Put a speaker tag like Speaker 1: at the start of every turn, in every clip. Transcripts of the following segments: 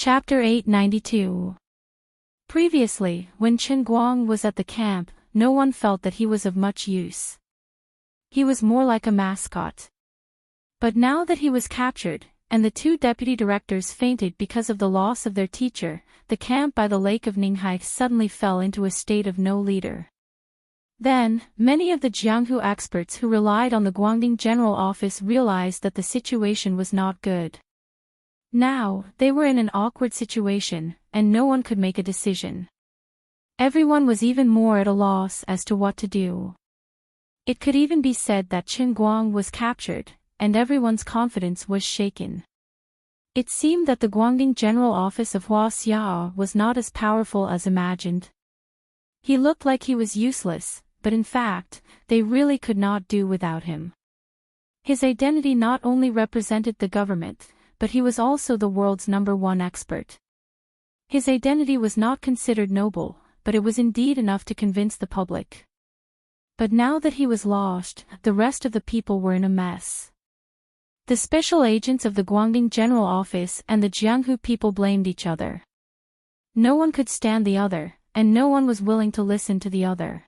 Speaker 1: Chapter 892. Previously, when Chen Guang was at the camp, no one felt that he was of much use. He was more like a mascot. But now that he was captured, and the two deputy directors fainted because of the loss of their teacher, the camp by the lake of Ninghai suddenly fell into a state of no leader. Then, many of the Jianghu experts who relied on the Guangding General Office realized that the situation was not good. Now, they were in an awkward situation, and no one could make a decision. Everyone was even more at a loss as to what to do. It could even be said that Chen Guang was captured, and everyone's confidence was shaken. It seemed that the Guangding General Office of Hua Xiao was not as powerful as imagined. He looked like he was useless, but in fact, they really could not do without him. His identity not only represented the government, but he was also the world's #1 expert. His identity was not considered noble, but it was indeed enough to convince the public. But now that he was lost, the rest of the people were in a mess. The special agents of the Guangding General Office and the Jianghu people blamed each other. No one could stand the other, and no one was willing to listen to the other.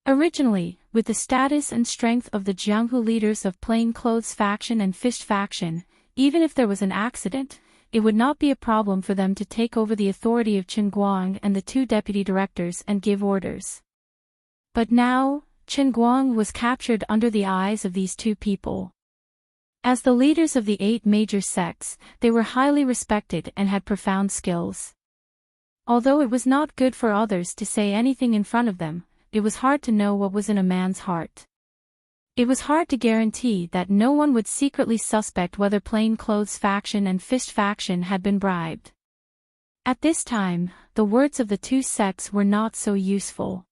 Speaker 1: Originally, with the status and strength of the Jianghu leaders of plainclothes faction and fist faction, even if there was an accident, it would not be a problem for them to take over the authority of Chen Guang and the two deputy directors and give orders. But now, Chen Guang was captured under the eyes of these two people. As the leaders of the 8 major sects, they were highly respected and had profound skills. Although it was not good for others to say anything in front of them, it was hard to know what was in a man's heart. It was hard to guarantee that no one would secretly suspect whether plainclothes faction and fist faction had been bribed. At this time, the words of the two sects were not so useful.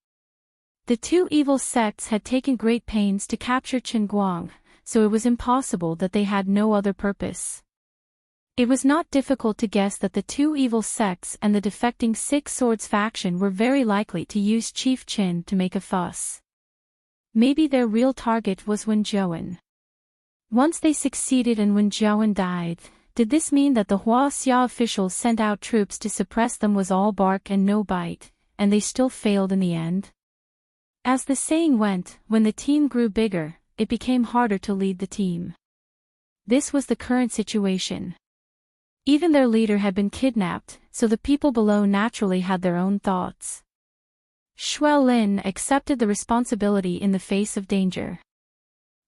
Speaker 1: The two evil sects had taken great pains to capture Chen Guang, so it was impossible that they had no other purpose. It was not difficult to guess that the two evil sects and the defecting Six Swords faction were very likely to use Chief Chen to make a fuss. Maybe their real target was Wen Zhouwen. Once they succeeded and Wen Zhouwen died, did this mean that the Hua Xia officials sent out troops to suppress them was all bark and no bite, and they still failed in the end? As the saying went, when the team grew bigger, it became harder to lead the team. This was the current situation. Even their leader had been kidnapped, so the people below naturally had their own thoughts. Xue Lin accepted the responsibility in the face of danger.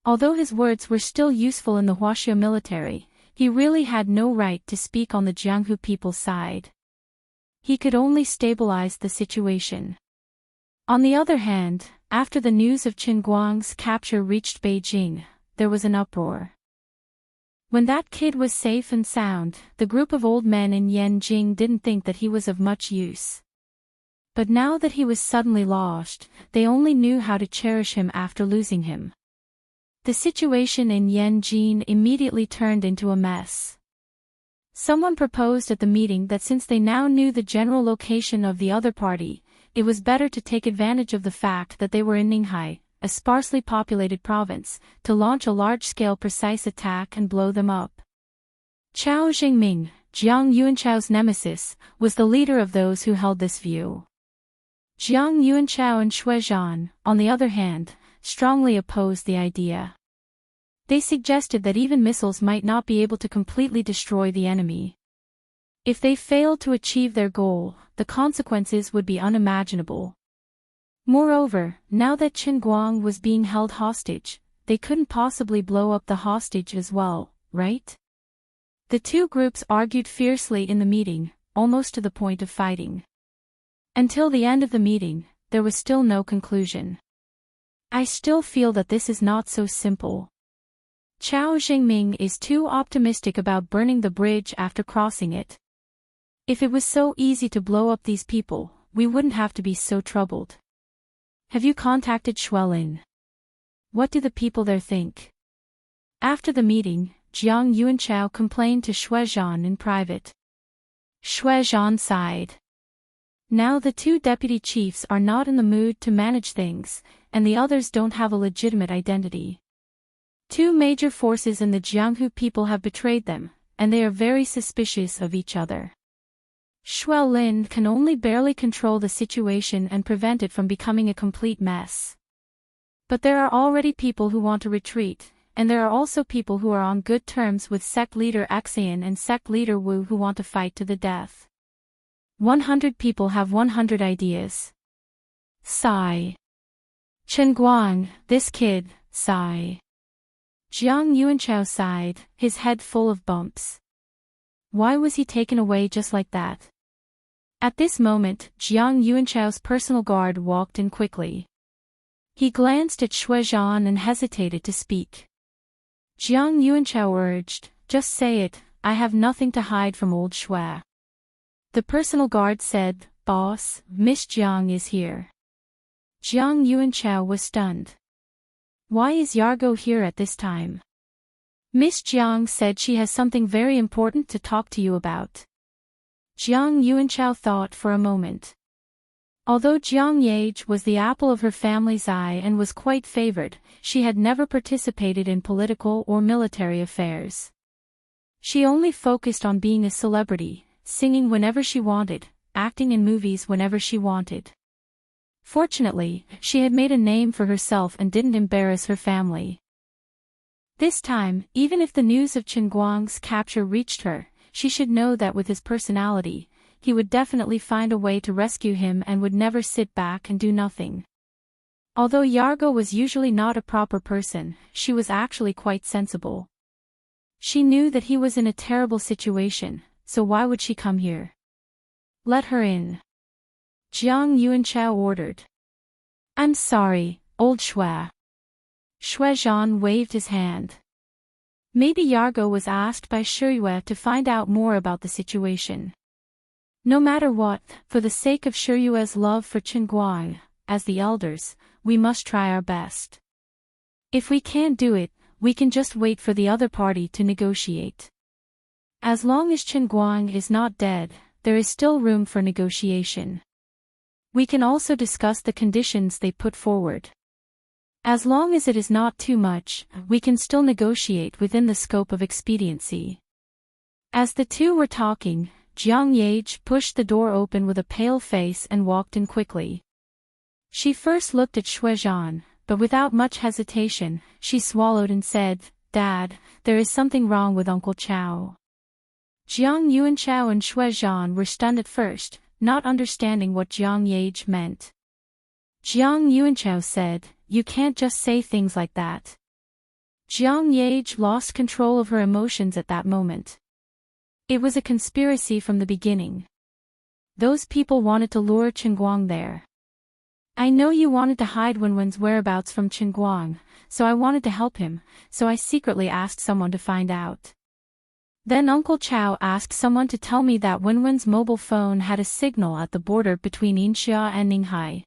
Speaker 1: Although his words were still useful in the Huaxia military, he really had no right to speak on the Jianghu people's side. He could only stabilize the situation. On the other hand, after the news of Chen Guang's capture reached Beijing, there was an uproar. When that kid was safe and sound, the group of old men in Yanjing didn't think that he was of much use. But now that he was suddenly lost, they only knew how to cherish him after losing him. The situation in Yanjing immediately turned into a mess. Someone proposed at the meeting that since they now knew the general location of the other party, it was better to take advantage of the fact that they were in Ninghai, a sparsely populated province, to launch a large-scale precise attack and blow them up. Chao Jingming, Jiang Yuanchao's nemesis, was the leader of those who held this view. Jiang Yuanchao and Xue Zhan, on the other hand, strongly opposed the idea. They suggested that even missiles might not be able to completely destroy the enemy. If they failed to achieve their goal, the consequences would be unimaginable. Moreover, now that Chen Guang was being held hostage, they couldn't possibly blow up the hostage as well, right? The two groups argued fiercely in the meeting, almost to the point of fighting. Until the end of the meeting, there was still no conclusion. I still feel that this is not so simple. Chao Jingming is too optimistic about burning the bridge after crossing it. If it was so easy to blow up these people, we wouldn't have to be so troubled. Have you contacted Xue Lin? What do the people there think? After the meeting, Jiang Yuanchao complained to Xue Zhan in private. Xue Zhan sighed. Now the two deputy chiefs are not in the mood to manage things, and the others don't have a legitimate identity. Two major forces in the Jianghu people have betrayed them, and they are very suspicious of each other. Shuo Lin can only barely control the situation and prevent it from becoming a complete mess. But there are already people who want to retreat, and there are also people who are on good terms with sect leader Xian and sect leader Wu who want to fight to the death. 100 people have 100 ideas. Sigh. Chen Guang, this kid, sigh. Jiang Yuanchao sighed, his head full of bumps. Why was he taken away just like that? At this moment, Jiang Yuanchao's personal guard walked in quickly. He glanced at Shuizhan and hesitated to speak. Jiang Yuanchao urged, just say it, I have nothing to hide from old Shui. The personal guard said, Boss, Miss Jiang is here. Jiang Yuanchao was stunned. Why is Yargo here at this time? Miss Jiang said she has something very important to talk to you about. Jiang Yuanchao thought for a moment. Although Jiang Yage was the apple of her family's eye and was quite favored, she had never participated in political or military affairs. She only focused on being a celebrity, singing whenever she wanted, acting in movies whenever she wanted. Fortunately, she had made a name for herself and didn't embarrass her family. This time, even if the news of Chen Guang's capture reached her, she should know that with his personality, he would definitely find a way to rescue him and would never sit back and do nothing. Although Yargo was usually not a proper person, she was actually quite sensible. She knew that he was in a terrible situation, so why would she come here? Let her in. Jiang Yuanchao ordered. I'm sorry, old Shui. Shuizhan waved his hand. Maybe Yargo was asked by Shiyue to find out more about the situation. No matter what, for the sake of Shiyue's love for Chen Guang, as the elders, we must try our best. If we can't do it, we can just wait for the other party to negotiate. As long as Chen Guang is not dead, there is still room for negotiation. We can also discuss the conditions they put forward. As long as it is not too much, we can still negotiate within the scope of expediency. As the two were talking, Jiang Yage pushed the door open with a pale face and walked in quickly. She first looked at Shuizhan, but without much hesitation, she swallowed and said, Dad, there is something wrong with Uncle Chao. Jiang Yuanchao and Shuizhan were stunned at first, not understanding what Jiang Yage meant. Jiang Yuanchao said, You can't just say things like that. Jiang Yage lost control of her emotions at that moment. It was a conspiracy from the beginning. Those people wanted to lure Chen Guang there. I know you wanted to hide Wenwen's whereabouts from Chen Guang, so I wanted to help him, so I secretly asked someone to find out. Then Uncle Chao asked someone to tell me that Wenwen's mobile phone had a signal at the border between Yinxia and Ninghai.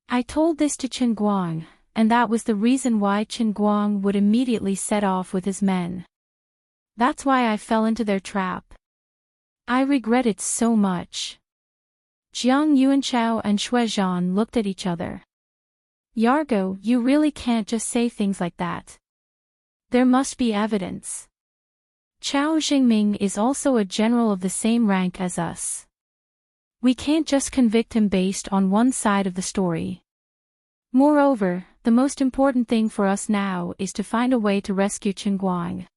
Speaker 1: I told this to Chen Guang, and that was the reason why Chen Guang would immediately set off with his men. That's why I fell into their trap. I regret it so much. Jiang Yuanchao and Shuizhan looked at each other. Yargo, you really can't just say things like that. There must be evidence. Chao Jingming is also a general of the same rank as us. We can't just convict him based on one side of the story. Moreover, the most important thing for us now is to find a way to rescue Chen Guang.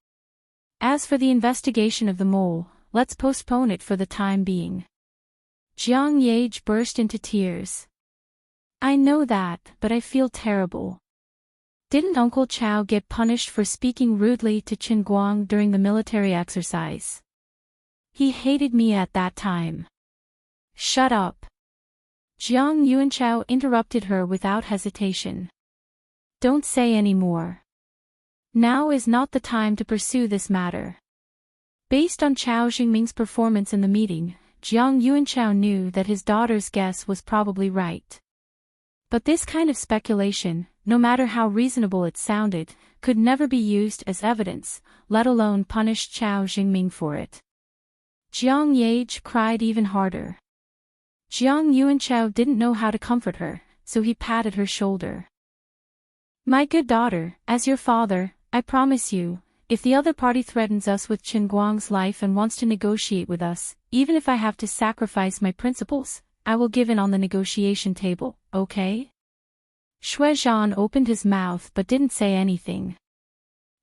Speaker 1: As for the investigation of the mole, let's postpone it for the time being. Jiang Yage burst into tears. I know that, but I feel terrible. Didn't Uncle Chao get punished for speaking rudely to Chen Guang during the military exercise? He hated me at that time. Shut up. Jiang Yuanchao interrupted her without hesitation. Don't say any more. Now is not the time to pursue this matter. Based on Chao Jingming's performance in the meeting, Jiang Yuanchao knew that his daughter's guess was probably right. But this kind of speculation, no matter how reasonable it sounded, could never be used as evidence, let alone punish Chao Jingming for it. Jiang Yage cried even harder. Jiang Yuanchao didn't know how to comfort her, so he patted her shoulder. My good daughter, as your father, I promise you, if the other party threatens us with Chen Guang's life and wants to negotiate with us, even if I have to sacrifice my principles, I will give in on the negotiation table, okay? Shui Zhan opened his mouth but didn't say anything.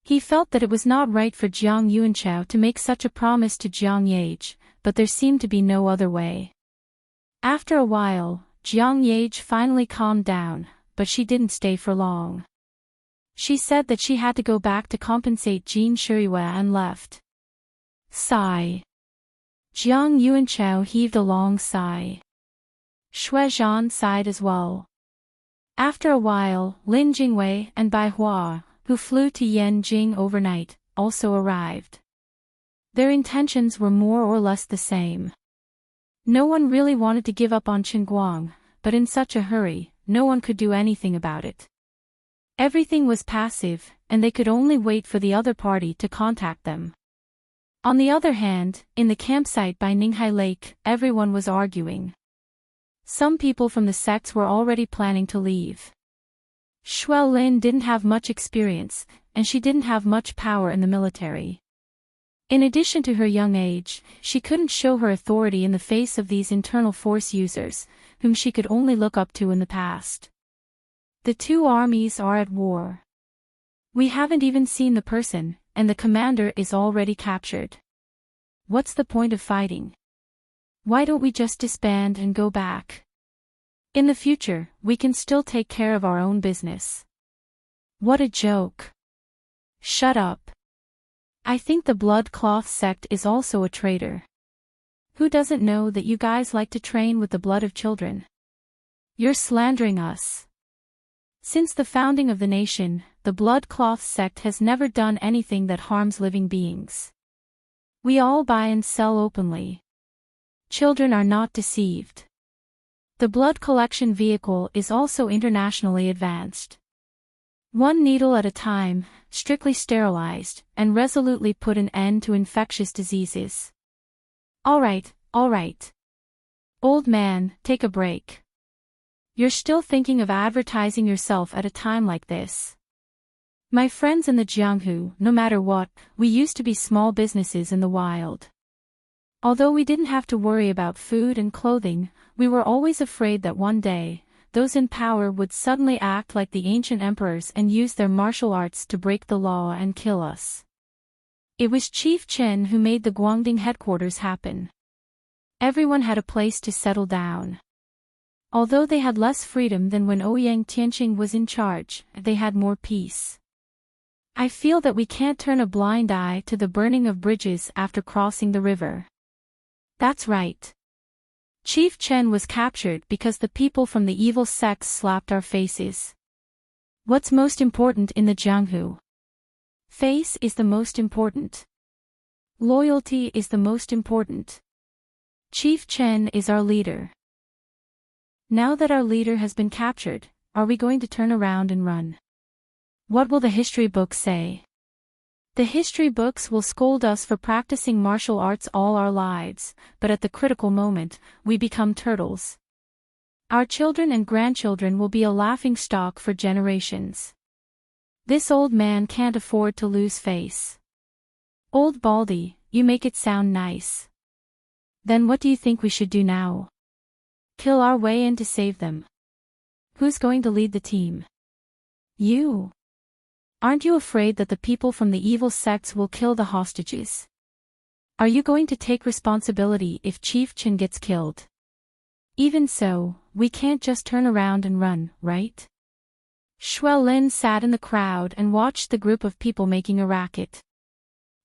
Speaker 1: He felt that it was not right for Jiang Yuanchao to make such a promise to Jiang Yage, but there seemed to be no other way. After a while, Jiang Yage finally calmed down, but she didn't stay for long. She said that she had to go back to compensate Jin Shiriyue and left. Sigh. Jiang Yuanchao heaved a long sigh. Shui Zhan sighed as well. After a while, Lin Jingwei and Bai Hua, who flew to Yanjing overnight, also arrived. Their intentions were more or less the same. No one really wanted to give up on Chen Guang, but in such a hurry, no one could do anything about it. Everything was passive, and they could only wait for the other party to contact them. On the other hand, in the campsite by Ninghai Lake, everyone was arguing. Some people from the sects were already planning to leave. Shui Lin didn't have much experience, and she didn't have much power in the military. In addition to her young age, she couldn't show her authority in the face of these internal force users, whom she could only look up to in the past. The two armies are at war. We haven't even seen the person, and the commander is already captured. What's the point of fighting? Why don't we just disband and go back? In the future, we can still take care of our own business. What a joke. Shut up. I think the Blood Cloth sect is also a traitor. Who doesn't know that you guys like to train with the blood of children? You're slandering us. Since the founding of the nation, the Blood Cloth sect has never done anything that harms living beings. We all buy and sell openly. Children are not deceived. The blood collection vehicle is also internationally advanced. One needle at a time, strictly sterilized, and resolutely put an end to infectious diseases. All right. Old man, take a break. You're still thinking of advertising yourself at a time like this. My friends in the Jianghu, no matter what, we used to be small businesses in the wild. Although we didn't have to worry about food and clothing, we were always afraid that one day, those in power would suddenly act like the ancient emperors and use their martial arts to break the law and kill us. It was Chief Chen who made the Guangding headquarters happen. Everyone had a place to settle down. Although they had less freedom than when Ouyang Tianqing was in charge, they had more peace. I feel that we can't turn a blind eye to the burning of bridges after crossing the river. That's right. Chief Chen was captured because the people from the evil sects slapped our faces. What's most important in the Jianghu? Face is the most important. Loyalty is the most important. Chief Chen is our leader. Now that our leader has been captured, are we going to turn around and run? What will the history books say? The history books will scold us for practicing martial arts all our lives, but at the critical moment, we become turtles. Our children and grandchildren will be a laughingstock for generations. This old man can't afford to lose face. Old Baldy, you make it sound nice. Then what do you think we should do now? Kill our way in to save them. Who's going to lead the team? You. Aren't you afraid that the people from the evil sects will kill the hostages? Are you going to take responsibility if Chief Chen gets killed? Even so, we can't just turn around and run, right? Shui Lin sat in the crowd and watched the group of people making a racket.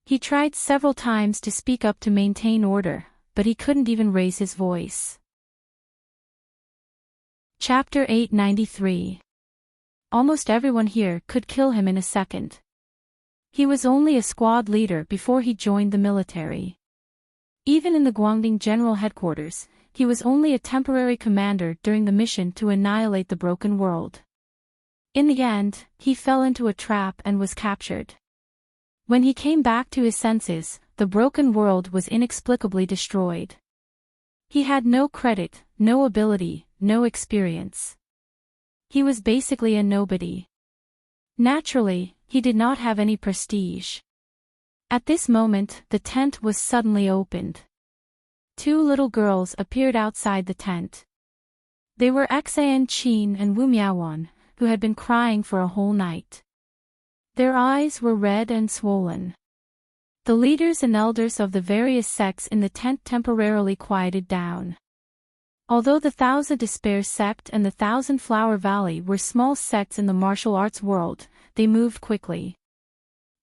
Speaker 1: He tried several times to speak up to maintain order, but he couldn't even raise his voice. Chapter 893. Almost everyone here could kill him in a second. He was only a squad leader before he joined the military. Even in the Guangding General Headquarters, he was only a temporary commander during the mission to annihilate the broken world. In the end, he fell into a trap and was captured. When he came back to his senses, the broken world was inexplicably destroyed. He had no credit, no ability, no experience. He was basically a nobody. Naturally, he did not have any prestige. At this moment, the tent was suddenly opened. Two little girls appeared outside the tent. They were Enchanting and Wu Miaowan, who had been crying for a whole night. Their eyes were red and swollen. The leaders and elders of the various sects in the tent temporarily quieted down. Although the Thousand Despair sect and the Thousand Flower Valley were small sects in the martial arts world, they moved quickly.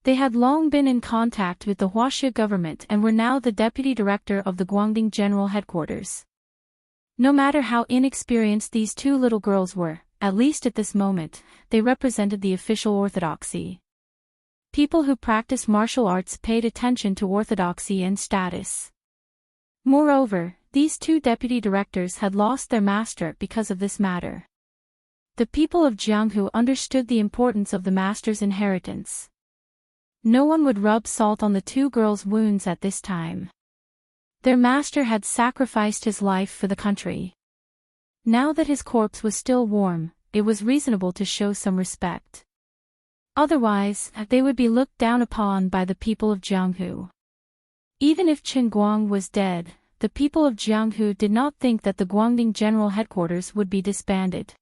Speaker 1: They had long been in contact with the Huaxia government and were now the deputy director of the Guangdong General Headquarters. No matter how inexperienced these two little girls were, at least at this moment, they represented the official orthodoxy. People who practiced martial arts paid attention to orthodoxy and status. Moreover, these two deputy directors had lost their master because of this matter. The people of Jianghu understood the importance of the master's inheritance. No one would rub salt on the two girls' wounds at this time. Their master had sacrificed his life for the country. Now that his corpse was still warm, it was reasonable to show some respect. Otherwise, they would be looked down upon by the people of Jianghu. Even if Qin Guang was dead, the people of Jianghu did not think that the Guangdong General Headquarters would be disbanded.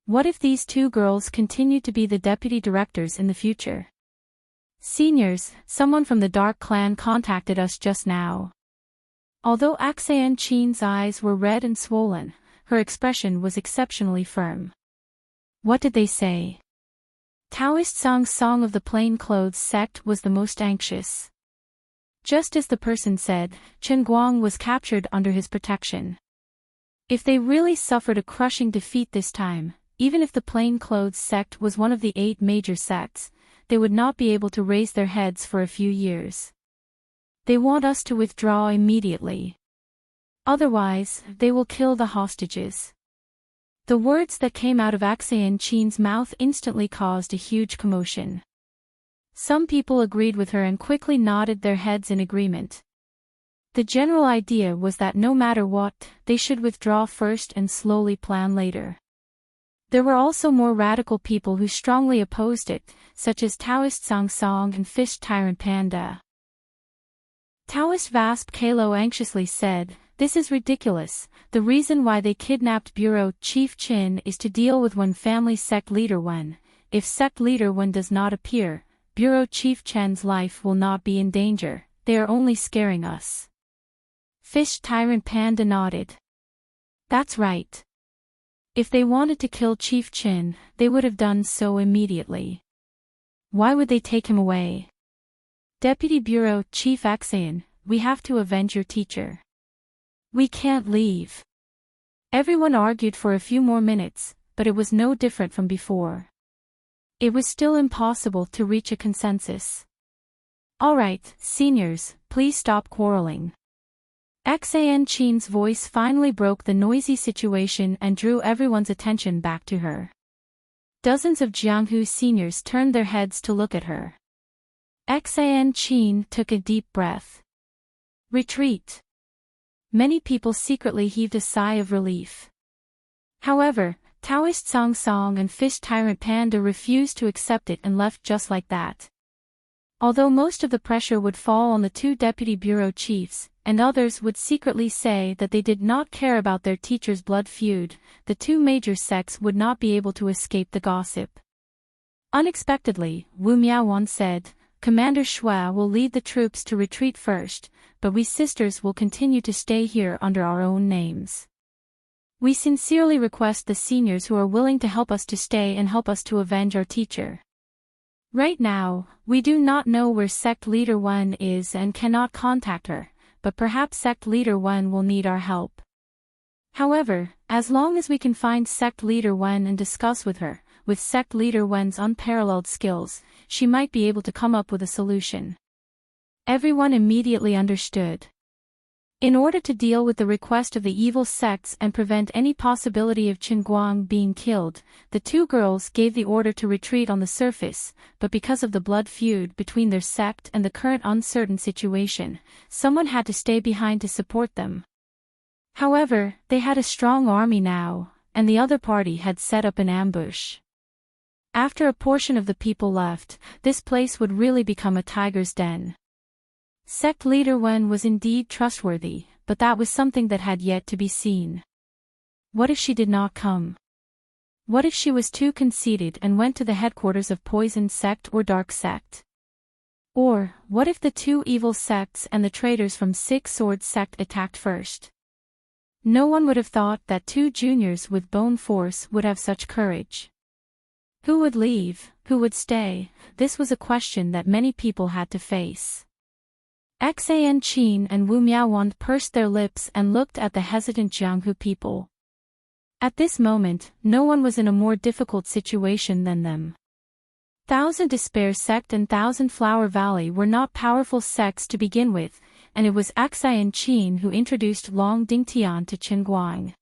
Speaker 1: What if these two girls continued to be the deputy directors in the future? Seniors, someone from the Dark Clan contacted us just now. Although Enchanting's eyes were red and swollen, her expression was exceptionally firm. What did they say? Taoist Song of the Plainclothes sect was the most anxious. Just as the person said, Qin Guang was captured under his protection. If they really suffered a crushing defeat this time, even if the Plainclothes sect was one of the 8 major sects, they would not be able to raise their heads for a few years. They want us to withdraw immediately. Otherwise, they will kill the hostages. The words that came out of Enchanting's mouth instantly caused a huge commotion. Some people agreed with her and quickly nodded their heads in agreement. The general idea was that no matter what, they should withdraw first and slowly plan later. There were also more radical people who strongly opposed it, such as Taoist Song and Fish Tyrant Panda. Taoist Vasp Kalo anxiously said, "This is ridiculous. The reason why they kidnapped Bureau Chief Qin is to deal with one family sect leader Wen. If sect leader Wen does not appear, Bureau Chief Chen's life will not be in danger. They are only scaring us." Fish Tyrant Panda nodded. That's right. If they wanted to kill Chief Qin, they would have done so immediately. Why would they take him away? Deputy Bureau Chief Enchanting, we have to avenge your teacher. We can't leave. Everyone argued for a few more minutes, but it was no different from before. It was still impossible to reach a consensus. All right, seniors, please stop quarreling. Enchanting's voice finally broke the noisy situation and drew everyone's attention back to her. Dozens of Jianghu seniors turned their heads to look at her. Enchanting took a deep breath. Retreat. Many people secretly heaved a sigh of relief. However, Taoist Song and Fish Tyrant Panda refused to accept it and left just like that. Although most of the pressure would fall on the two deputy bureau chiefs, and others would secretly say that they did not care about their teacher's blood feud, the two major sects would not be able to escape the gossip. Unexpectedly, Wu Miaowan said, "Commander Shui will lead the troops to retreat first, but we sisters will continue to stay here under our own names. We sincerely request the seniors who are willing to help us to stay and help us to avenge our teacher. Right now, we do not know where sect leader Wen is and cannot contact her, but perhaps sect leader Wen will need our help. However, as long as we can find sect leader Wen and discuss with her, with sect leader Wen's unparalleled skills, she might be able to come up with a solution." Everyone immediately understood. In order to deal with the request of the evil sects and prevent any possibility of Qin Guang being killed, the two girls gave the order to retreat on the surface, but because of the blood feud between their sect and the current uncertain situation, someone had to stay behind to support them. However, they had a strong army now, and the other party had set up an ambush. After a portion of the people left, this place would really become a tiger's den. Sect leader Wen was indeed trustworthy, but that was something that had yet to be seen. What if she did not come? What if she was too conceited and went to the headquarters of Poison Sect or Dark Sect? Or, what if the two evil sects and the traitors from Six Swords Sect attacked first? No one would have thought that two juniors with bone force would have such courage. Who would leave, who would stay? This was a question that many people had to face. Enchanting and Wu Miaowan pursed their lips and looked at the hesitant Jianghu people. At this moment, no one was in a more difficult situation than them. Thousand Despair Sect and Thousand Flower Valley were not powerful sects to begin with, and it was Enchanting who introduced Long Dingtian to Qinguang.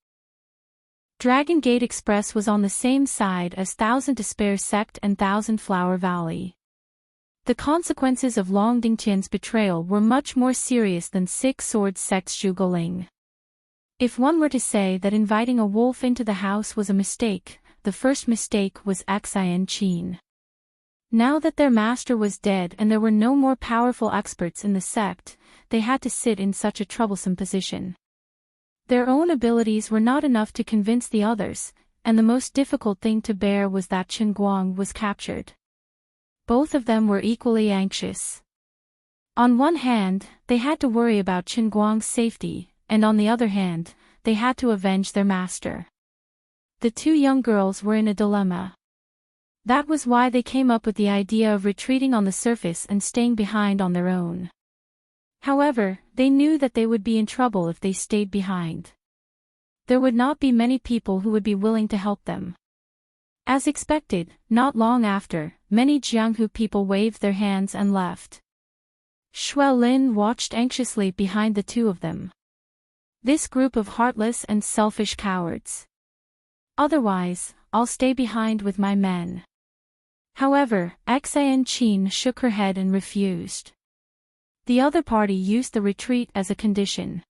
Speaker 1: Dragon Gate Express was on the same side as Thousand Despair Sect and Thousand Flower Valley. The consequences of Long Dingtian's betrayal were much more serious than Six Swords Sect's Zhugeling. If one were to say that inviting a wolf into the house was a mistake, the first mistake was Enchanting. Now that their master was dead and there were no more powerful experts in the sect, they had to sit in such a troublesome position. Their own abilities were not enough to convince the others, and the most difficult thing to bear was that Qinguang was captured. Both of them were equally anxious. On one hand, they had to worry about Qinguang's safety, and on the other hand, they had to avenge their master. The two young girls were in a dilemma. That was why they came up with the idea of retreating on the surface and staying behind on their own. However, they knew that they would be in trouble if they stayed behind. There would not be many people who would be willing to help them. As expected, not long after, many Jianghu people waved their hands and left. Xuelin watched anxiously behind the two of them. This group of heartless and selfish cowards. Otherwise, I'll stay behind with my men. However, Enchanting shook her head and refused. The other party used the retreat as a condition.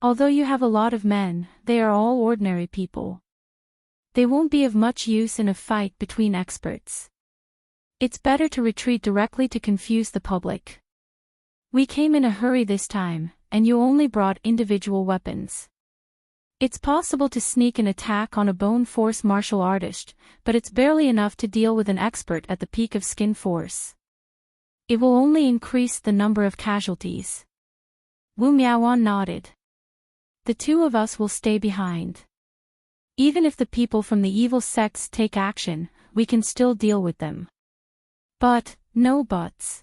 Speaker 1: Although you have a lot of men, they are all ordinary people. They won't be of much use in a fight between experts. It's better to retreat directly to confuse the public. We came in a hurry this time, and you only brought individual weapons. It's possible to sneak an attack on a bone force martial artist, but it's barely enough to deal with an expert at the peak of skin force. It will only increase the number of casualties. Wu Miaowan nodded. The two of us will stay behind. Even if the people from the evil sects take action, we can still deal with them. But, no buts.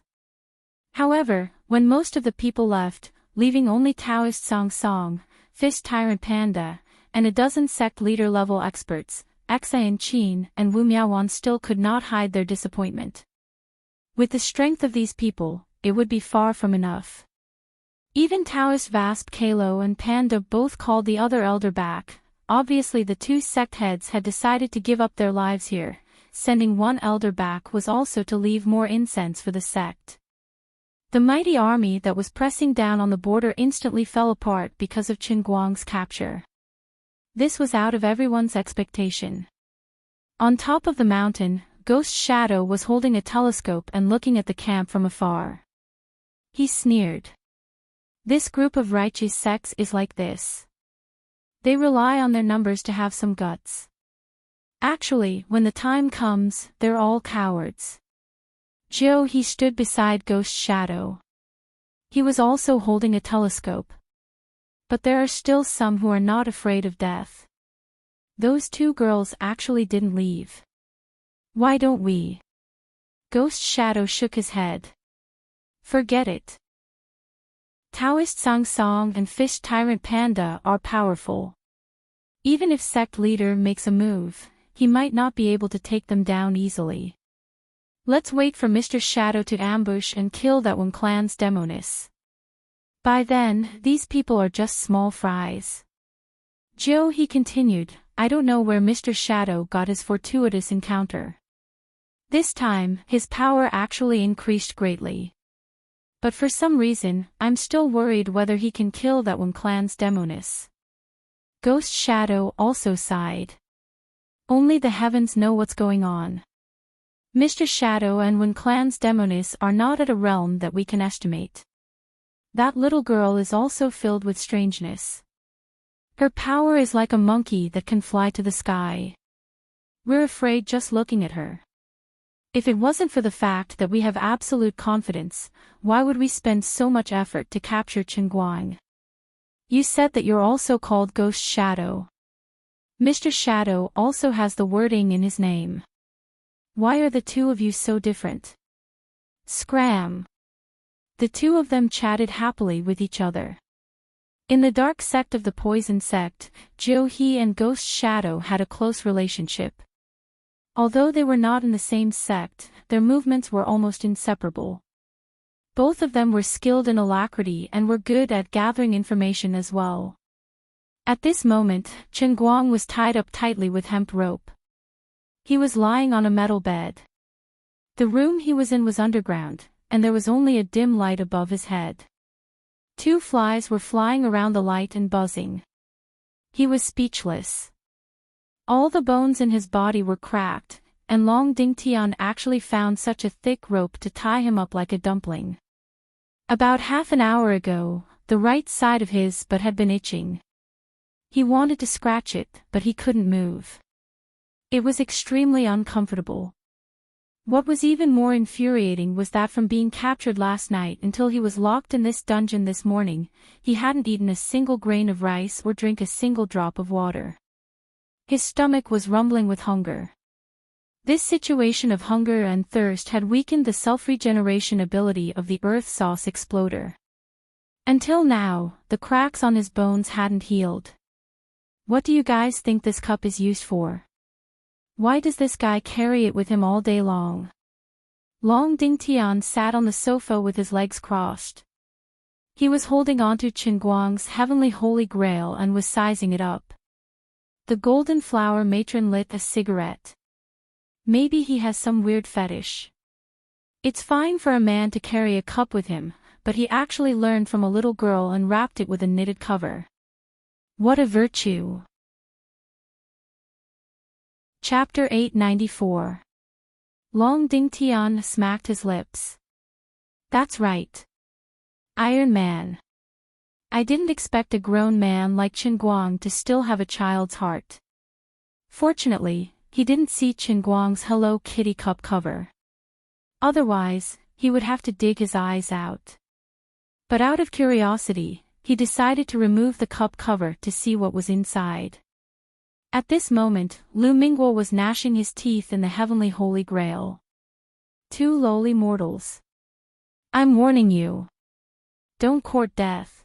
Speaker 1: However, when most of the people left, leaving only Taoist Song Song, Fist Tyrant Panda, and a dozen sect leader-level experts, Enchanting and Wu Miaowan still could not hide their disappointment. With the strength of these people, it would be far from enough. Even Taoist Vasp Kalo and Panda both called the other elder back. Obviously the two sect heads had decided to give up their lives here. Sending one elder back was also to leave more incense for the sect. The mighty army that was pressing down on the border instantly fell apart because of Qinguang's capture. This was out of everyone's expectation. On top of the mountain, Ghost Shadow was holding a telescope and looking at the camp from afar. He sneered. This group of righteous sects is like this. They rely on their numbers to have some guts. Actually, when the time comes, they're all cowards. He stood beside Ghost Shadow. He was also holding a telescope. But there are still some who are not afraid of death. Those two girls actually didn't leave. Why don't we? Ghost Shadow shook his head. Forget it. Taoist Song Song and Fish Tyrant Panda are powerful. Even if sect leader makes a move, he might not be able to take them down easily. Let's wait for Mr. Shadow to ambush and kill that one clan's demoness. By then, these people are just small fries. He continued, I don't know where Mr. Shadow got his fortuitous encounter. This time, his power actually increased greatly. But for some reason, I'm still worried whether he can kill that one clan's demoness. Ghost Shadow also sighed. Only the heavens know what's going on. Mr. Shadow and Wen Clan's demoness are not at a realm that we can estimate. That little girl is also filled with strangeness. Her power is like a monkey that can fly to the sky. We're afraid just looking at her. If it wasn't for the fact that we have absolute confidence, why would we spend so much effort to capture Qinguang? You said that you're also called Ghost Shadow. Mr. Shadow also has the wording in his name. Why are the two of you so different? Scram. The two of them chatted happily with each other. In the dark sect of the poison sect, Jiu He and Ghost Shadow had a close relationship. Although they were not in the same sect, their movements were almost inseparable. Both of them were skilled in alacrity and were good at gathering information as well. At this moment, Qinguang was tied up tightly with hemp rope. He was lying on a metal bed. The room he was in was underground, and there was only a dim light above his head. Two flies were flying around the light and buzzing. He was speechless. All the bones in his body were cracked, and Long Dingtian actually found such a thick rope to tie him up like a dumpling. About half an hour ago, the right side of his butt had been itching. He wanted to scratch it, but he couldn't move. It was extremely uncomfortable. What was even more infuriating was that from being captured last night until he was locked in this dungeon this morning, he hadn't eaten a single grain of rice or drank a single drop of water. His stomach was rumbling with hunger. This situation of hunger and thirst had weakened the self-regeneration ability of the Earth Sauce Exploder. Until now, the cracks on his bones hadn't healed. What do you guys think this cup is used for? Why does this guy carry it with him all day long? Long Dingtian sat on the sofa with his legs crossed. He was holding onto Qinguang's heavenly holy grail and was sizing it up. The golden flower matron lit a cigarette. Maybe he has some weird fetish. It's fine for a man to carry a cup with him, but he actually learned from a little girl and wrapped it with a knitted cover. What a virtue! Chapter 894. Long Dingtian smacked his lips. That's right. Iron Man. I didn't expect a grown man like Qinguang to still have a child's heart. Fortunately, he didn't see Qinguang's Hello Kitty cup cover. Otherwise, he would have to dig his eyes out. But out of curiosity, he decided to remove the cup cover to see what was inside. At this moment, Lu Mingguo was gnashing his teeth in the heavenly holy grail. Two lowly mortals. I'm warning you. Don't court death.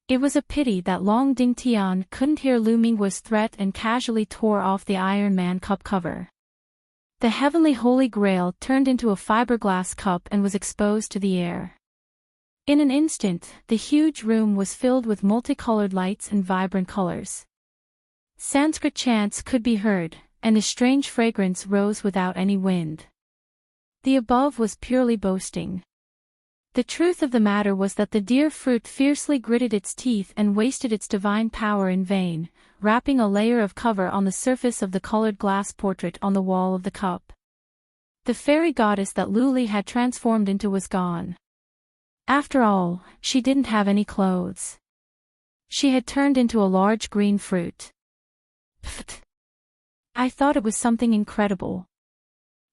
Speaker 1: It was a pity that Long Dingtian couldn't hear Lu Mingguo's threat and casually tore off the Iron Man cup cover. The heavenly holy grail turned into a fiberglass cup and was exposed to the air. In an instant, the huge room was filled with multicolored lights and vibrant colors. Sanskrit chants could be heard, and a strange fragrance rose without any wind. The above was purely boasting. The truth of the matter was that the dear fruit fiercely gritted its teeth and wasted its divine power in vain, wrapping a layer of cover on the surface of the colored glass portrait on the wall of the cup. The fairy goddess that Luli had transformed into was gone. After all, she didn't have any clothes. She had turned into a large green fruit. Pfft. I thought it was something incredible.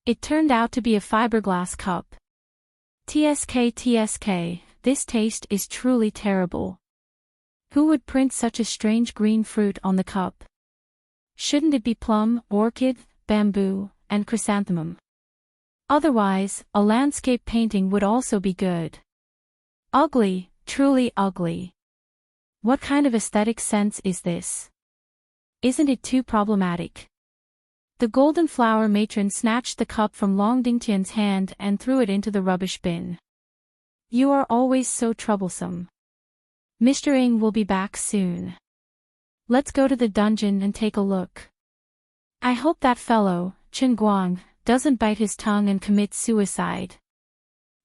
Speaker 1: It turned out to be a fiberglass cup. TSK, this taste is truly terrible. Who would print such a strange green fruit on the cup? Shouldn't it be plum, orchid, bamboo, and chrysanthemum? Otherwise, a landscape painting would also be good. Ugly, truly ugly. What kind of aesthetic sense is this? Isn't it too problematic? The golden flower matron snatched the cup from Long Dingtian's hand and threw it into the rubbish bin. You are always so troublesome. Mr. Ing will be back soon. Let's go to the dungeon and take a look. I hope that fellow, Qinguang, doesn't bite his tongue and commit suicide.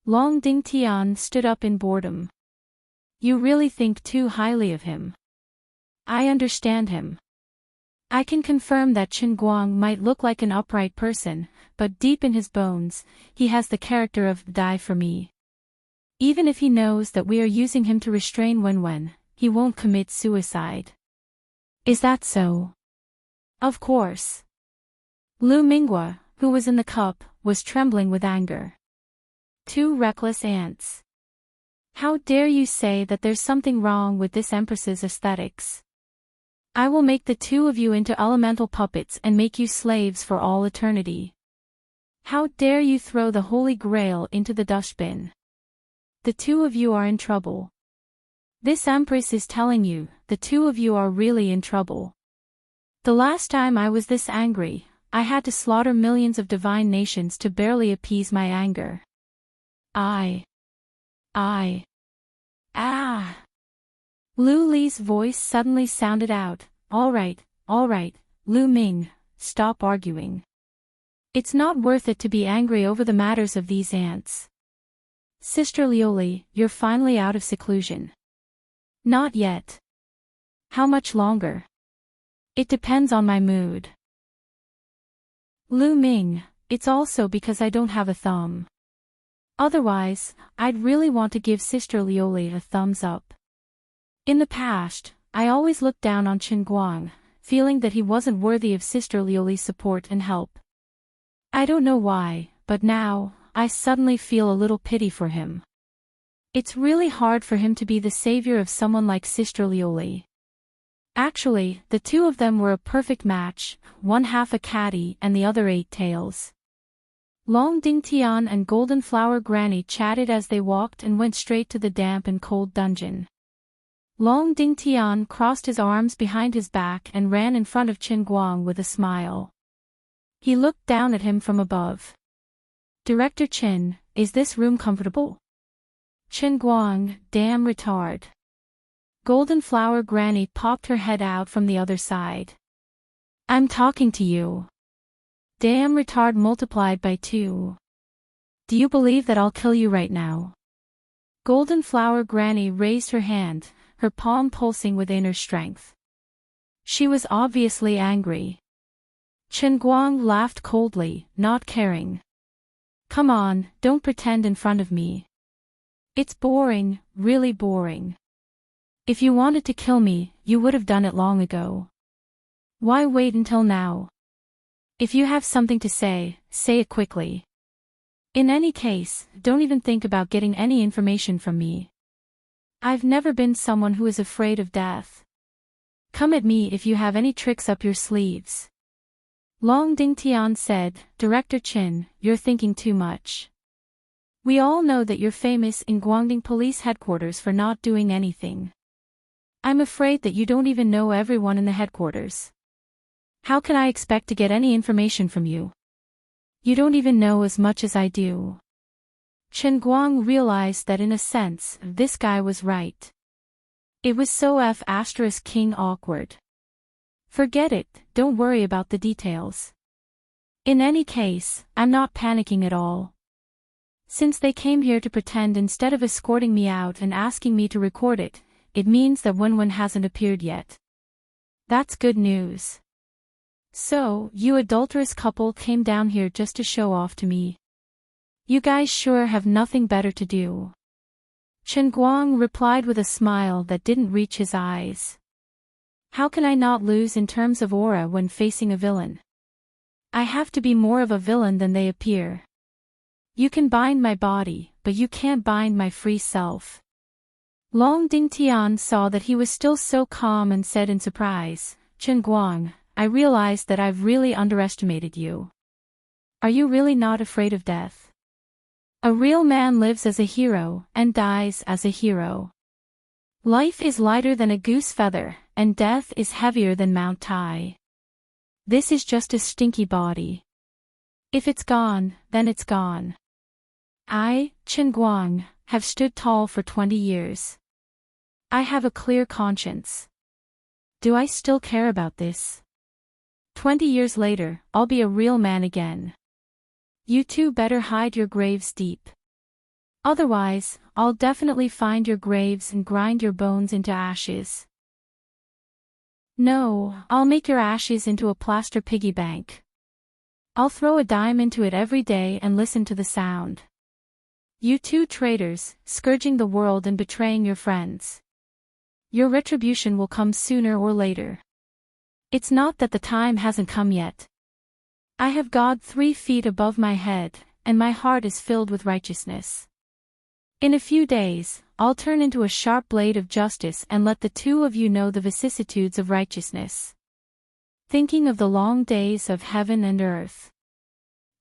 Speaker 1: Long Dingtian stood up in boredom. You really think too highly of him. I understand him. I can confirm that Qinguang might look like an upright person, but deep in his bones, he has the character of die for me. Even if he knows that we are using him to restrain Wenwen, he won't commit suicide. Is that so? Of course. Lu Minghua, who was in the cup, was trembling with anger. Two reckless ants. How dare you say that there's something wrong with this Empress's aesthetics? I will make the two of you into elemental puppets and make you slaves for all eternity. How dare you throw the Holy Grail into the dustbin? The two of you are in trouble. This Empress is telling you, the two of you are really in trouble. The last time I was this angry, I had to slaughter millions of divine nations to barely appease my anger. Lu Li's voice suddenly sounded out, all right, Lu Ming, stop arguing. It's not worth it to be angry over the matters of these ants. Sister Lioli, you're finally out of seclusion. Not yet. How much longer? It depends on my mood. Lu Ming, it's also because I don't have a thumb. Otherwise, I'd really want to give Sister Lioli a thumbs up. In the past, I always looked down on Chen Guang, feeling that he wasn't worthy of Sister Lioli's support and help. I don't know why, but now, I suddenly feel a little pity for him. It's really hard for him to be the savior of someone like Sister Lioli. Actually, the two of them were a perfect match, one half a catty and the other 8 tails. Long Ding Tian and Golden Flower Granny chatted as they walked and went straight to the damp and cold dungeon. Long Ding Tian crossed his arms behind his back and ran in front of Chen Guang with a smile. He looked down at him from above. Director Chen, is this room comfortable? Chen Guang, damn retard. Golden Flower Granny popped her head out from the other side. I'm talking to you. Damn retard multiplied by 2. Do you believe that I'll kill you right now? Golden Flower Granny raised her hand, her palm pulsing with inner strength. She was obviously angry. Chen Guang laughed coldly, not caring. Come on, don't pretend in front of me. It's boring, really boring. If you wanted to kill me, you would have done it long ago. Why wait until now? If you have something to say, say it quickly. In any case, don't even think about getting any information from me. I've never been someone who is afraid of death. Come at me if you have any tricks up your sleeves. Long Ding Tian said, Director Chin, you're thinking too much. We all know that you're famous in Guangdong Police Headquarters for not doing anything. I'm afraid that you don't even know everyone in the headquarters. How can I expect to get any information from you? You don't even know as much as I do. Chen Guang realized that in a sense, this guy was right. It was so King awkward. Forget it, don't worry about the details. In any case, I'm not panicking at all. Since they came here to pretend instead of escorting me out and asking me to record it, it means that Wenwen hasn't appeared yet. That's good news. So, you adulterous couple came down here just to show off to me. You guys sure have nothing better to do. Chen Guang replied with a smile that didn't reach his eyes. How can I not lose in terms of aura when facing a villain? I have to be more of a villain than they appear. You can bind my body, but you can't bind my free self. Long Ding Tian saw that he was still so calm and said in surprise, Chen Guang, I realize that I've really underestimated you. Are you really not afraid of death? A real man lives as a hero and dies as a hero. Life is lighter than a goose feather, and death is heavier than Mount Tai. This is just a stinky body. If it's gone, then it's gone. I, Chen Guang, have stood tall for 20 years. I have a clear conscience. Do I still care about this? 20 years later, I'll be a real man again. You two better hide your graves deep. Otherwise, I'll definitely find your graves and grind your bones into ashes. No, I'll make your ashes into a plaster piggy bank. I'll throw a dime into it every day and listen to the sound. You two traitors, scourging the world and betraying your friends. Your retribution will come sooner or later. It's not that the time hasn't come yet. I have God 3 feet above my head, and my heart is filled with righteousness. In a few days, I'll turn into a sharp blade of justice and let the two of you know the vicissitudes of righteousness. Thinking of the long days of heaven and earth.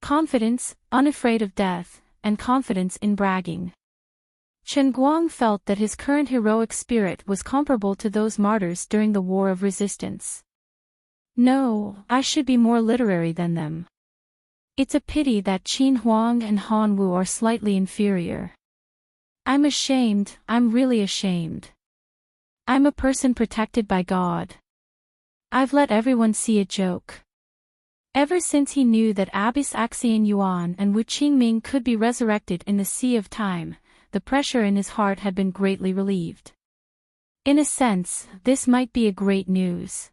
Speaker 1: Confidence, unafraid of death, and confidence in bragging. Chen Guang felt that his current heroic spirit was comparable to those martyrs during the War of Resistance. No, I should be more literary than them. It's a pity that Qin Huang and Han Wu are slightly inferior. I'm ashamed, I'm really ashamed. I'm a person protected by God. I've let everyone see a joke. Ever since he knew that Abbess Axian Yuan and Wu Qingming could be resurrected in the Sea of Time, the pressure in his heart had been greatly relieved. In a sense, this might be a great news.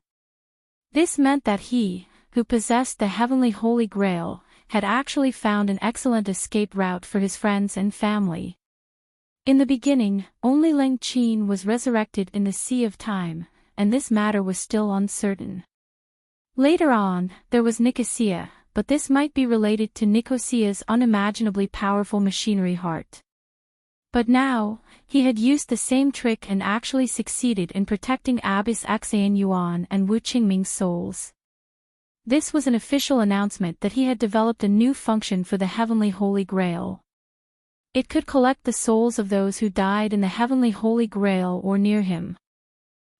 Speaker 1: This meant that he, who possessed the heavenly Holy Grail, had actually found an excellent escape route for his friends and family. In the beginning, only Ling Qin was resurrected in the Sea of Time, and this matter was still uncertain. Later on, there was Nicosia, but this might be related to Nicosia's unimaginably powerful machinery heart. But now, he had used the same trick and actually succeeded in protecting Abbess Axian Yuan and Wu Qingming's souls. This was an official announcement that he had developed a new function for the Heavenly Holy Grail. It could collect the souls of those who died in the Heavenly Holy Grail or near him.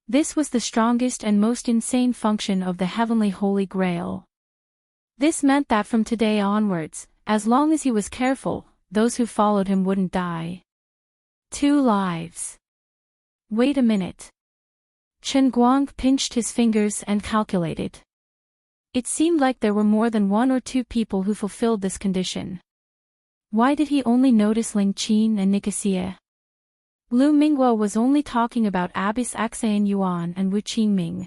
Speaker 1: This was the strongest and most insane function of the Heavenly Holy Grail. This meant that from today onwards, as long as he was careful, those who followed him wouldn't die. 2 lives. Wait a minute. Chen Guang pinched his fingers and calculated. It seemed like there were more than 1 or 2 people who fulfilled this condition. Why did he only notice Ling Qin and Nicosia? Lu Mingguo was only talking about Abbess Axian Yuan and Wu Qingming.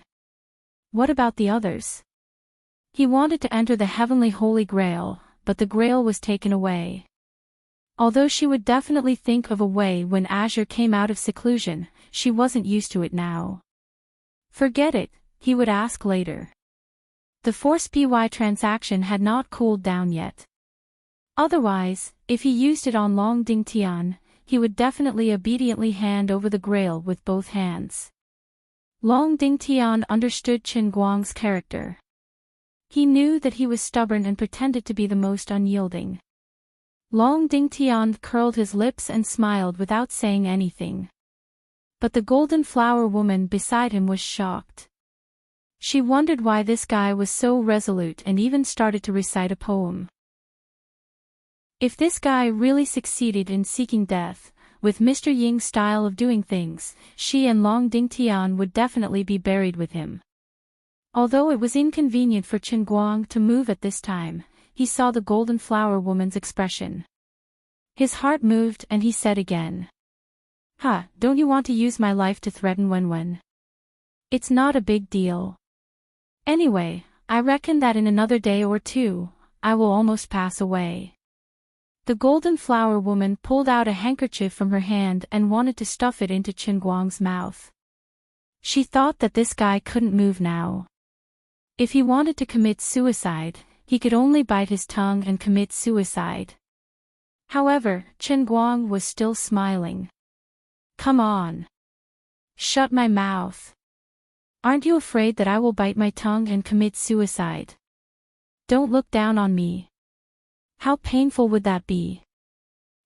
Speaker 1: What about the others? He wanted to enter the Heavenly Holy Grail, but the Grail was taken away. Although she would definitely think of a way when Azure came out of seclusion, she wasn't used to it now. Forget it, he would ask later. The Force PY transaction had not cooled down yet. Otherwise, if he used it on Long Dingtian, he would definitely obediently hand over the Grail with both hands. Long Dingtian understood Chen Guang's character. He knew that he was stubborn and pretended to be the most unyielding. Long Dingtian curled his lips and smiled without saying anything. But the golden flower woman beside him was shocked. She wondered why this guy was so resolute and even started to recite a poem. If this guy really succeeded in seeking death, with Mr. Ying's style of doing things, she and Long Dingtian would definitely be buried with him. Although it was inconvenient for Chen Guang to move at this time, he saw the golden flower woman's expression. His heart moved and he said again. Don't you want to use my life to threaten Wenwen? It's not a big deal. Anyway, I reckon that in another day or 2, I will almost pass away. The golden flower woman pulled out a handkerchief from her hand and wanted to stuff it into Chen Guang's mouth. She thought that this guy couldn't move now. If he wanted to commit suicide, he could only bite his tongue and commit suicide. However, Chen Guang was still smiling. Come on. Shut my mouth. Aren't you afraid that I will bite my tongue and commit suicide? Don't look down on me. How painful would that be?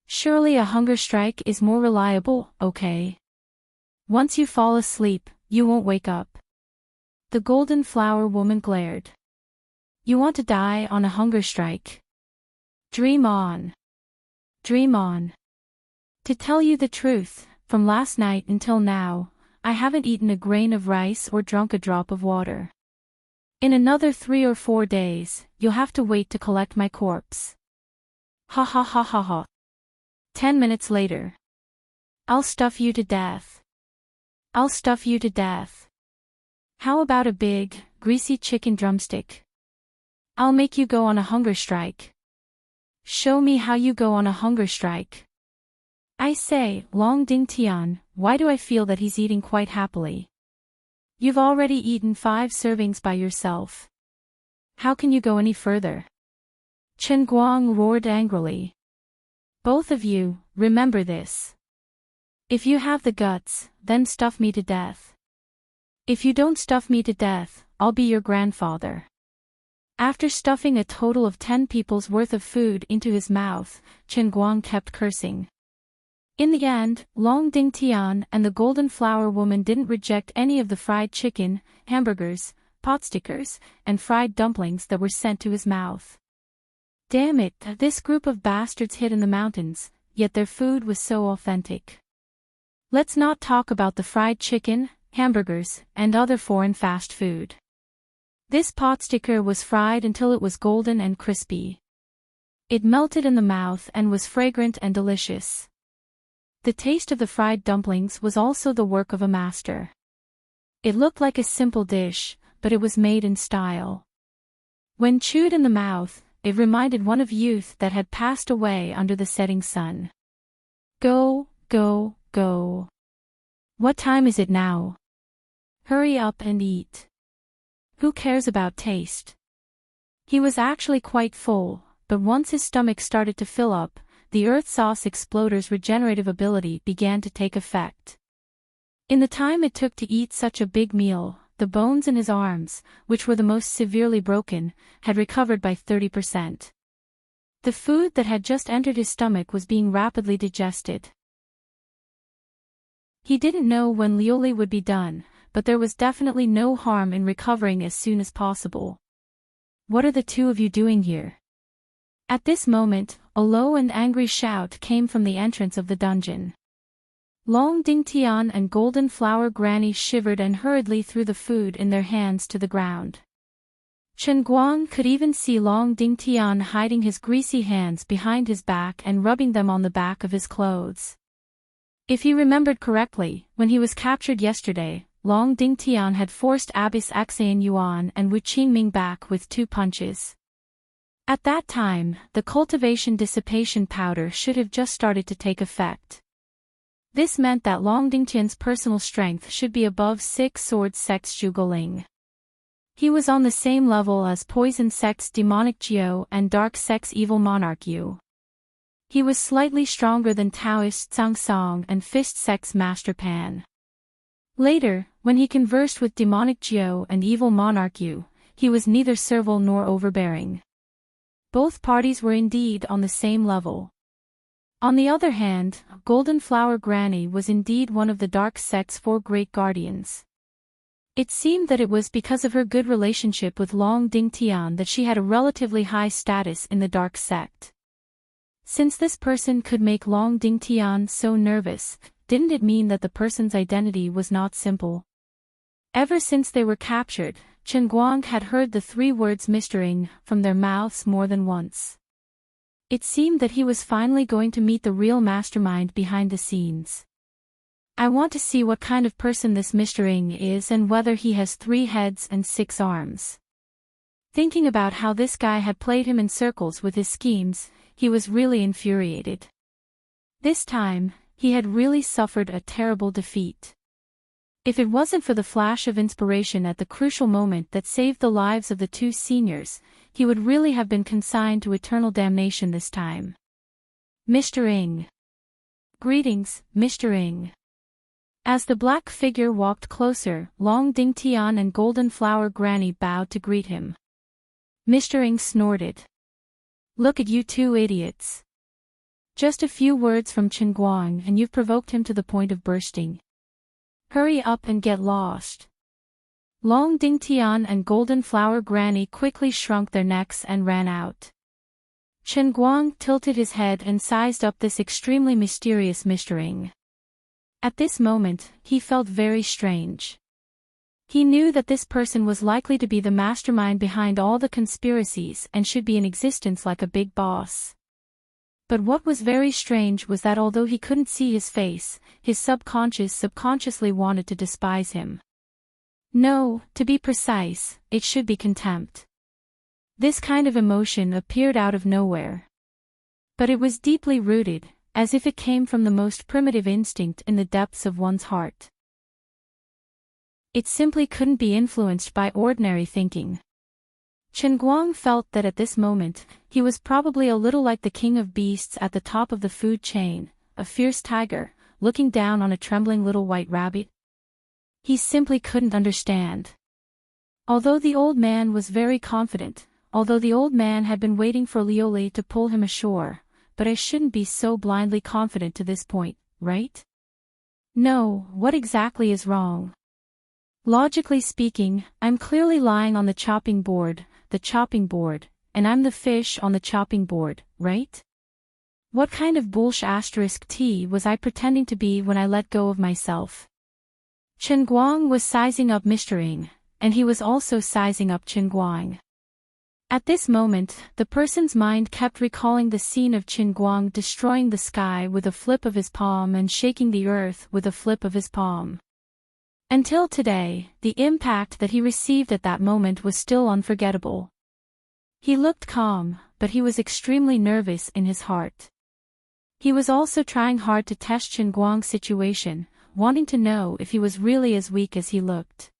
Speaker 1: Surely a hunger strike is more reliable, okay? Once you fall asleep, you won't wake up. The golden flower woman glared. You want to die on a hunger strike? Dream on. Dream on. To tell you the truth, from last night until now, I haven't eaten a grain of rice or drunk a drop of water. In another 3 or 4 days, you'll have to wait to collect my corpse. Ha ha ha ha ha. 10 minutes later. I'll stuff you to death. I'll stuff you to death. How about a big, greasy chicken drumstick? I'll make you go on a hunger strike. Show me how you go on a hunger strike. I say, Long Ding Tian, why do I feel that he's eating quite happily? You've already eaten 5 servings by yourself. How can you go any further? Chen Guang roared angrily. Both of you, remember this. If you have the guts, then stuff me to death. If you don't stuff me to death, I'll be your grandfather. After stuffing a total of 10 people's worth of food into his mouth, Chen Guang kept cursing. In the end, Long Ding Tian and the Golden Flower Woman didn't reject any of the fried chicken, hamburgers, potstickers, and fried dumplings that were sent to his mouth. Damn it, this group of bastards hid in the mountains, yet their food was so authentic. Let's not talk about the fried chicken, hamburgers, and other foreign fast food. This potsticker was fried until it was golden and crispy. It melted in the mouth and was fragrant and delicious. The taste of the fried dumplings was also the work of a master. It looked like a simple dish, but it was made in style. When chewed in the mouth, it reminded one of youth that had passed away under the setting sun. Go, go, go. What time is it now? Hurry up and eat. Who cares about taste? He was actually quite full, but once his stomach started to fill up, the Earth Sauce Exploder's regenerative ability began to take effect. In the time it took to eat such a big meal, the bones in his arms, which were the most severely broken, had recovered by 30%. The food that had just entered his stomach was being rapidly digested. He didn't know when Liuli would be done, but there was definitely no harm in recovering as soon as possible. What are the two of you doing here? At this moment, a low and angry shout came from the entrance of the dungeon. Long Ding Tian and Golden Flower Granny shivered and hurriedly threw the food in their hands to the ground. Chen Guang could even see Long Ding Tian hiding his greasy hands behind his back and rubbing them on the back of his clothes. If he remembered correctly, when he was captured yesterday, Long Ding Tian had forced Abbess Axayan Yuan and Wu Qingming back with 2 punches. At that time, the cultivation dissipation powder should have just started to take effect. This meant that Long Ding Tian's personal strength should be above 6 sword sects Zhugeling. He was on the same level as Poison sect's Demonic Jiu and Dark sect's Evil Monarch Yu. He was slightly stronger than Taoist Zhang Song and Fist sect's Master Pan. Later, when he conversed with Demonic Jiu and Evil Monarch Yu, he was neither servile nor overbearing. Both parties were indeed on the same level. On the other hand, Golden Flower Granny was indeed one of the Dark sect's 4 great guardians. It seemed that it was because of her good relationship with Long Ding Tian that she had a relatively high status in the Dark sect. Since this person could make Long Ding Tian so nervous, didn't it mean that the person's identity was not simple? Ever since they were captured, Chen Guang had heard the 3 words Mr. Ing from their mouths more than once. It seemed that he was finally going to meet the real mastermind behind the scenes. I want to see what kind of person this Mr. Ing is and whether he has 3 heads and 6 arms. Thinking about how this guy had played him in circles with his schemes, he was really infuriated. This time, he had really suffered a terrible defeat. If it wasn't for the flash of inspiration at the crucial moment that saved the lives of the 2 seniors, he would really have been consigned to eternal damnation this time. Mr. Ing. Greetings, Mr. Ing. As the black figure walked closer, Long Ding Tian and Golden Flower Granny bowed to greet him. Mr. Ing snorted. Look at you 2 idiots. Just a few words from Chen Guang and you've provoked him to the point of bursting. Hurry up and get lost. Long Ding Tian and Golden Flower Granny quickly shrunk their necks and ran out. Chen Guang tilted his head and sized up this extremely mysterious Mr. Ing. At this moment, he felt very strange. He knew that this person was likely to be the mastermind behind all the conspiracies and should be in existence like a big boss. But what was very strange was that although he couldn't see his face, his subconscious subconsciously wanted to despise him. No, to be precise, it should be contempt. This kind of emotion appeared out of nowhere. But it was deeply rooted, as if it came from the most primitive instinct in the depths of one's heart. It simply couldn't be influenced by ordinary thinking. Chen Guang felt that at this moment, he was probably a little like the king of beasts at the top of the food chain, a fierce tiger, looking down on a trembling little white rabbit. He simply couldn't understand. Although the old man was very confident, although the old man had been waiting for Lioli to pull him ashore, but I shouldn't be so blindly confident to this point, right? No, what exactly is wrong? Logically speaking, I'm clearly lying on the chopping board, and I'm the fish on the chopping board, right? What kind of bullsh*t was I pretending to be when I let go of myself? Chen Guang was sizing up Mr. Ng, and he was also sizing up Chen Guang. At this moment, the person's mind kept recalling the scene of Chen Guang destroying the sky with a flip of his palm and shaking the earth with a flip of his palm. Until today, the impact that he received at that moment was still unforgettable. He looked calm, but he was extremely nervous in his heart. He was also trying hard to test Chen Guang's situation, wanting to know if he was really as weak as he looked.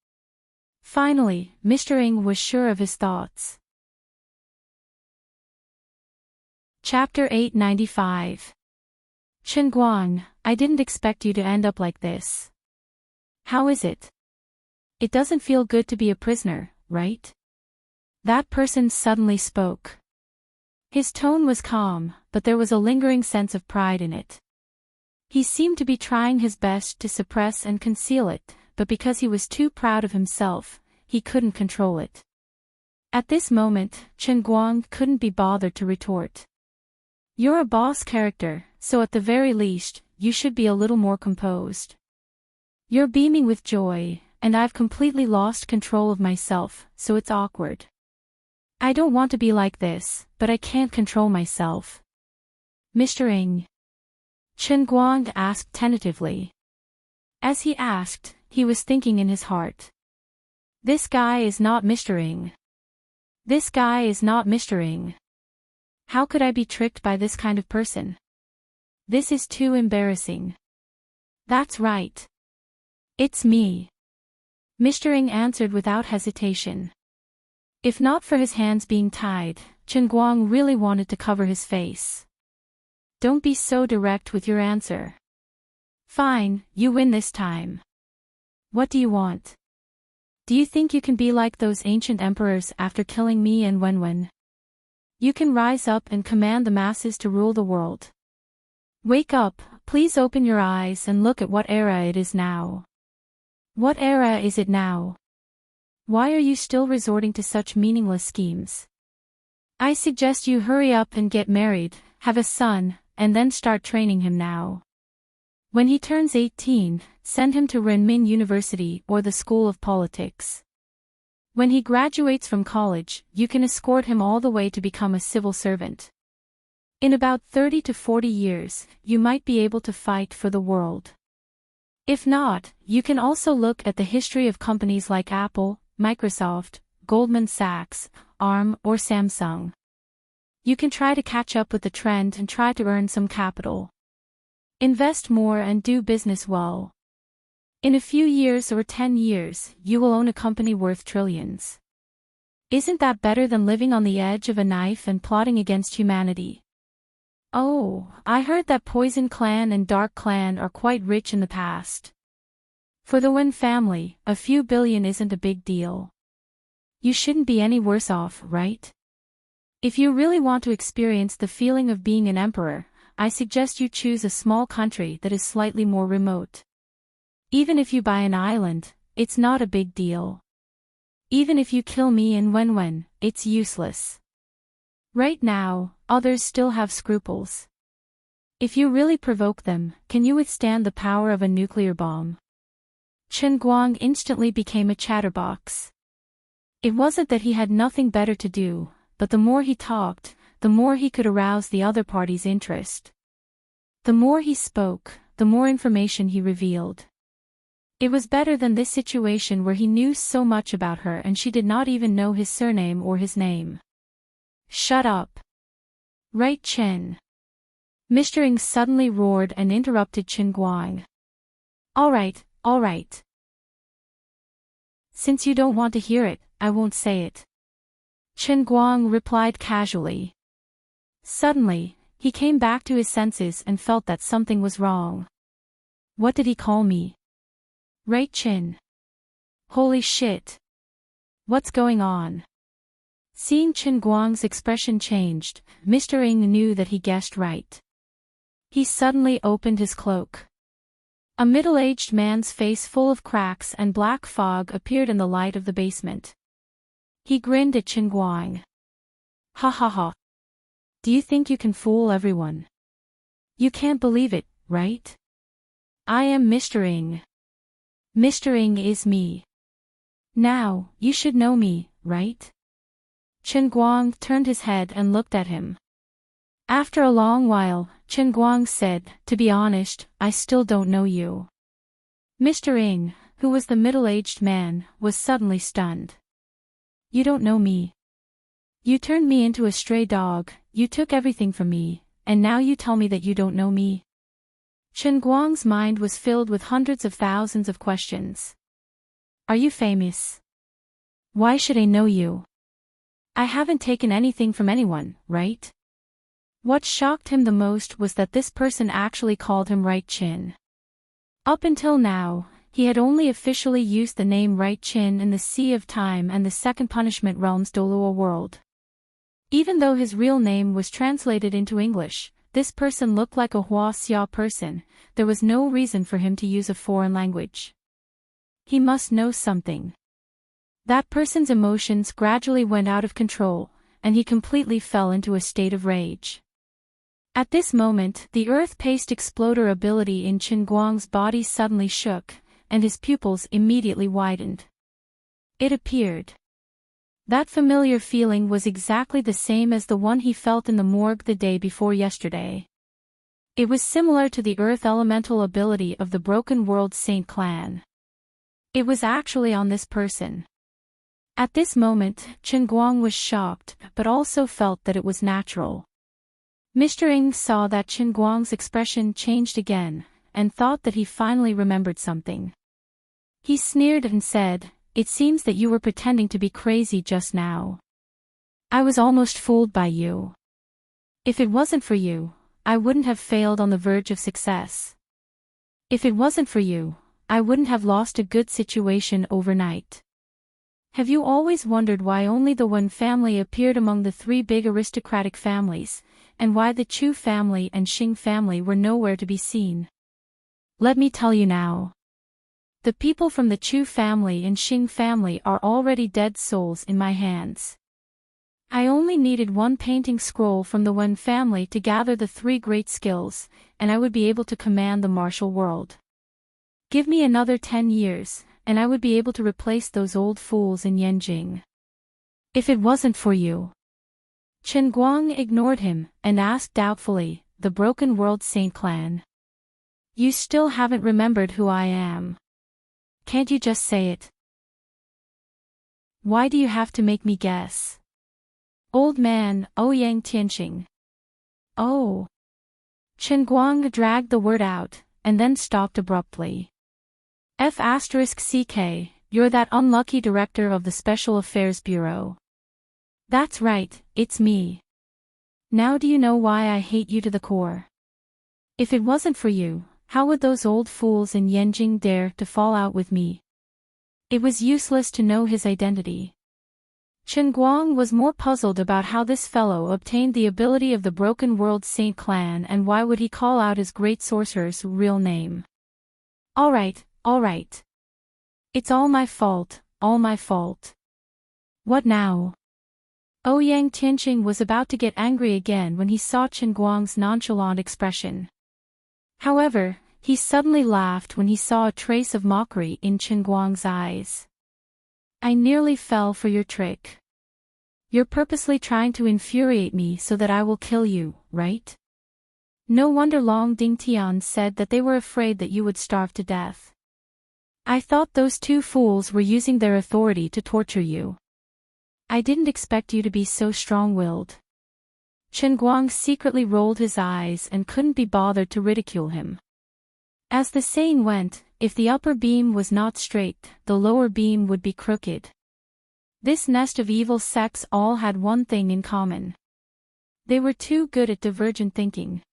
Speaker 1: Finally, Mr. Ng was sure of his thoughts. Chapter 895. Chen Guang, I didn't expect you to end up like this. How is it? It doesn't feel good to be a prisoner, right? That person suddenly spoke. His tone was calm, but there was a lingering sense of pride in it. He seemed to be trying his best to suppress and conceal it, but because he was too proud of himself, he couldn't control it. At this moment, Chen Guang couldn't be bothered to retort. You're a boss character, so at the very least, you should be a little more composed. You're beaming with joy, and I've completely lost control of myself, so it's awkward. I don't want to be like this, but I can't control myself. Mr. Ng? Chen Guang asked tentatively. As he asked, he was thinking in his heart. This guy is not Mr. Ng. This guy is not Mr. Ng. How could I be tricked by this kind of person? This is too embarrassing. That's right. It's me. Mr. Ng answered without hesitation. If not for his hands being tied, Chen Guang really wanted to cover his face. Don't be so direct with your answer. Fine, you win this time. What do you want? Do you think you can be like those ancient emperors after killing me and Wenwen? You can rise up and command the masses to rule the world. Wake up, please open your eyes and look at what era it is now. What era is it now? Why are you still resorting to such meaningless schemes? I suggest you hurry up and get married, have a son, and then start training him now. When he turns 18, send him to Renmin University or the School of Politics. When he graduates from college, you can escort him all the way to become a civil servant. In about 30 to 40 years, you might be able to fight for the world. If not, you can also look at the history of companies like Apple, Microsoft, Goldman Sachs, ARM, or Samsung. You can try to catch up with the trend and try to earn some capital. Invest more and do business well. In a few years or 10 years, you will own a company worth trillions. Isn't that better than living on the edge of a knife and plotting against humanity? Oh, I heard that Poison Clan and Dark Clan are quite rich in the past. For the Wen family, a few billion isn't a big deal. You shouldn't be any worse off, right? If you really want to experience the feeling of being an emperor, I suggest you choose a small country that is slightly more remote. Even if you buy an island, it's not a big deal. Even if you kill me and Wenwen, it's useless. Right now, others still have scruples. If you really provoke them, can you withstand the power of a nuclear bomb? Chen Guang instantly became a chatterbox. It wasn't that he had nothing better to do, but the more he talked, the more he could arouse the other party's interest. The more he spoke, the more information he revealed. It was better than this situation where he knew so much about her and she did not even know his surname or his name. Shut up. Right, Chen? Mr. Ng suddenly roared and interrupted Chen Guang. All right. Since you don't want to hear it, I won't say it. Chen Guang replied casually. Suddenly, he came back to his senses and felt that something was wrong. What did he call me? Right Chin. Holy shit. What's going on? Seeing Chen Guang's expression changed, Mr. Ng knew that he guessed right. He suddenly opened his cloak. A middle-aged man's face full of cracks and black fog appeared in the light of the basement. He grinned at Chen Guang. Ha ha ha. Do you think you can fool everyone? You can't believe it, right? I am Mr. Ng. Mr. Ng is me. Now, you should know me, right? Chen Guang turned his head and looked at him. After a long while, Chen Guang said, to be honest, I still don't know you. Mr. Ng, who was the middle-aged man, was suddenly stunned. You don't know me. You turned me into a stray dog, you took everything from me, and now you tell me that you don't know me? Chen Guang's mind was filled with hundreds of thousands of questions. Are you famous? Why should I know you? I haven't taken anything from anyone, right? What shocked him the most was that this person actually called him Right Chin. Up until now, he had only officially used the name Right Chin in the Sea of Time and the Second Punishment Realm's Dolua world. Even though his real name was translated into English, this person looked like a Hua Xia person. There was no reason for him to use a foreign language. He must know something. That person's emotions gradually went out of control, and he completely fell into a state of rage. At this moment, the earth-paced exploder ability in Chen Guang's body suddenly shook, and his pupils immediately widened. It appeared. That familiar feeling was exactly the same as the one he felt in the morgue the day before yesterday. It was similar to the earth elemental ability of the Broken World Saint clan. It was actually on this person. At this moment, Chen Guang was shocked, but also felt that it was natural. Mr. Ng saw that Chen Guang's expression changed again, and thought that he finally remembered something. He sneered and said, "It seems that you were pretending to be crazy just now. I was almost fooled by you. If it wasn't for you, I wouldn't have failed on the verge of success. If it wasn't for you, I wouldn't have lost a good situation overnight. Have you always wondered why only the Wen family appeared among the three big aristocratic families, and why the Chu family and Xing family were nowhere to be seen? Let me tell you now. The people from the Chu family and Xing family are already dead souls in my hands. I only needed one painting scroll from the Wen family to gather the three great skills, and I would be able to command the martial world. Give me another 10 years, and I would be able to replace those old fools in Yanjing. If it wasn't for you." Chen Guang ignored him, and asked doubtfully, "The Broken World Saint clan? You still haven't remembered who I am. Can't you just say it? Why do you have to make me guess?" "Old man, Ouyang Tianqing." "Oh." Chen Guang dragged the word out, and then stopped abruptly. F***CK, you're that unlucky director of the Special Affairs Bureau. That's right, it's me. Now do you know why I hate you to the core? If it wasn't for you, how would those old fools in Yanjing dare to fall out with me? It was useless to know his identity. Chen Guang was more puzzled about how this fellow obtained the ability of the Broken World Saint clan and why would he call out his great sorcerer's real name. All right. It's all my fault, all my fault. What now?" Ouyang Tianqing was about to get angry again when he saw Chen Guang's nonchalant expression. However, he suddenly laughed when he saw a trace of mockery in Chen Guang's eyes. "I nearly fell for your trick. You're purposely trying to infuriate me so that I will kill you, right? No wonder Long Dingtian said that they were afraid that you would starve to death. I thought those two fools were using their authority to torture you. I didn't expect you to be so strong-willed." Chen Guang secretly rolled his eyes and couldn't be bothered to ridicule him. As the saying went, if the upper beam was not straight, the lower beam would be crooked. This nest of evil sects all had one thing in common. They were too good at divergent thinking.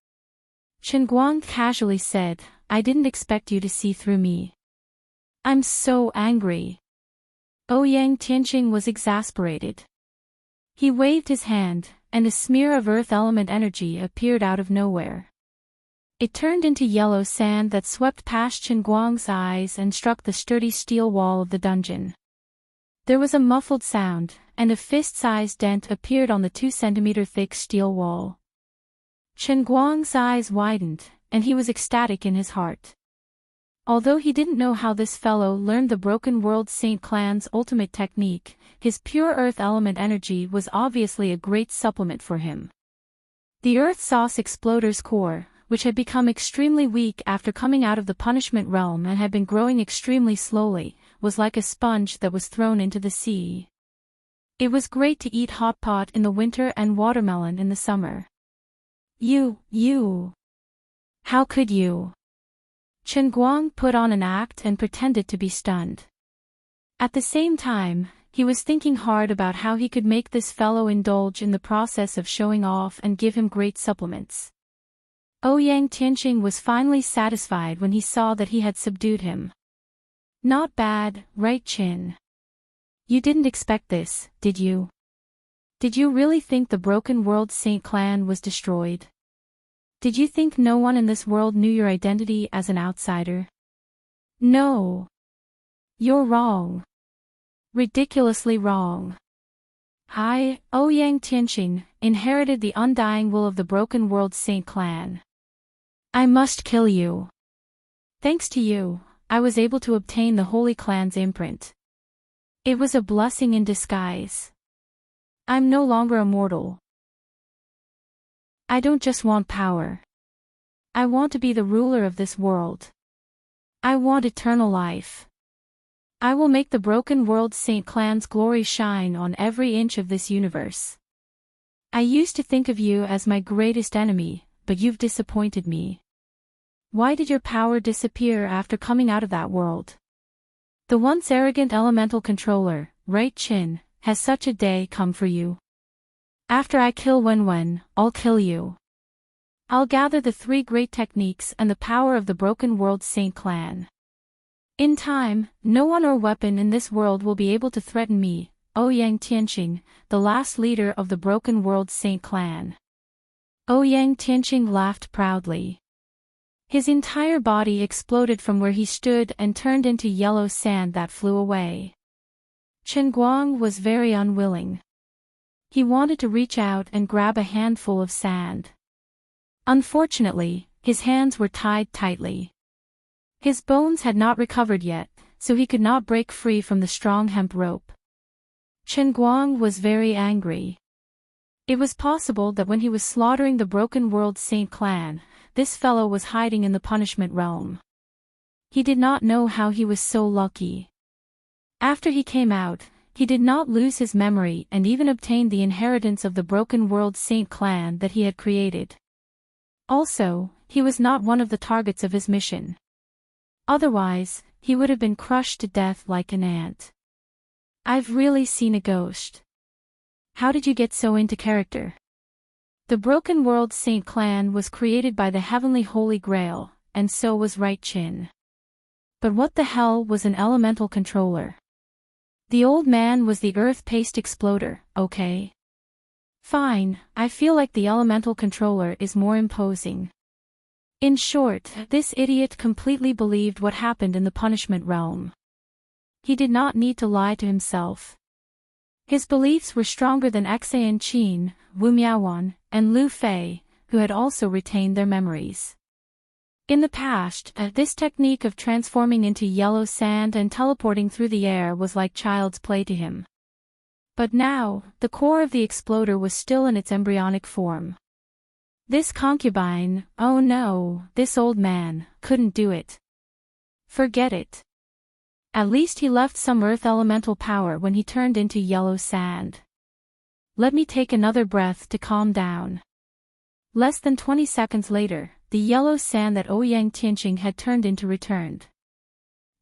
Speaker 1: Chen Guang casually said, "I didn't expect you to see through me. I'm so angry." Ouyang Tianqing was exasperated. He waved his hand, and a smear of earth element energy appeared out of nowhere. It turned into yellow sand that swept past Chen Guang's eyes and struck the sturdy steel wall of the dungeon. There was a muffled sound, and a fist-sized dent appeared on the 2-centimeter-thick steel wall. Chen Guang's eyes widened, and he was ecstatic in his heart. Although he didn't know how this fellow learned the Broken World Saint Clan's ultimate technique, his pure earth element energy was obviously a great supplement for him. The Earth Sauce Exploder's core, which had become extremely weak after coming out of the punishment realm and had been growing extremely slowly, was like a sponge that was thrown into the sea. It was great to eat hot pot in the winter and watermelon in the summer. You. How could you? Chen Guang put on an act and pretended to be stunned. At the same time, he was thinking hard about how he could make this fellow indulge in the process of showing off and give him great supplements. Ouyang Tianqing was finally satisfied when he saw that he had subdued him. Not bad, right, Chin? You didn't expect this, did you? Did you really think the Broken World Saint Clan was destroyed? Did you think no one in this world knew your identity as an outsider? No. You're wrong. Ridiculously wrong. I, Ouyang Tianqing, inherited the undying will of the Broken World Saint Clan. I must kill you. Thanks to you, I was able to obtain the Holy Clan's imprint. It was a blessing in disguise. I'm no longer a mortal. I don't just want power. I want to be the ruler of this world. I want eternal life. I will make the Broken World Saint Clan's glory shine on every inch of this universe. I used to think of you as my greatest enemy, but you've disappointed me. Why did your power disappear after coming out of that world? The once arrogant elemental controller, right Chin, has such a day come for you? After I kill Wenwen, I'll kill you. I'll gather the 3 great techniques and the power of the Broken World Saint Clan. In time, no one or weapon in this world will be able to threaten me, Ouyang Tianqing, the last leader of the Broken World Saint Clan. Ouyang Tianqing laughed proudly. His entire body exploded from where he stood and turned into yellow sand that flew away. Chen Guang was very unwilling. He wanted to reach out and grab a handful of sand. Unfortunately, his hands were tied tightly. His bones had not recovered yet, so he could not break free from the strong hemp rope. Chen Guang was very angry. It was possible that when he was slaughtering the Broken World Saint Clan, this fellow was hiding in the punishment realm. He did not know how he was so lucky. After he came out, he did not lose his memory and even obtained the inheritance of the Broken World Saint Clan that he had created. Also, he was not one of the targets of his mission. Otherwise, he would have been crushed to death like an ant. I've really seen a ghost. How did you get so into character? The Broken World Saint Clan was created by the Heavenly Holy Grail, and so was Right Chin. But what the hell was an elemental controller? The old man was the Earth Paste Exploder, okay? Fine, I feel like the elemental controller is more imposing. In short, this idiot completely believed what happened in the punishment realm. He did not need to lie to himself. His beliefs were stronger than Xan Qin, Wu Miaowan, and Lu Fei, who had also retained their memories. In the past, this technique of transforming into yellow sand and teleporting through the air was like child's play to him. But now, the core of the exploder was still in its embryonic form. This concubine, oh no, this old man, couldn't do it. Forget it. At least he left some earth elemental power when he turned into yellow sand. Let me take another breath to calm down. Less than 20 seconds later, the yellow sand that Ouyang Tianqing had turned into returned.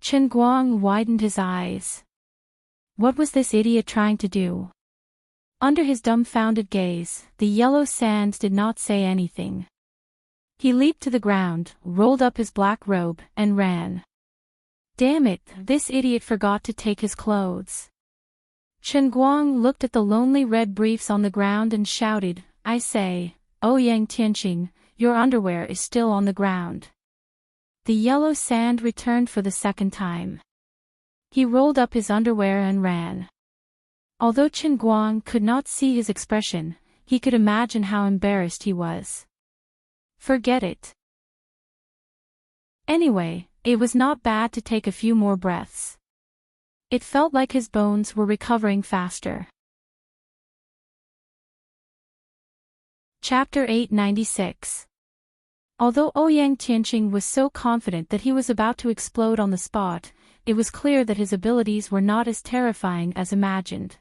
Speaker 1: Chen Guang widened his eyes. What was this idiot trying to do? Under his dumbfounded gaze, the yellow sand did not say anything. He leaped to the ground, rolled up his black robe, and ran. Damn it, this idiot forgot to take his clothes. Chen Guang looked at the lonely red briefs on the ground and shouted, I say, Ouyang Tianqing, your underwear is still on the ground. The yellow sand returned for the second time. He rolled up his underwear and ran. Although Chen Guang could not see his expression, he could imagine how embarrassed he was. Forget it. Anyway, it was not bad to take a few more breaths. It felt like his bones were recovering faster. Chapter 896. Although Ouyang Tianqing was so confident that he was about to explode on the spot, it was clear that his abilities were not as terrifying as imagined.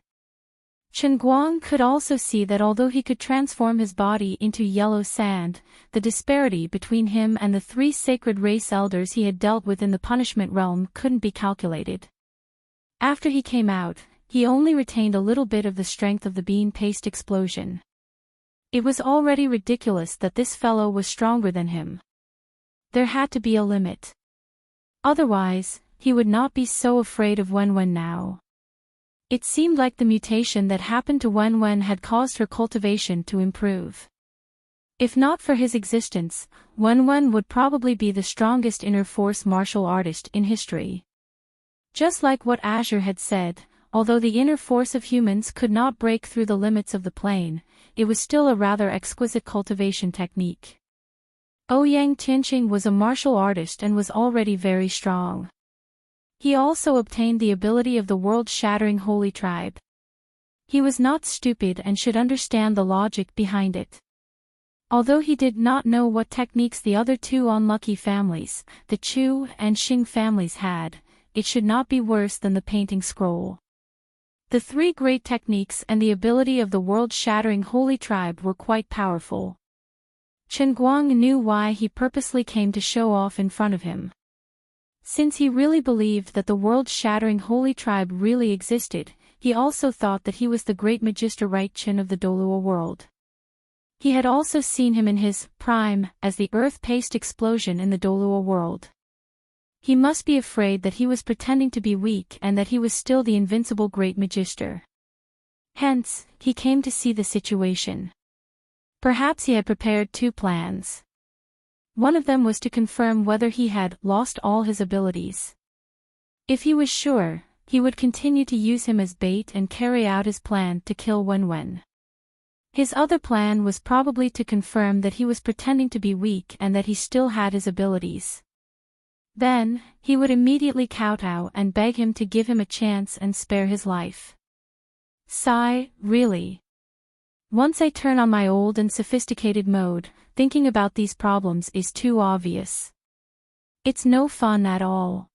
Speaker 1: Chen Guang could also see that although he could transform his body into yellow sand, the disparity between him and the 3 sacred race elders he had dealt with in the punishment realm couldn't be calculated. After he came out, he only retained a little bit of the strength of the bean paste explosion. It was already ridiculous that this fellow was stronger than him. There had to be a limit. Otherwise, he would not be so afraid of Wenwen now. It seemed like the mutation that happened to Wenwen had caused her cultivation to improve. If not for his existence, Wenwen would probably be the strongest inner force martial artist in history. Just like what Azure had said, although the inner force of humans could not break through the limits of the plane, it was still a rather exquisite cultivation technique. Ouyang Tianqing was a martial artist and was already very strong. He also obtained the ability of the world-shattering Holy Tribe. He was not stupid and should understand the logic behind it. Although he did not know what techniques the other 2 unlucky families, the Chu and Xing families had, it should not be worse than the painting scroll. The 3 great techniques and the ability of the world-shattering Holy Tribe were quite powerful. Chen Guang knew why he purposely came to show off in front of him. Since he really believed that the world-shattering Holy Tribe really existed, he also thought that he was the great Magister Right Chen of the Dolua world. He had also seen him in his prime as the earth-paced explosion in the Dolua world. He must be afraid that he was pretending to be weak and that he was still the invincible great Magister. Hence, he came to see the situation. Perhaps he had prepared 2 plans. One of them was to confirm whether he had lost all his abilities. If he was sure, he would continue to use him as bait and carry out his plan to kill Wenwen. His other plan was probably to confirm that he was pretending to be weak and that he still had his abilities. Then, he would immediately kowtow and beg him to give him a chance and spare his life. Sigh, really. Once I turn on my old and sophisticated mode, thinking about these problems is too obvious. It's no fun at all.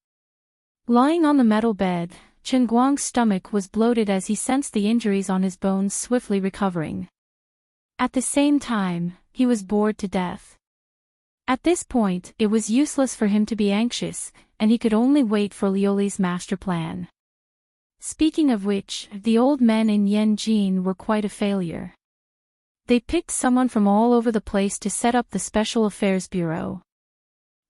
Speaker 1: Lying on the metal bed, Chen Guang's stomach was bloated as he sensed the injuries on his bones swiftly recovering. At the same time, he was bored to death. At this point, it was useless for him to be anxious, and he could only wait for Liuli's master plan. Speaking of which, the old men in Yanjin were quite a failure. They picked someone from all over the place to set up the Special Affairs Bureau.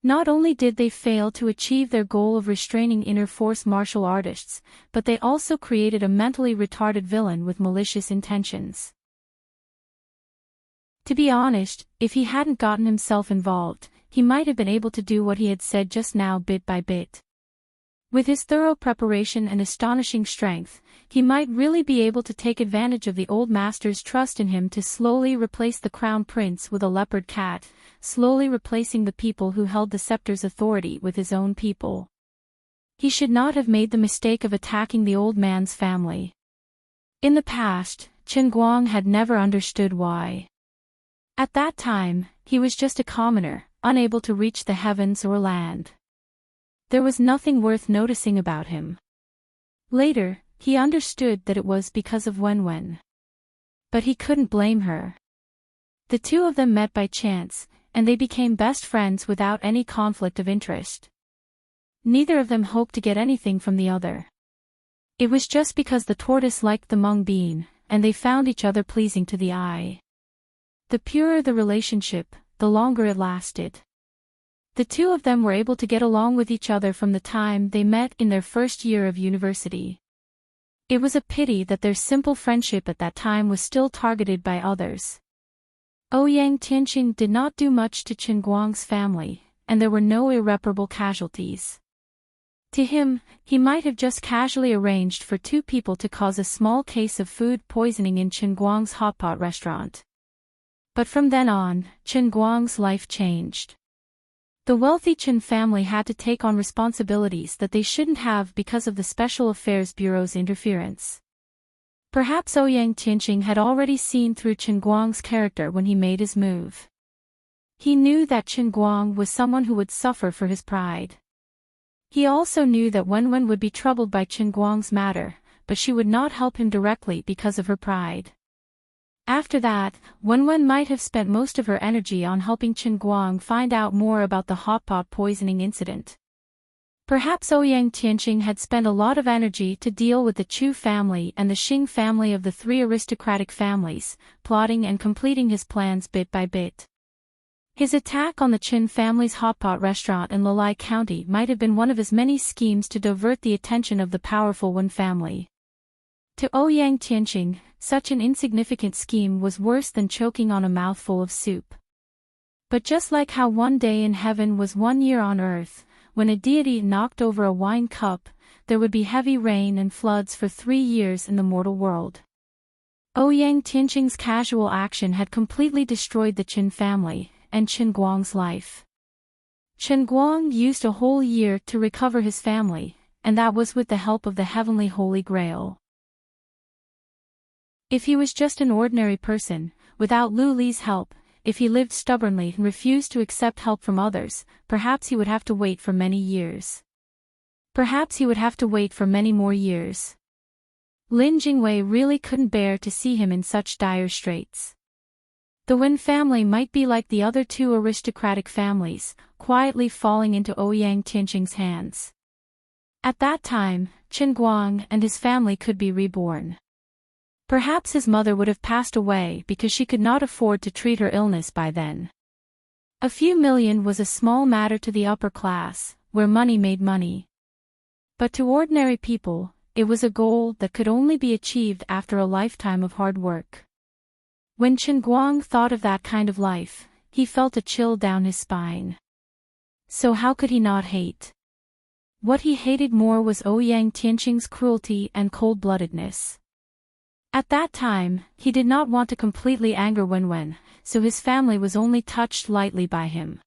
Speaker 1: Not only did they fail to achieve their goal of restraining inner force martial artists, but they also created a mentally retarded villain with malicious intentions. To be honest, if he hadn't gotten himself involved, he might have been able to do what he had said just now bit by bit. With his thorough preparation and astonishing strength, he might really be able to take advantage of the old master's trust in him to slowly replace the crown prince with a leopard cat, slowly replacing the people who held the scepter's authority with his own people. He should not have made the mistake of attacking the old man's family. In the past, Chen Guang had never understood why. At that time, he was just a commoner, unable to reach the heavens or land. There was nothing worth noticing about him. Later, he understood that it was because of Wenwen. But he couldn't blame her. The two of them met by chance, and they became best friends without any conflict of interest. Neither of them hoped to get anything from the other. It was just because the tortoise liked the mung bean, and they found each other pleasing to the eye. The purer the relationship, the longer it lasted. The two of them were able to get along with each other from the time they met in their first year of university. It was a pity that their simple friendship at that time was still targeted by others. Ouyang Tianqing did not do much to Qin Guang's family, and there were no irreparable casualties. To him, he might have just casually arranged for two people to cause a small case of food poisoning in Qin Guang's hotpot restaurant. But from then on, Qin Guang's life changed. The wealthy Qin family had to take on responsibilities that they shouldn't have because of the Special Affairs Bureau's interference. Perhaps Ouyang Tianqing had already seen through Qin Guang's character when he made his move. He knew that Qin Guang was someone who would suffer for his pride. He also knew that Wenwen would be troubled by Qin Guang's matter, but she would not help him directly because of her pride. After that, Wenwen might have spent most of her energy on helping Qin Guang find out more about the hotpot poisoning incident. Perhaps Ouyang Tianqing had spent a lot of energy to deal with the Chu family and the Xing family of the three aristocratic families, plotting and completing his plans bit by bit. His attack on the Qin family's hotpot restaurant in Lilai County might have been one of his many schemes to divert the attention of the powerful Wen family. To Ouyang Tianqing, such an insignificant scheme was worse than choking on a mouthful of soup. But just like how one day in heaven was 1 year on earth, when a deity knocked over a wine cup, there would be heavy rain and floods for 3 years in the mortal world. Ouyang Tianqing's casual action had completely destroyed the Qin family, and Qin Guang's life. Qin Guang used a whole year to recover his family, and that was with the help of the heavenly Holy Grail. If he was just an ordinary person, without Lu Li's help, if he lived stubbornly and refused to accept help from others, perhaps he would have to wait for many years. Perhaps he would have to wait for many more years. Lin Jingwei really couldn't bear to see him in such dire straits. The Wen family might be like the other two aristocratic families, quietly falling into Ouyang Tianqing's hands. At that time, Qin Guang and his family could be reborn. Perhaps his mother would have passed away because she could not afford to treat her illness by then. A few million was a small matter to the upper class, where money made money. But to ordinary people, it was a goal that could only be achieved after a lifetime of hard work. When Qin Guang thought of that kind of life, he felt a chill down his spine. So how could he not hate? What he hated more was Ouyang Tianqing's cruelty and cold-bloodedness. At that time, he did not want to completely anger Wenwen, so his family was only touched lightly by him.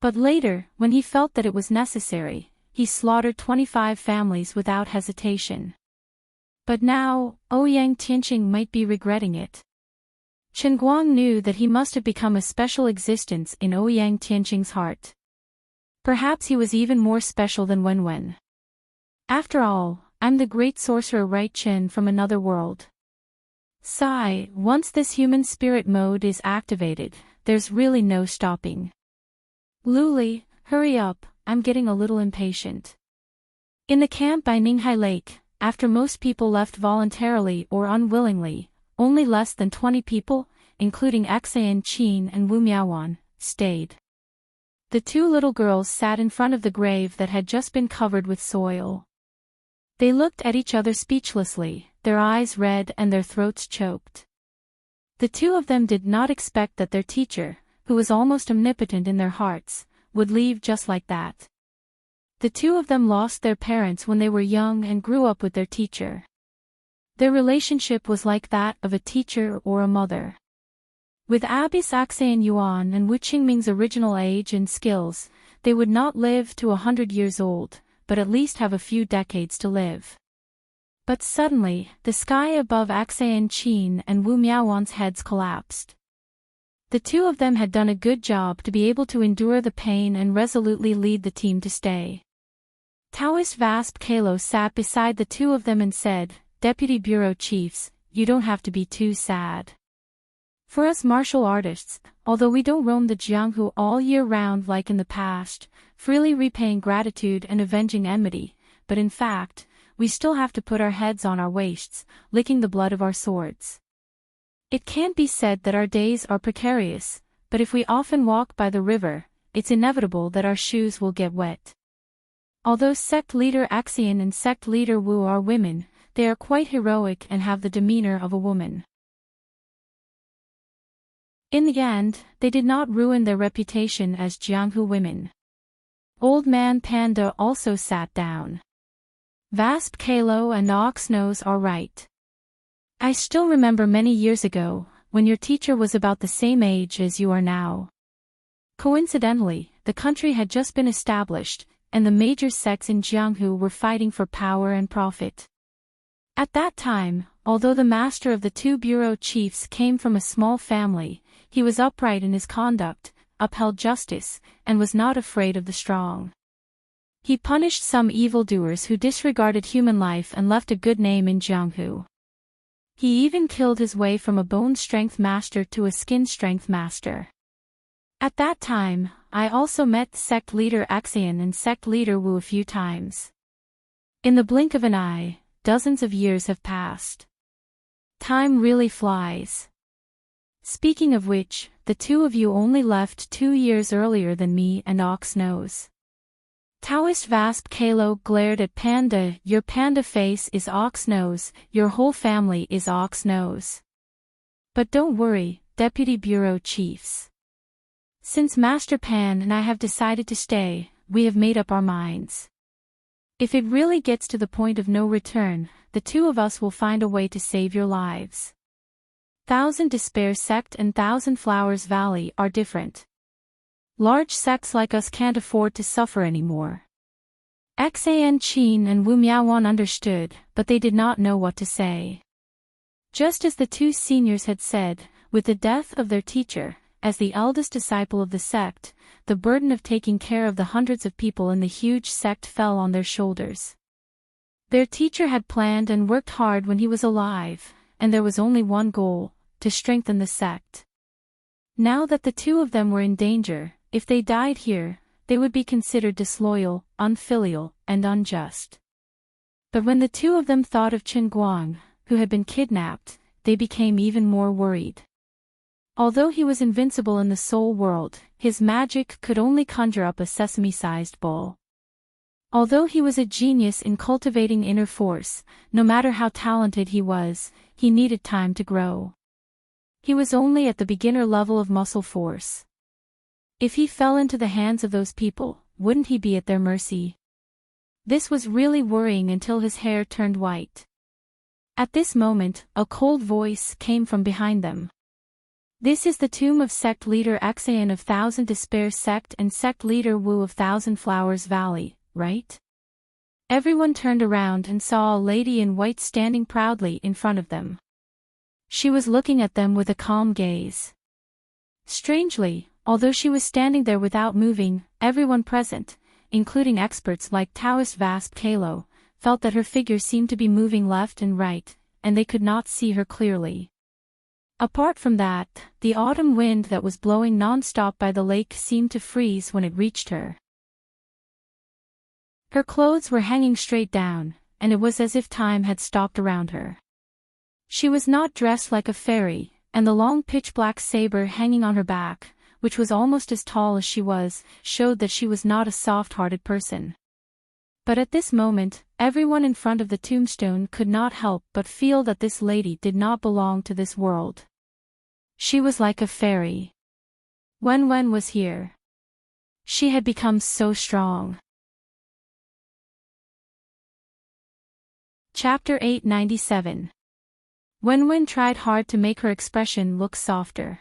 Speaker 1: But later, when he felt that it was necessary, he slaughtered 25 families without hesitation. But now, Ouyang Tianqing might be regretting it. Qin Guang knew that he must have become a special existence in Ouyang Tianqing's heart. Perhaps he was even more special than Wenwen. After all, I'm the great sorcerer Right Qin from another world. Sigh, once this human spirit mode is activated, there's really no stopping. Luli, hurry up, I'm getting a little impatient. In the camp by Ninghai Lake, after most people left voluntarily or unwillingly, only less than 20 people, including Xan Qin and Wu Miaowan, stayed. The two little girls sat in front of the grave that had just been covered with soil. They looked at each other speechlessly, their eyes red and their throats choked. The two of them did not expect that their teacher, who was almost omnipotent in their hearts, would leave just like that. The two of them lost their parents when they were young and grew up with their teacher. Their relationship was like that of a teacher or a mother. With Abby's Axan Yuan and Wu Qingming's original age and skills, they would not live to 100 years old, but at least have a few decades to live. But suddenly, the sky above Axan Qin and Wu Miaowan's heads collapsed. The two of them had done a good job to be able to endure the pain and resolutely lead the team to stay. Taoist Vasp Kalo sat beside the two of them and said, "Deputy Bureau Chiefs, you don't have to be too sad. For us martial artists, although we don't roam the Jianghu all year round like in the past, freely repaying gratitude and avenging enmity, but in fact, we still have to put our heads on our waists, licking the blood of our swords. It can't be said that our days are precarious, but if we often walk by the river, it's inevitable that our shoes will get wet. Although sect leader Axian and sect leader Wu are women, they are quite heroic and have the demeanor of a woman. In the end, they did not ruin their reputation as Jianghu women. Old Man Panda also sat down. Vasp Kalo and Oxnose are right. I still remember many years ago, when your teacher was about the same age as you are now. Coincidentally, the country had just been established, and the major sects in Jianghu were fighting for power and profit. At that time, although the master of the two bureau chiefs came from a small family, he was upright in his conduct, upheld justice, and was not afraid of the strong. He punished some evildoers who disregarded human life and left a good name in Jianghu. He even killed his way from a bone strength master to a skin strength master. At that time, I also met sect leader Axian and sect leader Wu a few times. In the blink of an eye, dozens of years have passed. Time really flies. Speaking of which, the two of you only left 2 years earlier than me and Oxnose. Taoist Vasp Kalo glared at Panda. Your panda face is Oxnose, your whole family is Oxnose. But don't worry, Deputy Bureau Chiefs. Since Master Pan and I have decided to stay, we have made up our minds. If it really gets to the point of no return, the two of us will find a way to save your lives. Thousand Despair Sect and Thousand Flowers Valley are different. Large sects like us can't afford to suffer anymore. Xan Qin and Wu Miaowan understood, but they did not know what to say. Just as the two seniors had said, with the death of their teacher, as the eldest disciple of the sect, the burden of taking care of the hundreds of people in the huge sect fell on their shoulders. Their teacher had planned and worked hard when he was alive, and there was only one goal: to strengthen the sect. Now that the two of them were in danger, if they died here, they would be considered disloyal, unfilial, and unjust. But when the two of them thought of Chen Guang, who had been kidnapped, they became even more worried. Although he was invincible in the soul world, his magic could only conjure up a sesame-sized ball. Although he was a genius in cultivating inner force, no matter how talented he was, he needed time to grow. He was only at the beginner level of muscle force. If he fell into the hands of those people, wouldn't he be at their mercy? This was really worrying until his hair turned white. At this moment, a cold voice came from behind them. This is the tomb of sect leader Xan of Thousand Despair Sect and sect leader Wu of Thousand Flowers Valley, right? Everyone turned around and saw a lady in white standing proudly in front of them. She was looking at them with a calm gaze. Strangely, although she was standing there without moving, everyone present, including experts like Taoist Vasp Kalo, felt that her figure seemed to be moving left and right, and they could not see her clearly. Apart from that, the autumn wind that was blowing non-stop by the lake seemed to freeze when it reached her. Her clothes were hanging straight down, and it was as if time had stopped around her. She was not dressed like a fairy, and the long pitch-black saber hanging on her back, which was almost as tall as she was, showed that she was not a soft-hearted person. But at this moment, everyone in front of the tombstone could not help but feel that this lady did not belong to this world. She was like a fairy. Wen was here. She had become so strong. Chapter 897. Wen tried hard to make her expression look softer.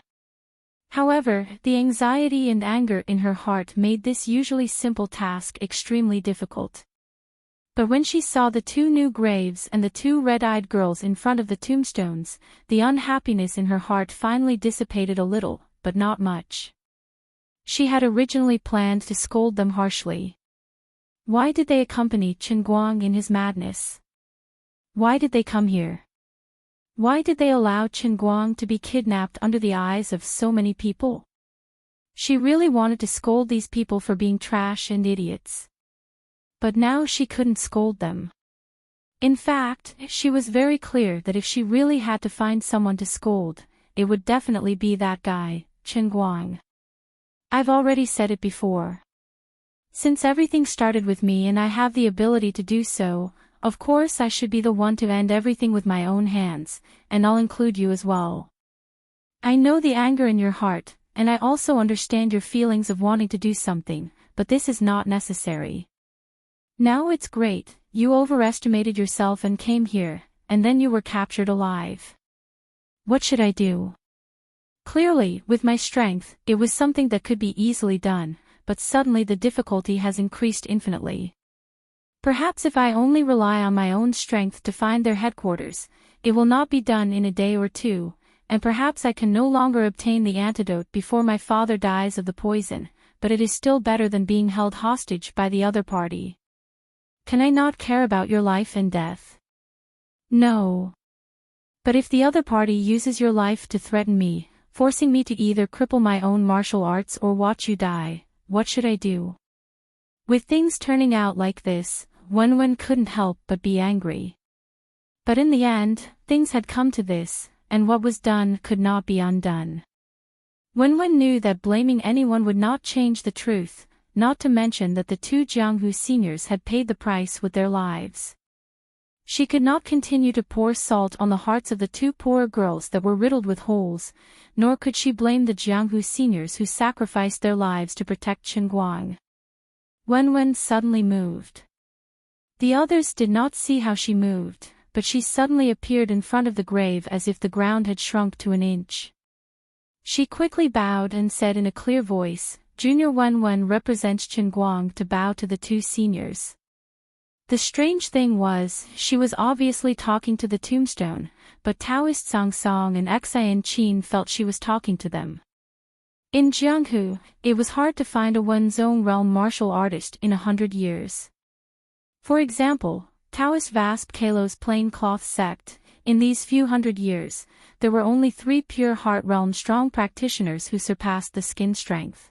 Speaker 1: However, the anxiety and anger in her heart made this usually simple task extremely difficult. But when she saw the two new graves and the two red-eyed girls in front of the tombstones, the unhappiness in her heart finally dissipated a little, but not much. She had originally planned to scold them harshly. Why did they accompany Chen Guang in his madness? Why did they come here? Why did they allow Chen Guang to be kidnapped under the eyes of so many people? She really wanted to scold these people for being trash and idiots. But now she couldn't scold them. In fact, she was very clear that if she really had to find someone to scold, it would definitely be that guy, Chen Guang. I've already said it before. Since everything started with me and I have the ability to do so, of course I should be the one to end everything with my own hands, and I'll include you as well. I know the anger in your heart, and I also understand your feelings of wanting to do something, but this is not necessary. Now it's great, you overestimated yourself and came here, and then you were captured alive. What should I do? Clearly, with my strength, it was something that could be easily done, but suddenly the difficulty has increased infinitely. Perhaps if I only rely on my own strength to find their headquarters, it will not be done in a day or two, and perhaps I can no longer obtain the antidote before my father dies of the poison, but it is still better than being held hostage by the other party. Can I not care about your life and death? No. But if the other party uses your life to threaten me, forcing me to either cripple my own martial arts or watch you die, what should I do? With things turning out like this, Wenwen couldn't help but be angry. But in the end, things had come to this, and what was done could not be undone. Wenwen knew that blaming anyone would not change the truth, not to mention that the two Jianghu seniors had paid the price with their lives. She could not continue to pour salt on the hearts of the two poor girls that were riddled with holes, nor could she blame the Jianghu seniors who sacrificed their lives to protect Chen Guang. Wenwen suddenly moved. The others did not see how she moved, but she suddenly appeared in front of the grave as if the ground had shrunk to an inch. She quickly bowed and said in a clear voice, Junior Wenwen represents Chen Guang to bow to the two seniors. The strange thing was, she was obviously talking to the tombstone, but Taoist Song Song and Xian Qin felt she was talking to them. In Jianghu, it was hard to find a Wenzhong realm martial artist in 100 years. For example, Taoist Vasp Kalo's plain cloth sect, in these few hundred years, there were only 3 pure heart realm strong practitioners who surpassed the skin strength.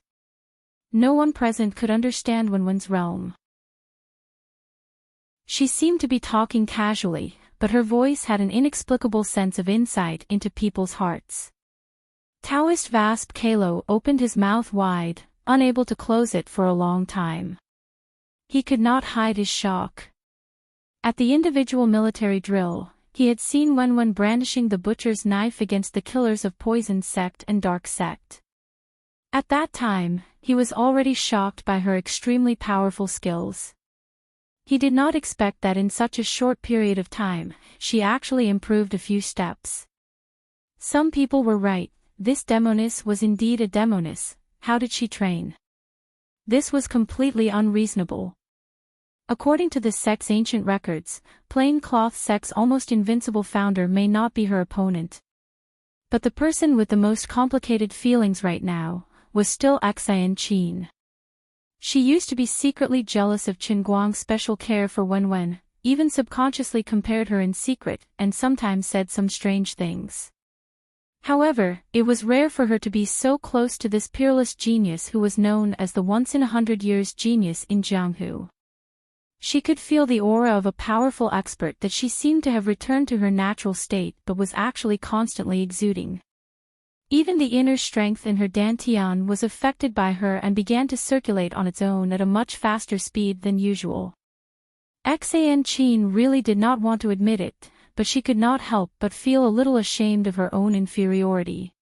Speaker 1: No one present could understand Wenwen's realm. She seemed to be talking casually, but her voice had an inexplicable sense of insight into people's hearts. Taoist Vasp Kalo opened his mouth wide, unable to close it for a long time. He could not hide his shock. At the individual military drill, he had seen Wenwen brandishing the butcher's knife against the killers of Poison Sect and Dark Sect. At that time, he was already shocked by her extremely powerful skills. He did not expect that in such a short period of time, she actually improved a few steps. Some people were right, this demoness was indeed a demoness. How did she train? This was completely unreasonable. According to the sect's ancient records, plain cloth sect's almost invincible founder may not be her opponent. But the person with the most complicated feelings right now was still Xian Qin. She used to be secretly jealous of Chen Guang's special care for Wenwen, even subconsciously compared her in secret, and sometimes said some strange things. However, it was rare for her to be so close to this peerless genius who was known as the once-in-100-years genius in Jianghu. She could feel the aura of a powerful expert that she seemed to have returned to her natural state but was actually constantly exuding. Even the inner strength in her dantian was affected by her and began to circulate on its own at a much faster speed than usual. Xian Qin really did not want to admit it, but she could not help but feel a little ashamed of her own inferiority.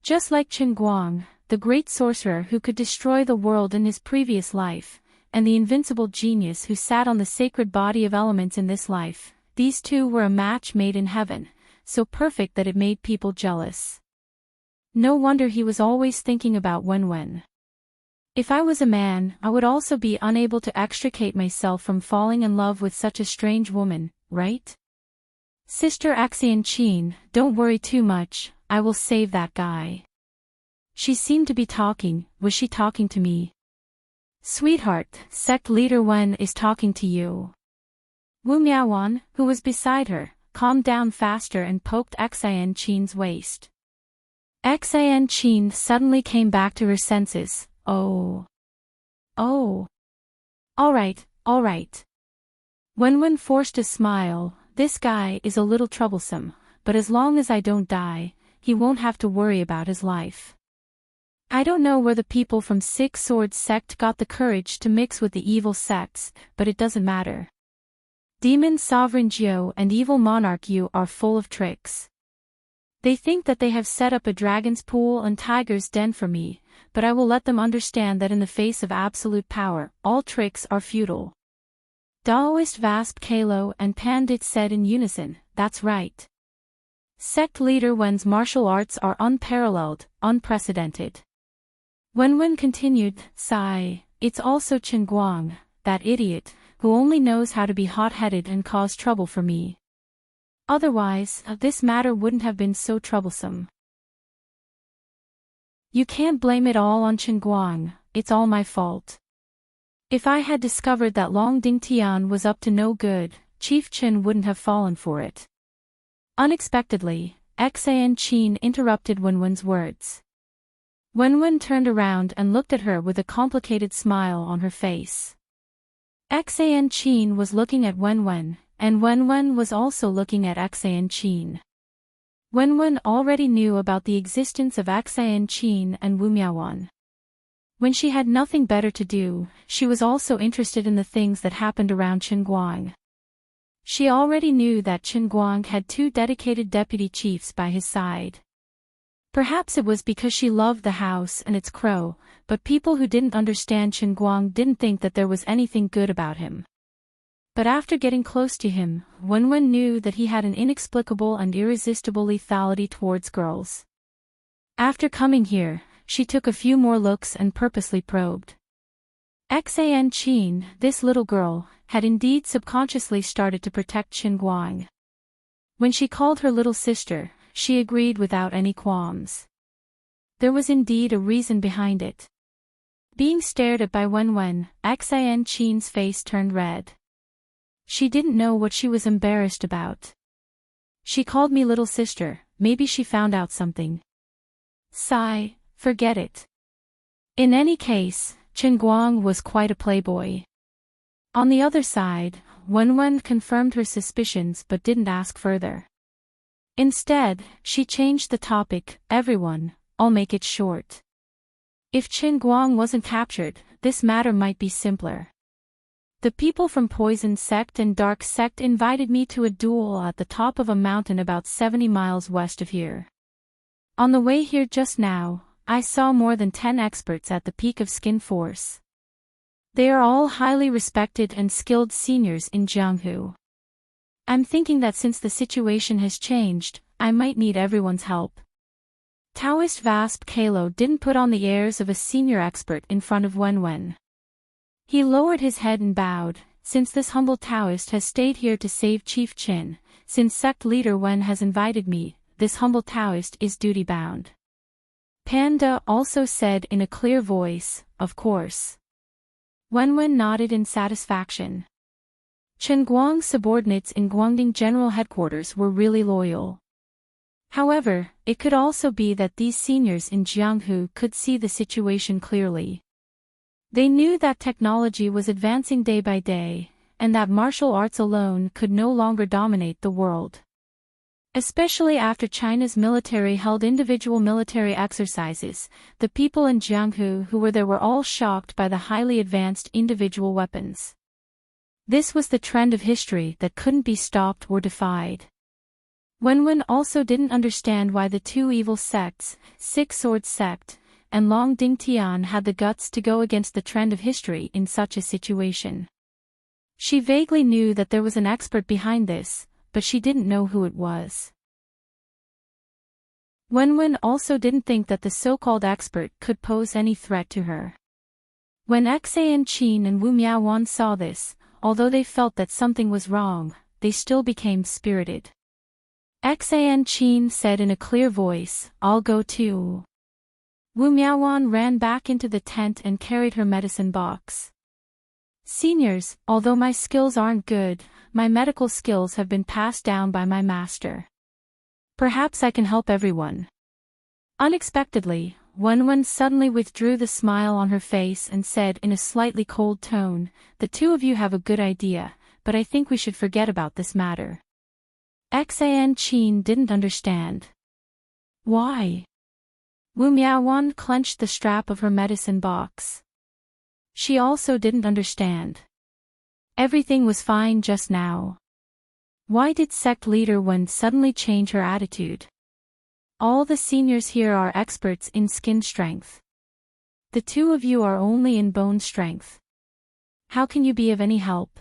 Speaker 1: Just like Chen Guang, the great sorcerer who could destroy the world in his previous life, and the invincible genius who sat on the sacred body of elements in this life, these two were a match made in heaven, so perfect that it made people jealous. No wonder he was always thinking about Wenwen. If I was a man, I would also be unable to extricate myself from falling in love with such a strange woman, right? Sister Xian Qin, don't worry too much, I will save that guy. She seemed to be talking. Was she talking to me? Sweetheart, sect leader Wen is talking to you. Wu Miaowan, who was beside her, calmed down faster and poked Xian waist. Xian suddenly came back to her senses. Oh. Oh. Alright. Wenwen forced a smile. This guy is a little troublesome, but as long as I don't die, he won't have to worry about his life. I don't know where the people from Six Swords sect got the courage to mix with the evil sects, but it doesn't matter. Demon Sovereign Jiu and Evil Monarch Yu are full of tricks. They think that they have set up a dragon's pool and tiger's den for me, but I will let them understand that in the face of absolute power, all tricks are futile. Daoist Vasp Kalo and Pandit said in unison, that's right. Sect leader Wen's martial arts are unparalleled, unprecedented. Wenwen continued, sigh, it's also Chen Guang, that idiot, who only knows how to be hot-headed and cause trouble for me. Otherwise, this matter wouldn't have been so troublesome. You can't blame it all on Chen Guang, it's all my fault. If I had discovered that Long Ding Tian was up to no good, Chief Chen wouldn't have fallen for it. Unexpectedly, Xian interrupted Wenwen's words. Wenwen turned around and looked at her with a complicated smile on her face. Xian was looking at Wenwen, and Wenwen was also looking at Xian. Wenwen already knew about the existence of Xian and Wu Miaowan. When she had nothing better to do, she was also interested in the things that happened around Chen Guang. She already knew that Chen Guang had 2 dedicated deputy chiefs by his side. Perhaps it was because she loved the house and its crow, but people who didn't understand Chen Guang didn't think that there was anything good about him. But after getting close to him, Wenwen knew that he had an inexplicable and irresistible lethality towards girls. After coming here, she took a few more looks and purposely probed. Xian, this little girl, had indeed subconsciously started to protect Chen Guang. When she called her little sister, she agreed without any qualms. There was indeed a reason behind it. Being stared at by Wenwen, Xian's face turned red. She didn't know what she was embarrassed about. She called me little sister, maybe she found out something. Sigh, forget it. In any case, Chen Guang was quite a playboy. On the other side, Wenwen confirmed her suspicions but didn't ask further. Instead, she changed the topic. Everyone, I'll make it short. If Chen Guang wasn't captured, this matter might be simpler. The people from Poison Sect and Dark Sect invited me to a duel at the top of a mountain about 70 miles west of here. On the way here just now, I saw more than 10 experts at the peak of Skin Force. They are all highly respected and skilled seniors in Jianghu. I'm thinking that since the situation has changed, I might need everyone's help. Taoist Vasp Kalo didn't put on the airs of a senior expert in front of Wenwen. He lowered his head and bowed, since this humble Taoist has stayed here to save Chief Chin, since sect leader Wen has invited me, this humble Taoist is duty-bound. Panda also said in a clear voice, of course. Wenwen nodded in satisfaction. Chen Guang's subordinates in Guangding General Headquarters were really loyal. However, it could also be that these seniors in Jianghu could see the situation clearly. They knew that technology was advancing day by day, and that martial arts alone could no longer dominate the world. Especially after China's military held individual military exercises, the people in Jianghu who were there were all shocked by the highly advanced individual weapons. This was the trend of history that couldn't be stopped or defied. Wenwen also didn't understand why the 2 evil sects, Six Swords Sect, and Long Ding Tian had the guts to go against the trend of history in such a situation. She vaguely knew that there was an expert behind this, but she didn't know who it was. Wenwen also didn't think that the so-called expert could pose any threat to her. When Xian and Wu Miaowan saw this, although they felt that something was wrong, they still became spirited. Xian said in a clear voice, I'll go too. Wu Miaowan ran back into the tent and carried her medicine box. Seniors, although my skills aren't good, my medical skills have been passed down by my master. Perhaps I can help everyone. Unexpectedly, Wenwen suddenly withdrew the smile on her face and said in a slightly cold tone, "The two of you have a good idea, but I think we should forget about this matter." Enchanting didn't understand. Why? Wu Miaowan clenched the strap of her medicine box. She also didn't understand. Everything was fine just now. Why did sect leader Wen suddenly change her attitude? All the seniors here are experts in skin strength. The two of you are only in bone strength. How can you be of any help?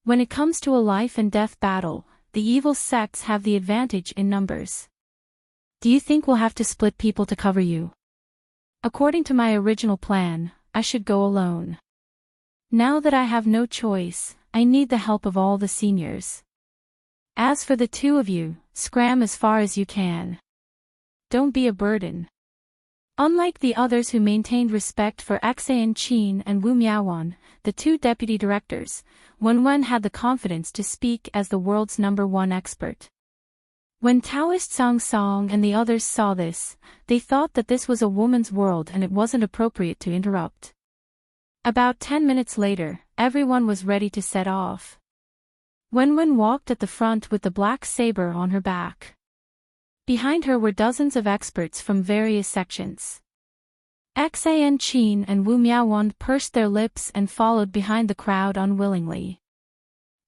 Speaker 1: When it comes to a life and death battle, the evil sects have the advantage in numbers. Do you think we'll have to split people to cover you? According to my original plan, I should go alone. Now that I have no choice, I need the help of all the seniors. As for the two of you, scram as far as you can. Don't be a burden. Unlike the others who maintained respect for Enchanting and Wu Miaowan, the two deputy directors, Wenwen had the confidence to speak as the world's #1 expert. When Taoist Song Song and the others saw this, they thought that this was a woman's world and it wasn't appropriate to interrupt. About 10 minutes later, everyone was ready to set off. Wenwen walked at the front with the black saber on her back. Behind her were dozens of experts from various sections. Enchanting and Wu Miaowan pursed their lips and followed behind the crowd unwillingly.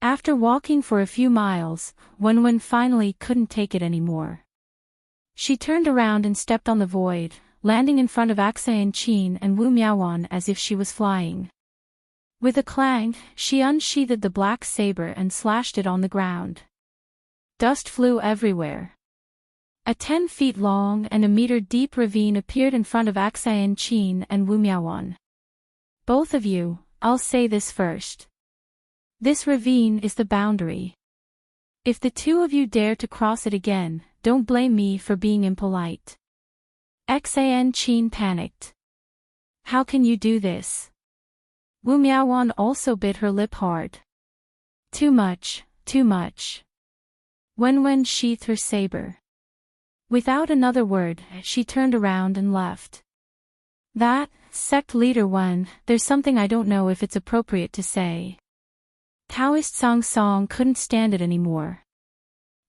Speaker 1: After walking for a few miles, Wenwen finally couldn't take it anymore. She turned around and stepped on the void, landing in front of Enchanting and Wu Miaowan as if she was flying. With a clang, she unsheathed the black saber and slashed it on the ground. Dust flew everywhere. A 10 feet long and a meter deep ravine appeared in front of Enchanting and Wu Miaowan. Both of you, I'll say this first. This ravine is the boundary. If the two of you dare to cross it again, don't blame me for being impolite. Enchanting panicked. How can you do this? Wu Miaowan also bit her lip hard. Too much, too much. Wenwen sheathed her saber. Without another word, she turned around and left. That, sect leader Wen, there's something I don't know if it's appropriate to say. Taoist Song Song couldn't stand it anymore.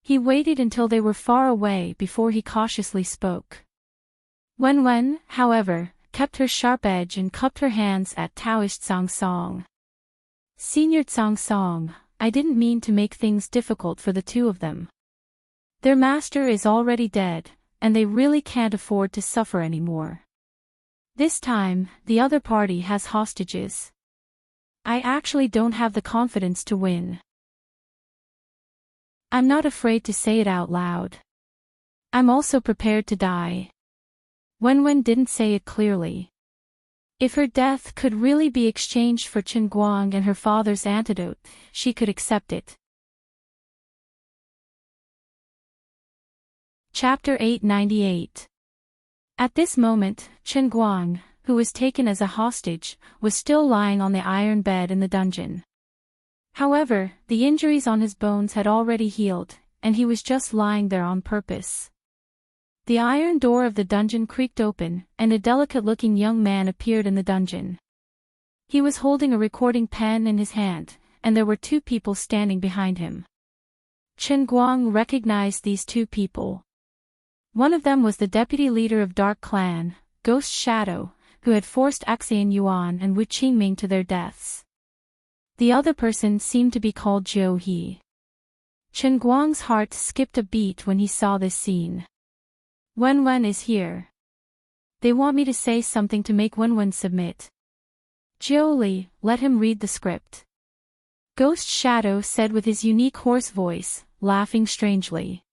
Speaker 1: He waited until they were far away before he cautiously spoke. Wenwen, however, kept her sharp edge and cupped her hands at Taoist Song Song. Senior Song Song, I didn't mean to make things difficult for the two of them. Their master is already dead, and they really can't afford to suffer anymore. This time, the other party has hostages. I actually don't have the confidence to win. I'm not afraid to say it out loud. I'm also prepared to die. Wenwen didn't say it clearly. If her death could really be exchanged for Chen Guang and her father's antidote, she could accept it. Chapter 898. At this moment, Chen Guang, who was taken as a hostage, was still lying on the iron bed in the dungeon. However, the injuries on his bones had already healed, and he was just lying there on purpose. The iron door of the dungeon creaked open, and a delicate-looking young man appeared in the dungeon. He was holding a recording pen in his hand, and there were two people standing behind him. Chen Guang recognized these two people. One of them was the deputy leader of Dark Clan, Ghost Shadow, who had forced Xian Yuan and Wu Qingming to their deaths. The other person seemed to be called Zhou He. Chen Guang's heart skipped a beat when he saw this scene. Wenwen is here. They want me to say something to make Wenwen submit. Zhou Li, let him read the script. Ghost Shadow said with his unique hoarse voice, laughing strangely.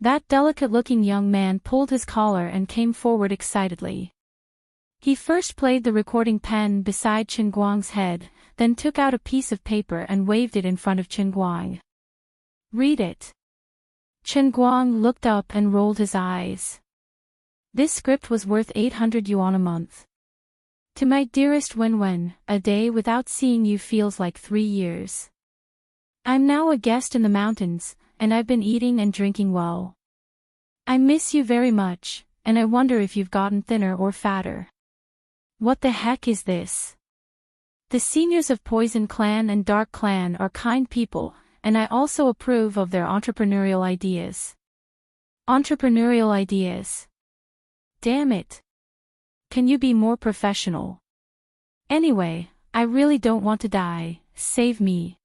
Speaker 1: That delicate-looking young man pulled his collar and came forward excitedly. He first played the recording pen beside Chen Guang's head, then took out a piece of paper and waved it in front of Chen Guang. Read it. Chen Guang looked up and rolled his eyes. This script was worth 800 yuan a month. To my dearest Wenwen, a day without seeing you feels like 3 years. I'm now a guest in the mountains, and I've been eating and drinking well. I miss you very much, and I wonder if you've gotten thinner or fatter. What the heck is this? The seniors of Poison Clan and Dark Clan are kind people, and I also approve of their entrepreneurial ideas. Entrepreneurial ideas. Damn it. Can you be more professional? Anyway, I really don't want to die, save me.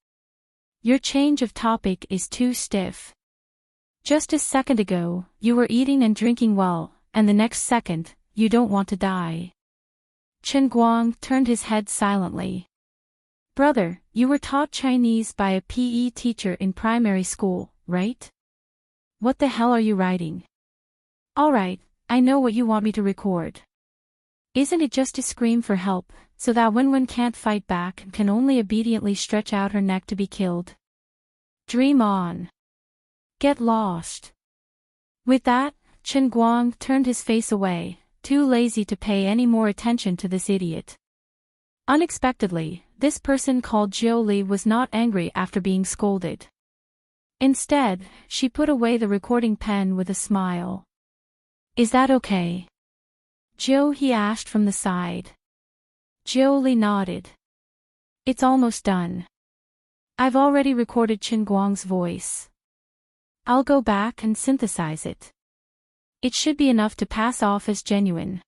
Speaker 1: Your change of topic is too stiff. Just a second ago, you were eating and drinking well, and the next second, you don't want to die. Chen Guang turned his head silently. Brother, you were taught Chinese by a PE teacher in primary school, right? What the hell are you writing? Alright, I know what you want me to record. Isn't it just to scream for help, so that Wen can't fight back and can only obediently stretch out her neck to be killed? Dream on. Get lost. With that, Chen Guang turned his face away, too lazy to pay any more attention to this idiot. Unexpectedly, this person called Jiu Li was not angry after being scolded. Instead, she put away the recording pen with a smile. Is that okay? Jiu he asked from the side. Jiu Li nodded. It's almost done. I've already recorded Chen Guang's voice. I'll go back and synthesize it. It should be enough to pass off as genuine.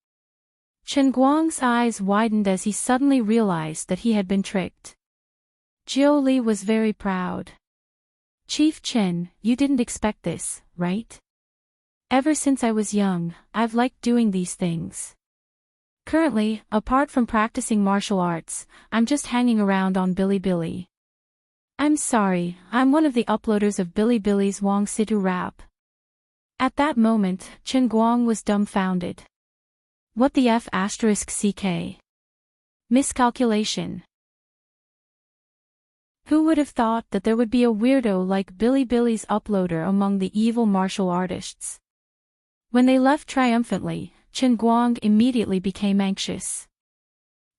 Speaker 1: Chen Guang's eyes widened as he suddenly realized that he had been tricked. Jiu Li was very proud. Chief Chen, you didn't expect this, right? Ever since I was young, I've liked doing these things. Currently, apart from practicing martial arts, I'm just hanging around on Bilibili. I'm sorry, I'm one of the uploaders of Bilibili's Wang Situ rap. At that moment, Chen Guang was dumbfounded. What the F *CK? Miscalculation. Who would have thought that there would be a weirdo like Bilibili's uploader among the evil martial artists? When they left triumphantly, Chen Guang immediately became anxious.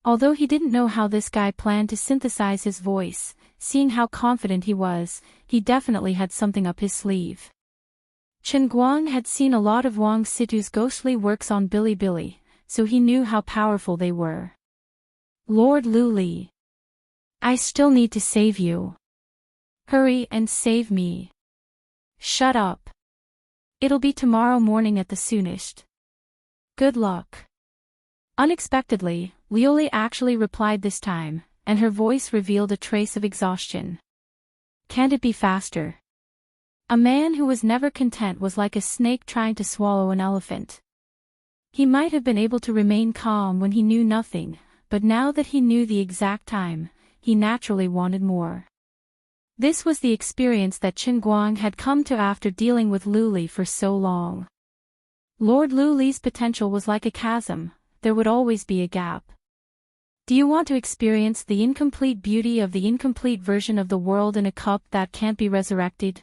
Speaker 1: Although he didn't know how this guy planned to synthesize his voice, seeing how confident he was, he definitely had something up his sleeve. Chen Guang had seen a lot of Wang Situ's ghostly works on Bilibili, so he knew how powerful they were. Lord Lu Li. I still need to save you. Hurry and save me. Shut up. It'll be tomorrow morning at the soonest. Good luck. Unexpectedly, Liu Li actually replied this time, and her voice revealed a trace of exhaustion. Can't it be faster? A man who was never content was like a snake trying to swallow an elephant. He might have been able to remain calm when he knew nothing, but now that he knew the exact time, he naturally wanted more. This was the experience that Chen Guang had come to after dealing with Lu Li for so long. Lord Lu Li's potential was like a chasm, there would always be a gap. Do you want to experience the incomplete beauty of the incomplete version of the world in a cup that can't be resurrected?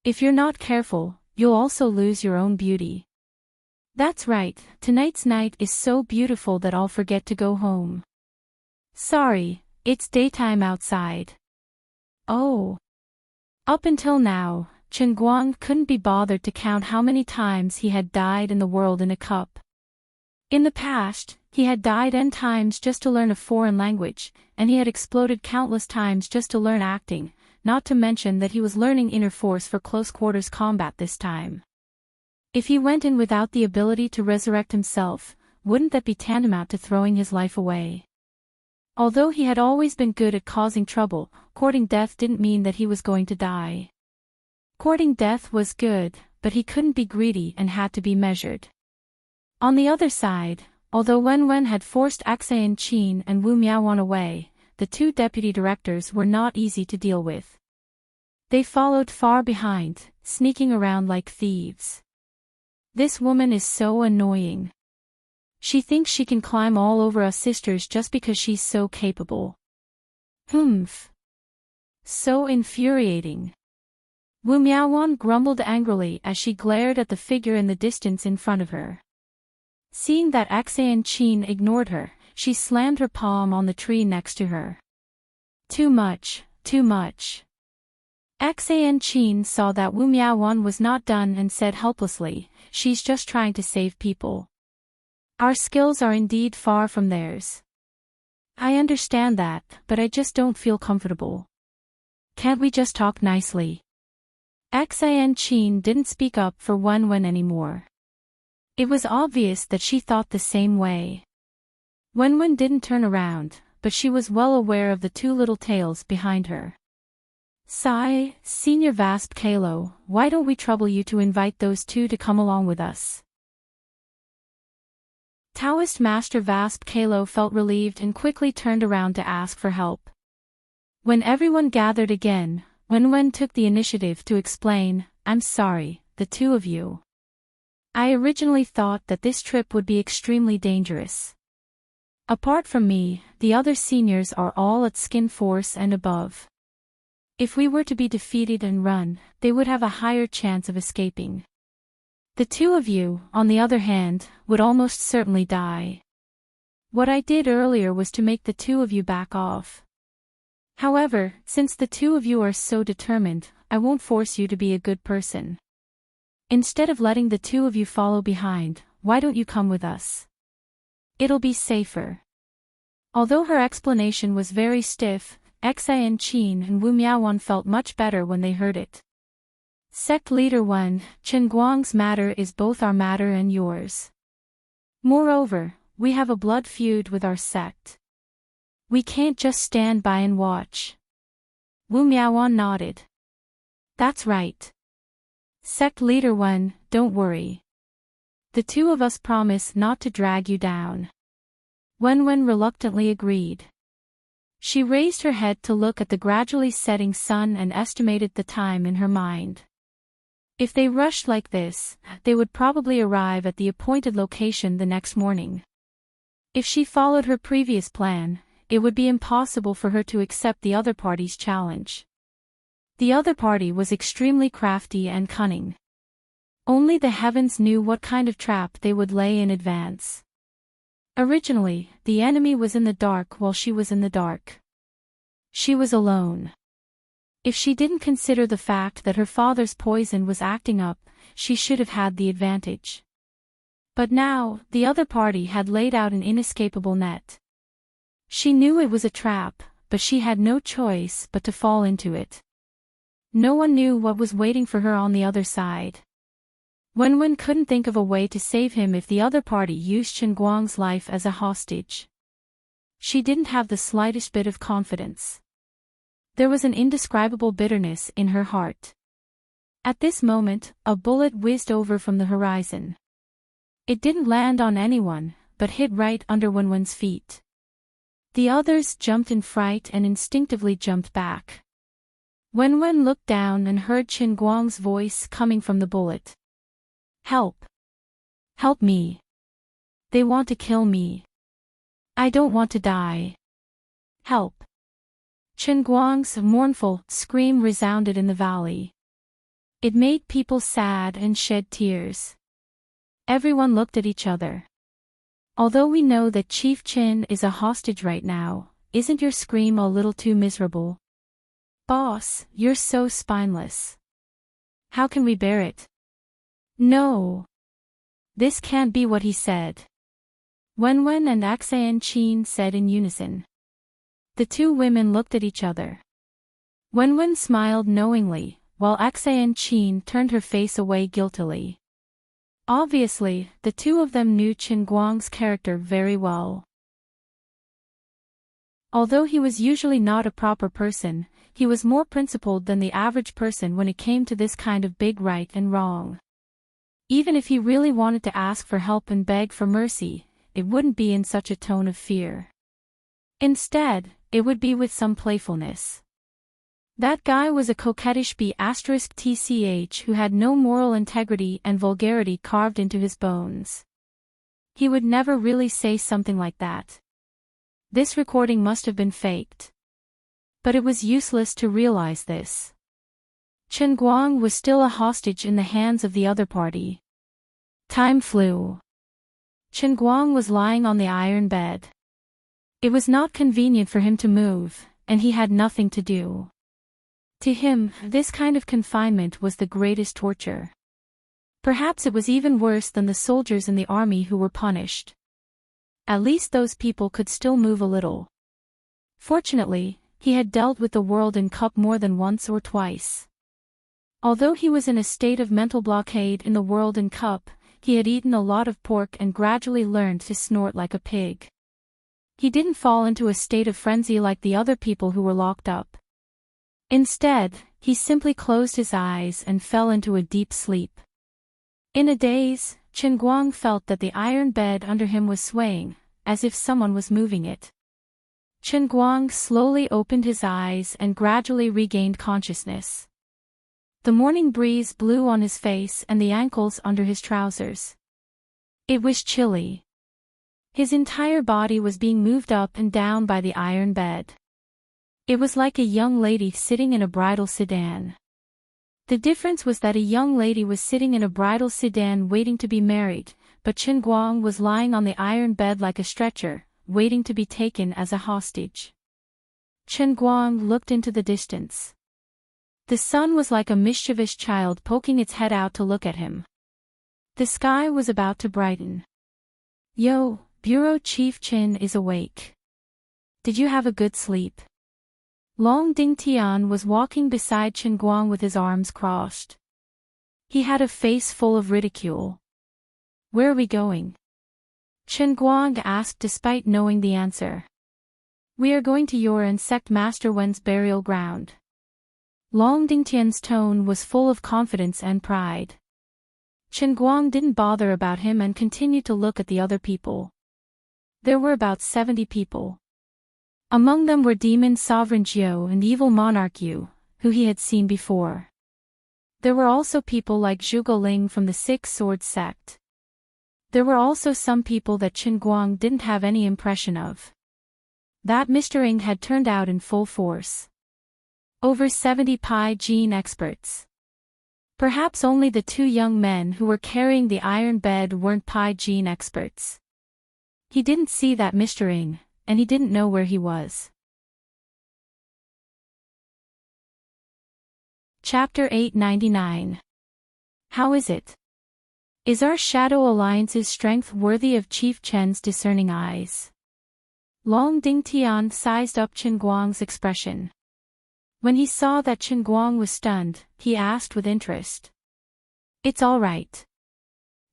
Speaker 1: If you're not careful, you'll also lose your own beauty. That's right, tonight's night is so beautiful that I'll forget to go home. Sorry, it's daytime outside. Oh. Up until now, Chen Guang couldn't be bothered to count how many times he had died in the world in a cup. In the past, he had died n times just to learn a foreign language, and he had exploded countless times just to learn acting, not to mention that he was learning inner force for close quarters combat this time. If he went in without the ability to resurrect himself, wouldn't that be tantamount to throwing his life away? Although he had always been good at causing trouble, courting death didn't mean that he was going to die. Courting death was good, but he couldn't be greedy and had to be measured. On the other side, although Wen had forced Axayan Qin and Wu Miaowan away, the two deputy directors were not easy to deal with. They followed far behind, sneaking around like thieves. This woman is so annoying. She thinks she can climb all over us sisters just because she's so capable. Humph. So infuriating. Wu Miaowan grumbled angrily as she glared at the figure in the distance in front of her. Seeing that Axayan Qin ignored her, she slammed her palm on the tree next to her. Too much, too much. Enchanting saw that Wu Miaowan was not done and said helplessly, "She's just trying to save people. Our skills are indeed far from theirs. I understand that, but I just don't feel comfortable. Can't we just talk nicely?" Enchanting didn't speak up for Wen anymore. It was obvious that she thought the same way. Wen didn't turn around, but she was well aware of the two little tails behind her. "Sigh, Senior Vasp Kalo, why don't we trouble you to invite those two to come along with us?" Taoist Master Vasp Kalo felt relieved and quickly turned around to ask for help. When everyone gathered again, Wen took the initiative to explain, "I'm sorry, the two of you. I originally thought that this trip would be extremely dangerous. Apart from me, the other seniors are all at skin force and above. If we were to be defeated and run, they would have a higher chance of escaping. The two of you, on the other hand, would almost certainly die. What I did earlier was to make the two of you back off. However, since the two of you are so determined, I won't force you to be a good person. Instead of letting the two of you follow behind, why don't you come with us? It'll be safer." Although her explanation was very stiff, Enchanting and Wu Miaowan felt much better when they heard it. "Sect Leader 1, Chen Guang's matter is both our matter and yours. Moreover, we have a blood feud with our sect. We can't just stand by and watch." Wu Miaowan nodded. "That's right. Sect Leader 1, don't worry. The two of us promise not to drag you down." Wen reluctantly agreed. She raised her head to look at the gradually setting sun and estimated the time in her mind. If they rushed like this, they would probably arrive at the appointed location the next morning. If she followed her previous plan, it would be impossible for her to accept the other party's challenge. The other party was extremely crafty and cunning. Only the heavens knew what kind of trap they would lay in advance. Originally, the enemy was in the dark while she was in the dark. She was alone. If she didn't consider the fact that her father's poison was acting up, she should have had the advantage. But now, the other party had laid out an inescapable net. She knew it was a trap, but she had no choice but to fall into it. No one knew what was waiting for her on the other side. Wen couldn't think of a way to save him if the other party used Chen Guang's life as a hostage. She didn't have the slightest bit of confidence. There was an indescribable bitterness in her heart. At this moment, a bullet whizzed over from the horizon. It didn't land on anyone, but hit right under Wen's feet. The others jumped in fright and instinctively jumped back. Wen looked down and heard Chen Guang's voice coming from the bullet. "Help! Help me! They want to kill me. I don't want to die. Help!" Chen Guang's mournful scream resounded in the valley. It made people sad and shed tears. Everyone looked at each other. "Although we know that Chief Chen is a hostage right now, isn't your scream a little too miserable? Boss, you're so spineless. How can we bear it?" "No. This can't be what he said," Wen and Enchanting said in unison. The two women looked at each other. Wen smiled knowingly, while Enchanting turned her face away guiltily. Obviously, the two of them knew Chen Guang's character very well. Although he was usually not a proper person, he was more principled than the average person when it came to this kind of big right and wrong. Even if he really wanted to ask for help and beg for mercy, it wouldn't be in such a tone of fear. Instead, it would be with some playfulness. That guy was a coquettish B*TCH who had no moral integrity and vulgarity carved into his bones. He would never really say something like that. This recording must have been faked. But it was useless to realize this. Chen Guang was still a hostage in the hands of the other party. Time flew. Chen Guang was lying on the iron bed. It was not convenient for him to move, and he had nothing to do. To him, this kind of confinement was the greatest torture. Perhaps it was even worse than the soldiers in the army who were punished. At least those people could still move a little. Fortunately, he had dealt with the world in cup more than once or twice. Although he was in a state of mental blockade in the world in cup, he had eaten a lot of pork and gradually learned to snort like a pig. He didn't fall into a state of frenzy like the other people who were locked up. Instead, he simply closed his eyes and fell into a deep sleep. In a daze, Chen Guang felt that the iron bed under him was swaying, as if someone was moving it. Chen Guang slowly opened his eyes and gradually regained consciousness. The morning breeze blew on his face and the ankles under his trousers. It was chilly. His entire body was being moved up and down by the iron bed. It was like a young lady sitting in a bridal sedan. The difference was that a young lady was sitting in a bridal sedan waiting to be married, but Chen Guang was lying on the iron bed like a stretcher, waiting to be taken as a hostage. Chen Guang looked into the distance. The sun was like a mischievous child poking its head out to look at him. The sky was about to brighten. Yo, Bureau Chief Chen is awake. Did you have a good sleep? Long Dingtian was walking beside Chen Guang with his arms crossed. He had a face full of ridicule. Where are we going? Chen Guang asked despite knowing the answer. We are going to your insect master Wen's burial ground. Long Dingtian's tone was full of confidence and pride. Chen Guang didn't bother about him and continued to look at the other people. There were about 70 people. Among them were Demon Sovereign Jiu and Evil Monarch Yu, who he had seen before. There were also people like Zhuge Ling from the Six Swords sect. There were also some people that Chen Guang didn't have any impression of. That Mr. Ing had turned out in full force. Over 70 Pi Gene experts. Perhaps only the two young men who were carrying the iron bed weren't Pi Gene experts. He didn't see that Mr. Ing, and he didn't know where he was. Chapter 899. How is it? Is our Shadow Alliance's strength worthy of Chief Chen's discerning eyes? Long Dingtian sized up Chen Guang's expression. When he saw that Chen Guang was stunned, he asked with interest. It's all right.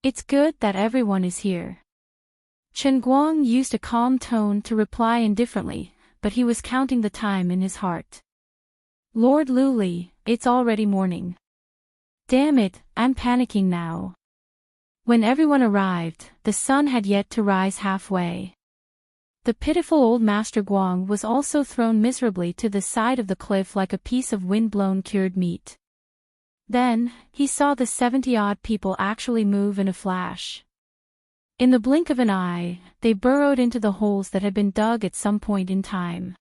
Speaker 1: It's good that everyone is here. Chen Guang used a calm tone to reply indifferently, but he was counting the time in his heart. Lord Luli, it's already morning. Damn it, I'm panicking now. When everyone arrived, the sun had yet to rise halfway. The pitiful old Master Guang was also thrown miserably to the side of the cliff like a piece of wind-blown cured meat. Then, he saw the 70-odd people actually move in a flash. In the blink of an eye, they burrowed into the holes that had been dug at some point in time.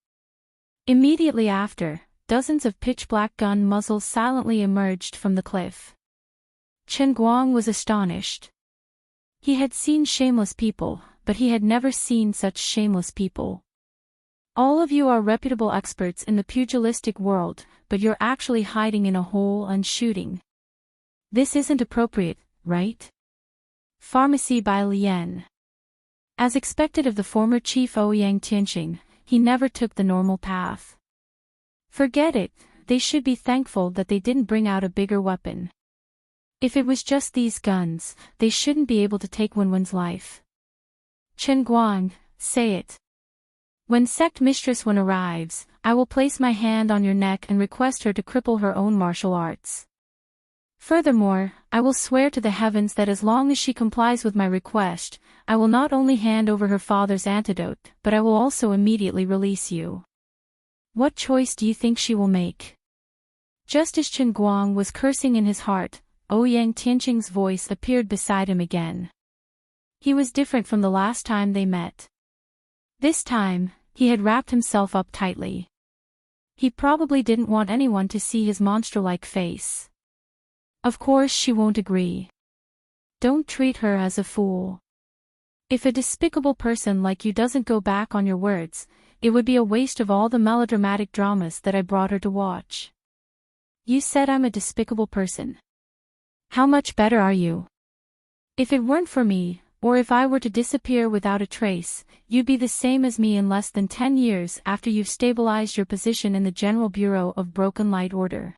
Speaker 1: Immediately after, dozens of pitch-black gun muzzles silently emerged from the cliff. Chen Guang was astonished. He had seen shameless people, but he had never seen such shameless people. All of you are reputable experts in the pugilistic world, but you're actually hiding in a hole and shooting. This isn't appropriate, right? Pharmacy by Lian. As expected of the former chief Ouyang Tianxing, he never took the normal path. Forget it, they should be thankful that they didn't bring out a bigger weapon. If it was just these guns, they shouldn't be able to take Wenwen's life. Chen Guang, say it. When Sect Mistress Wen arrives, I will place my hand on your neck and request her to cripple her own martial arts. Furthermore, I will swear to the heavens that as long as she complies with my request, I will not only hand over her father's antidote, but I will also immediately release you. What choice do you think she will make? Just as Chen Guang was cursing in his heart, Ouyang Tianxing's voice appeared beside him again. He was different from the last time they met. This time, he had wrapped himself up tightly. He probably didn't want anyone to see his monster-like face. Of course she won't agree. Don't treat her as a fool. If a despicable person like you doesn't go back on your words, it would be a waste of all the melodramatic dramas that I brought her to watch. You said I'm a despicable person. How much better are you? If it weren't for me, or if I were to disappear without a trace, you'd be the same as me in less than 10 years after you've stabilized your position in the General Bureau of Broken Light Order.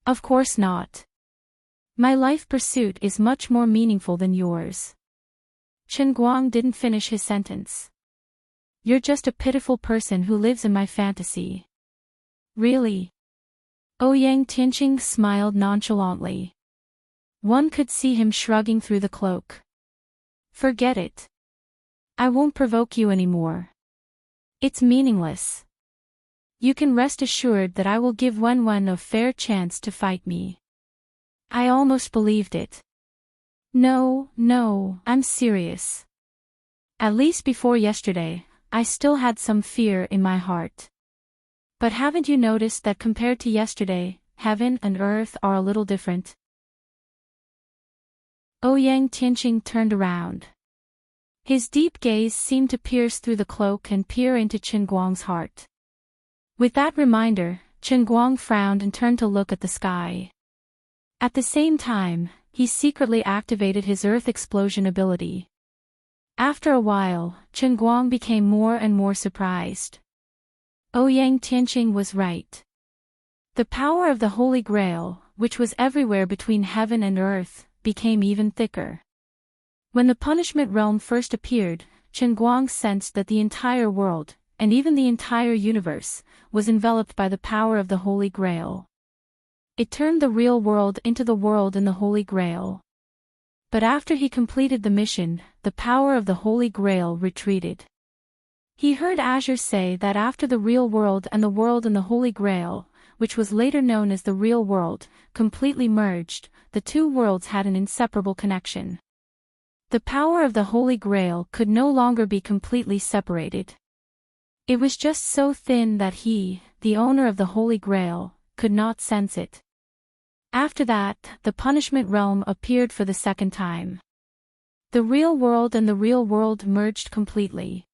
Speaker 1: Of course not. My life pursuit is much more meaningful than yours. Chen Guang didn't finish his sentence. You're just a pitiful person who lives in my fantasy. Really? Ouyang Tianqing smiled nonchalantly. One could see him shrugging through the cloak. Forget it. I won't provoke you anymore. It's meaningless. You can rest assured that I will give Wen a fair chance to fight me. I almost believed it. No, I'm serious. At least before yesterday, I still had some fear in my heart. But haven't you noticed that compared to yesterday, heaven and earth are a little different? Ouyang Tianqing turned around. His deep gaze seemed to pierce through the cloak and peer into Chen Guang's heart. With that reminder, Chen Guang frowned and turned to look at the sky. At the same time, he secretly activated his earth explosion ability. After a while, Chen Guang became more and more surprised. Ouyang Tianqing was right. The power of the Holy Grail, which was everywhere between heaven and earth, became even thicker. When the punishment realm first appeared, Chen Guang sensed that the entire world, and even the entire universe, was enveloped by the power of the Holy Grail. It turned the real world into the world in the Holy Grail. But after he completed the mission, the power of the Holy Grail retreated. He heard Azure say that after the real world and the world in the Holy Grail, which was later known as the real world, completely merged, the two worlds had an inseparable connection. The power of the Holy Grail could no longer be completely separated. It was just so thin that he, the owner of the Holy Grail, could not sense it. After that, the punishment realm appeared for the second time. The real world and the real world merged completely.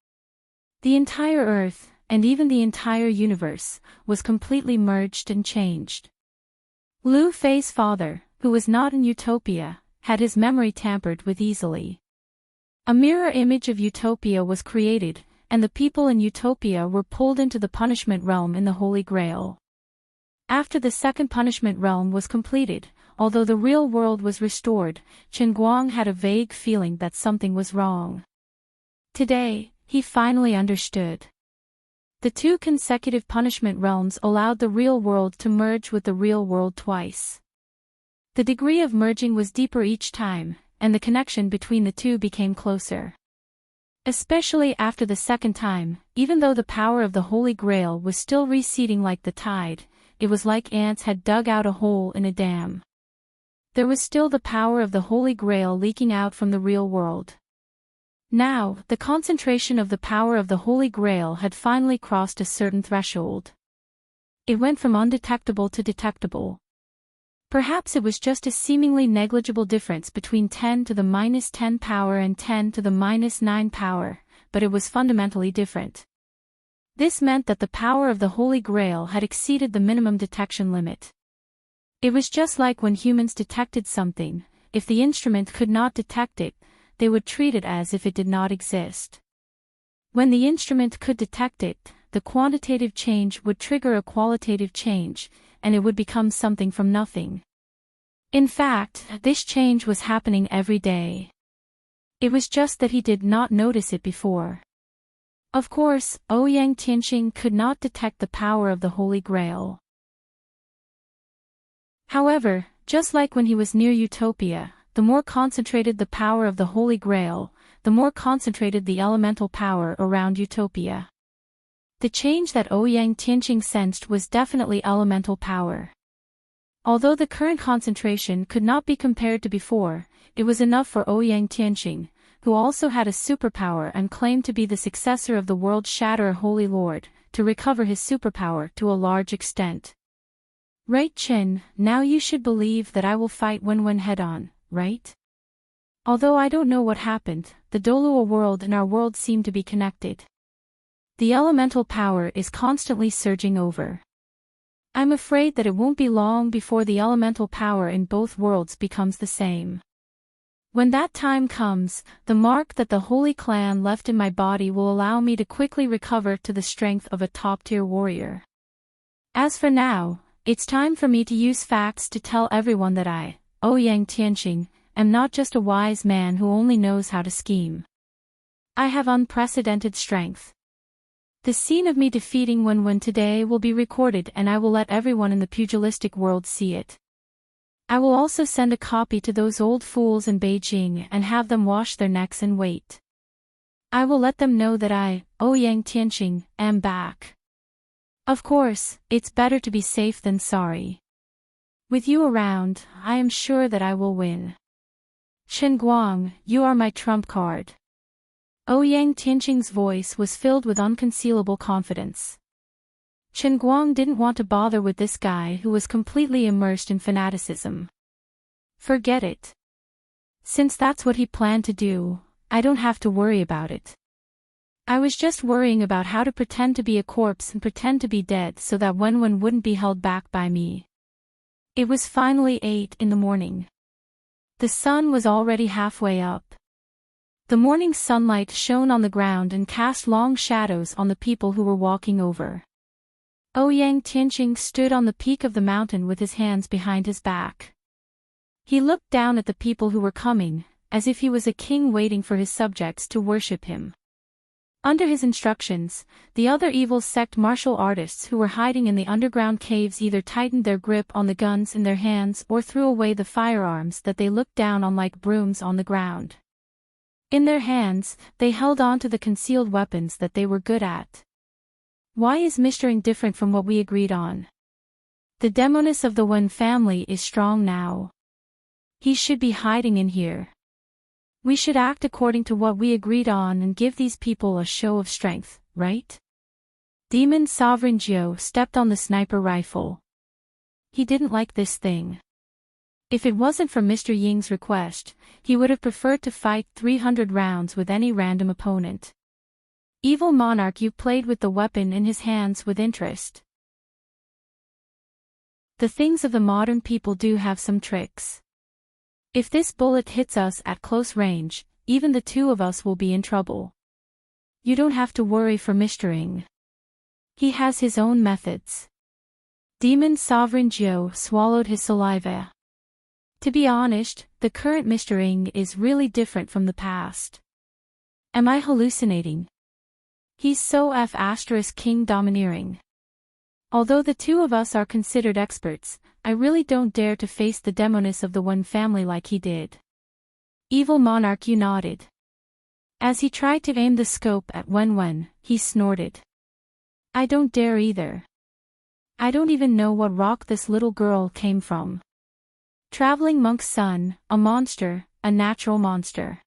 Speaker 1: The entire Earth, and even the entire universe, was completely merged and changed. Lu Fei's father, who was not in Utopia, had his memory tampered with easily. A mirror image of Utopia was created, and the people in Utopia were pulled into the punishment realm in the Holy Grail. After the second punishment realm was completed, although the real world was restored, Chen Guang had a vague feeling that something was wrong. Today, he finally understood. The two consecutive punishment realms allowed the real world to merge with the real world twice. The degree of merging was deeper each time, and the connection between the two became closer. Especially after the second time, even though the power of the Holy Grail was still receding like the tide, it was like ants had dug out a hole in a dam. There was still the power of the Holy Grail leaking out from the real world. Now, the concentration of the power of the Holy Grail had finally crossed a certain threshold. It went from undetectable to detectable. Perhaps it was just a seemingly negligible difference between 10 to the minus 10 power and 10 to the minus 9 power, but it was fundamentally different. This meant that the power of the Holy Grail had exceeded the minimum detection limit. It was just like when humans detected something, if the instrument could not detect it, they would treat it as if it did not exist. When the instrument could detect it, the quantitative change would trigger a qualitative change, and it would become something from nothing. In fact, this change was happening every day. It was just that he did not notice it before. Of course, Ouyang Tianqing could not detect the power of the Holy Grail. However, just like when he was near Utopia, the more concentrated the power of the Holy Grail, the more concentrated the elemental power around Utopia. The change that Ouyang Tianqing sensed was definitely elemental power. Although the current concentration could not be compared to before, it was enough for Ouyang Tianqing, who also had a superpower and claimed to be the successor of the World Shatterer Holy Lord, to recover his superpower to a large extent. Right, Chen, now you should believe that I will fight Wen head-on, right? Although I don't know what happened, the Dolua world and our world seem to be connected. The elemental power is constantly surging over. I'm afraid that it won't be long before the elemental power in both worlds becomes the same. When that time comes, the mark that the Holy Clan left in my body will allow me to quickly recover to the strength of a top-tier warrior. As for now, it's time for me to use facts to tell everyone that I, Enchanting, am not just a wise man who only knows how to scheme. I have unprecedented strength. The scene of me defeating Wen today will be recorded and I will let everyone in the pugilistic world see it. I will also send a copy to those old fools in Beijing and have them wash their necks and wait. I will let them know that I, Enchanting, am back. Of course, it's better to be safe than sorry. With you around, I am sure that I will win. Chen Guang, you are my trump card. Enchanting's voice was filled with unconcealable confidence. Chen Guang didn't want to bother with this guy who was completely immersed in fanaticism. Forget it. Since that's what he planned to do, I don't have to worry about it. I was just worrying about how to pretend to be a corpse and pretend to be dead so that Wen wouldn't be held back by me. It was finally 8 in the morning. The sun was already halfway up. The morning sunlight shone on the ground and cast long shadows on the people who were walking over. Enchanting stood on the peak of the mountain with his hands behind his back. He looked down at the people who were coming, as if he was a king waiting for his subjects to worship him. Under his instructions, the other evil sect martial artists who were hiding in the underground caves either tightened their grip on the guns in their hands or threw away the firearms that they looked down on like brooms on the ground. In their hands, they held on to the concealed weapons that they were good at. Why is Mr. different from what we agreed on? The demoness of the Wen family is strong now. He should be hiding in here. We should act according to what we agreed on and give these people a show of strength, right? Demon Sovereign Jiu stepped on the sniper rifle. He didn't like this thing. If it wasn't for Mr. Ying's request, he would have preferred to fight 300 rounds with any random opponent. Evil Monarch Yu played with the weapon in his hands with interest. The things of the modern people do have some tricks. If this bullet hits us at close range, even the two of us will be in trouble. You don't have to worry for Mr. Ying. He has his own methods. Demon Sovereign Jiu swallowed his saliva. To be honest, the current Mr. Ying is really different from the past. Am I hallucinating? He's so King domineering. Although the two of us are considered experts, I really don't dare to face the demoness of the Wen family like he did. Evil Monarch Yu nodded. As he tried to aim the scope at Wen, he snorted. I don't dare either. I don't even know what rock this little girl came from. Traveling monk's son, a monster, a natural monster.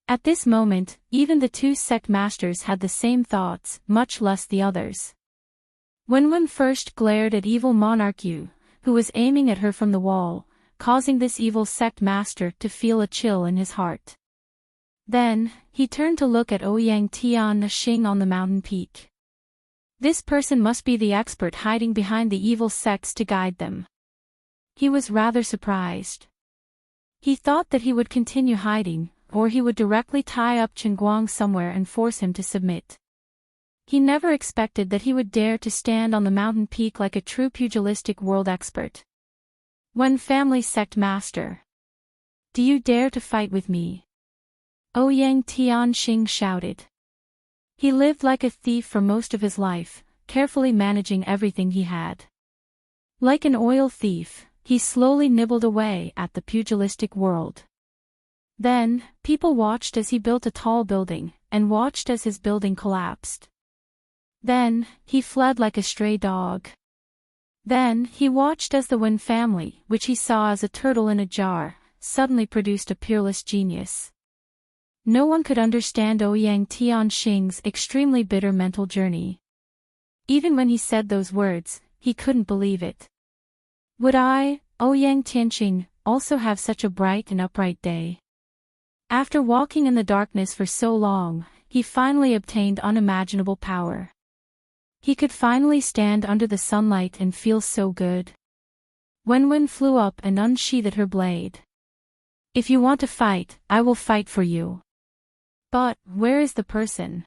Speaker 1: At this moment, even the two sect masters had the same thoughts, much less the others. Wen first glared at evil Monarch Yu, who was aiming at her from the wall, causing this evil sect master to feel a chill in his heart. Then, he turned to look at Ouyang Tian Xing on the mountain peak. This person must be the expert hiding behind the evil sects to guide them. He was rather surprised. He thought that he would continue hiding, or he would directly tie up Chen Guang somewhere and force him to submit. He never expected that he would dare to stand on the mountain peak like a true pugilistic world expert. Wen family sect master. Do you dare to fight with me? Ouyang Tianxing shouted. He lived like a thief for most of his life, carefully managing everything he had. Like an oil thief, he slowly nibbled away at the pugilistic world. Then, people watched as he built a tall building, and watched as his building collapsed. Then, he fled like a stray dog. Then, he watched as the Wen family, which he saw as a turtle in a jar, suddenly produced a peerless genius. No one could understand Ouyang Tianxing's extremely bitter mental journey. Even when he said those words, he couldn't believe it. Would I, Ouyang Tianxing, also have such a bright and upright day? After walking in the darkness for so long, he finally obtained unimaginable power. He could finally stand under the sunlight and feel so good. Wenwen flew up and unsheathed her blade. If you want to fight, I will fight for you. But, where is the person?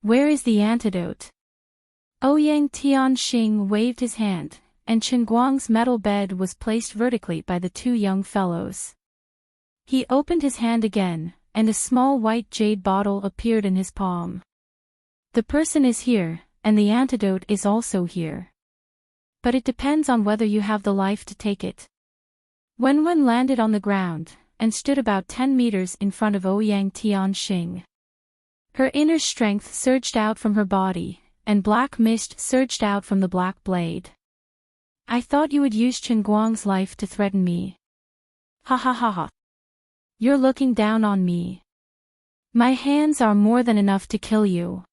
Speaker 1: Where is the antidote? Ouyang Tianxing waved his hand, and Chen Guang's metal bed was placed vertically by the two young fellows. He opened his hand again, and a small white jade bottle appeared in his palm. The person is here, and the antidote is also here. But it depends on whether you have the life to take it. Wenwen landed on the ground, and stood about 10 meters in front of Ouyang Tianxing. Her inner strength surged out from her body, and black mist surged out from the black blade. I thought you would use Chen Guang's life to threaten me. Ha ha ha ha. You're looking down on me. My hands are more than enough to kill you.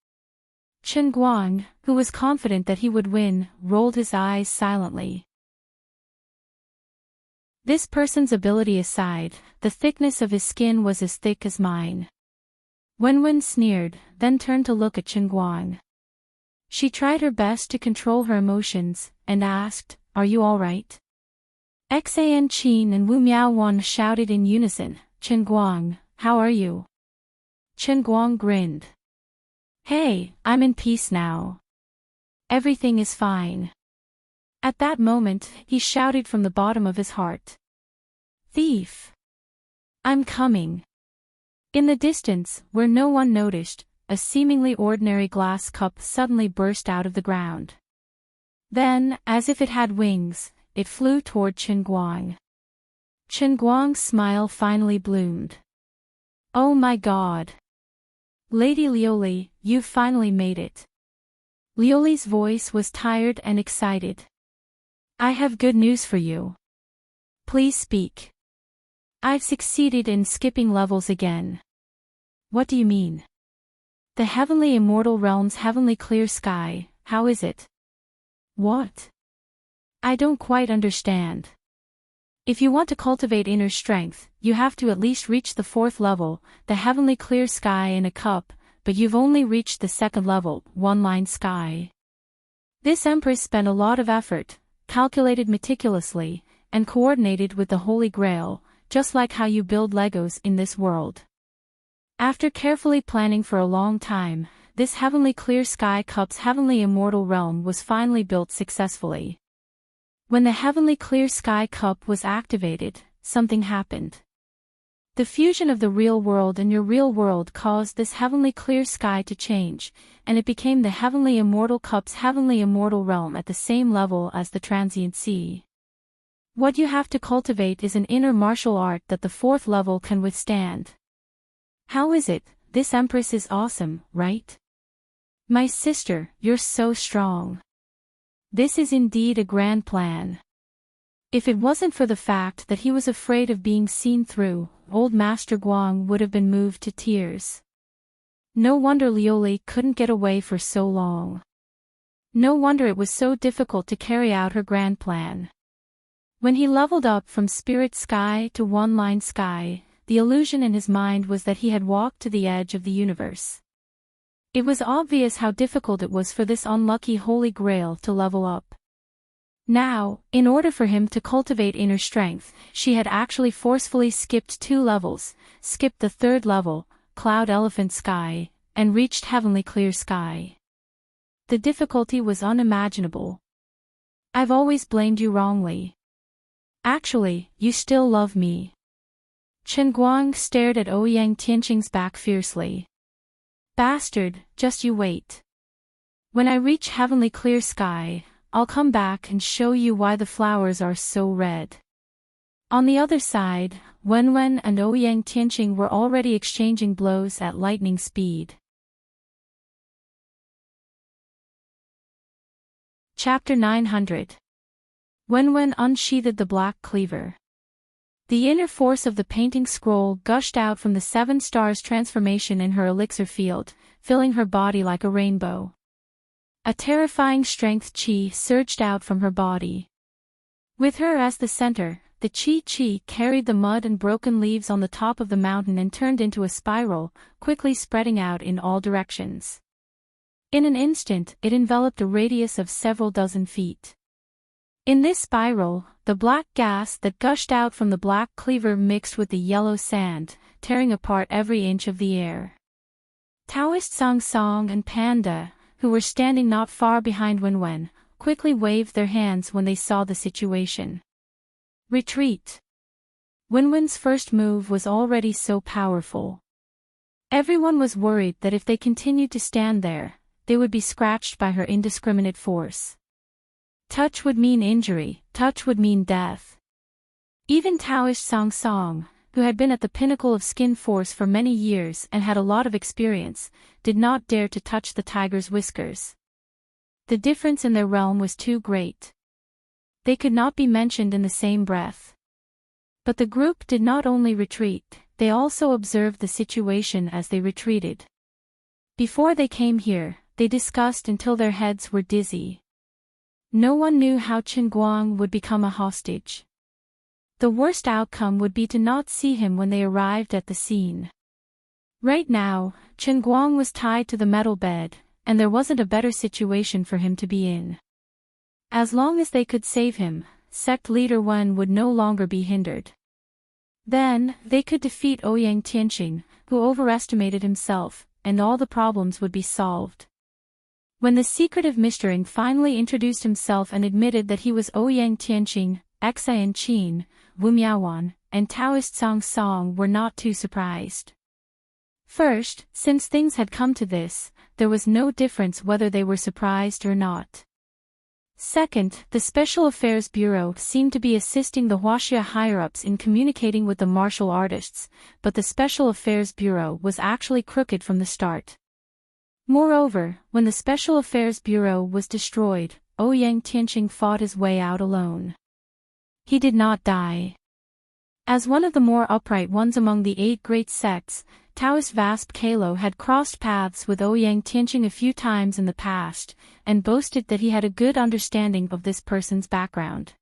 Speaker 1: Chen Guang, who was confident that he would win, rolled his eyes silently. This person's ability aside, the thickness of his skin was as thick as mine. Wenwen sneered, then turned to look at Chen Guang. She tried her best to control her emotions, and asked, Are you all right? Xan Qin and Wu Miaowan shouted in unison, Chen Guang, how are you? Chen Guang grinned. Hey, I'm in peace now. Everything is fine. At that moment, he shouted from the bottom of his heart. Thief! I'm coming. In the distance, where no one noticed, a seemingly ordinary glass cup suddenly burst out of the ground. Then, as if it had wings, it flew toward Chen Guang. Chen Guang's smile finally bloomed. Oh my God! Lady Lioli, you've finally made it. Lioli's voice was tired and excited. I have good news for you. Please speak. I've succeeded in skipping levels again. What do you mean? The heavenly immortal realm's heavenly clear sky, how is it? What? I don't quite understand. If you want to cultivate inner strength, you have to at least reach the 4th level, the heavenly clear sky in a cup, but you've only reached the 2nd level, one-line sky. This empress spent a lot of effort, calculated meticulously, and coordinated with the Holy Grail, just like how you build Legos in this world. After carefully planning for a long time, this heavenly clear sky cup's heavenly immortal realm was finally built successfully. When the heavenly clear sky cup was activated, something happened. The fusion of the real world and your real world caused this heavenly clear sky to change, and it became the heavenly immortal cup's heavenly immortal realm at the same level as the transient sea. What you have to cultivate is an inner martial art that the 4th level can withstand. How is it? This empress is awesome, right? My sister, you're so strong. This is indeed a grand plan. If it wasn't for the fact that he was afraid of being seen through, old Master Guang would have been moved to tears. No wonder Lioli couldn't get away for so long. No wonder it was so difficult to carry out her grand plan. When he leveled up from Spirit Sky to One-Line Sky, the illusion in his mind was that he had walked to the edge of the universe. It was obvious how difficult it was for this unlucky Holy Grail to level up. Now, in order for him to cultivate inner strength, she had actually forcefully skipped 2 levels, skipped the 3rd level, Cloud Elephant Sky, and reached Heavenly Clear Sky. The difficulty was unimaginable. I've always blamed you wrongly. Actually, you still love me. Chen Guang stared at Ouyang Tianqing's back fiercely. Bastard, just you wait. When I reach Heavenly Clear Sky, I'll come back and show you why the flowers are so red. On the other side, Wenwen and Ouyang Tianqing were already exchanging blows at lightning speed. Chapter 900. Wenwen unsheathed the black cleaver. The inner force of the painting scroll gushed out from the 7 stars transformation in her elixir field, filling her body like a rainbow. A terrifying strength chi surged out from her body. With her as the center, the chi carried the mud and broken leaves on the top of the mountain and turned into a spiral, quickly spreading out in all directions. In an instant, it enveloped a radius of several dozen feet. In this spiral, the black gas that gushed out from the black cleaver mixed with the yellow sand, tearing apart every inch of the air. Taoist Song Song and Panda, who were standing not far behind Wenwen, quickly waved their hands when they saw the situation. Retreat. Wenwen's first move was already so powerful. Everyone was worried that if they continued to stand there, they would be scratched by her indiscriminate force. Touch would mean injury, touch would mean death. Even Taoist Song Song, who had been at the pinnacle of skin force for many years and had a lot of experience, did not dare to touch the tiger's whiskers. The difference in their realm was too great. They could not be mentioned in the same breath. But the group did not only retreat, they also observed the situation as they retreated. Before they came here, they discussed until their heads were dizzy. No one knew how Chen Guang would become a hostage. The worst outcome would be to not see him when they arrived at the scene. Right now, Chen Guang was tied to the metal bed, and there wasn't a better situation for him to be in. As long as they could save him, sect leader Wen would no longer be hindered. Then, they could defeat Ouyang Tianqing, who overestimated himself, and all the problems would be solved. When the secretive Mr. Ng finally introduced himself and admitted that he was Ouyang Tianqing, Xian Qin, Wu Miaowan, and Taoist Song Song were not too surprised. First, since things had come to this, there was no difference whether they were surprised or not. Second, the Special Affairs Bureau seemed to be assisting the Huaxia higher-ups in communicating with the martial artists, but the Special Affairs Bureau was actually crooked from the start. Moreover, when the Special Affairs Bureau was destroyed, Ouyang Tianqing fought his way out alone. He did not die. As one of the more upright ones among the 8 great sects, Taoist Vasp Kalo had crossed paths with Ouyang Tianqing a few times in the past, and boasted that he had a good understanding of this person's background.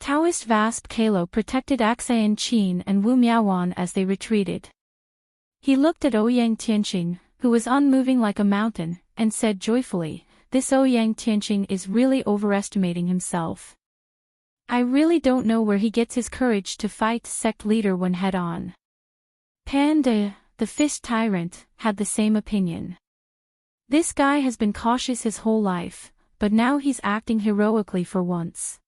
Speaker 1: Taoist Vasp Kalo protected Xian Qin and Wu Miaowan as they retreated. He looked at Ouyang Tianqing, who was unmoving like a mountain, and said joyfully, "This Ouyang Tianqing is really overestimating himself. I really don't know where he gets his courage to fight sect leader when head-on." Panda, the fist tyrant, had the same opinion. This guy has been cautious his whole life, but now he's acting heroically for once.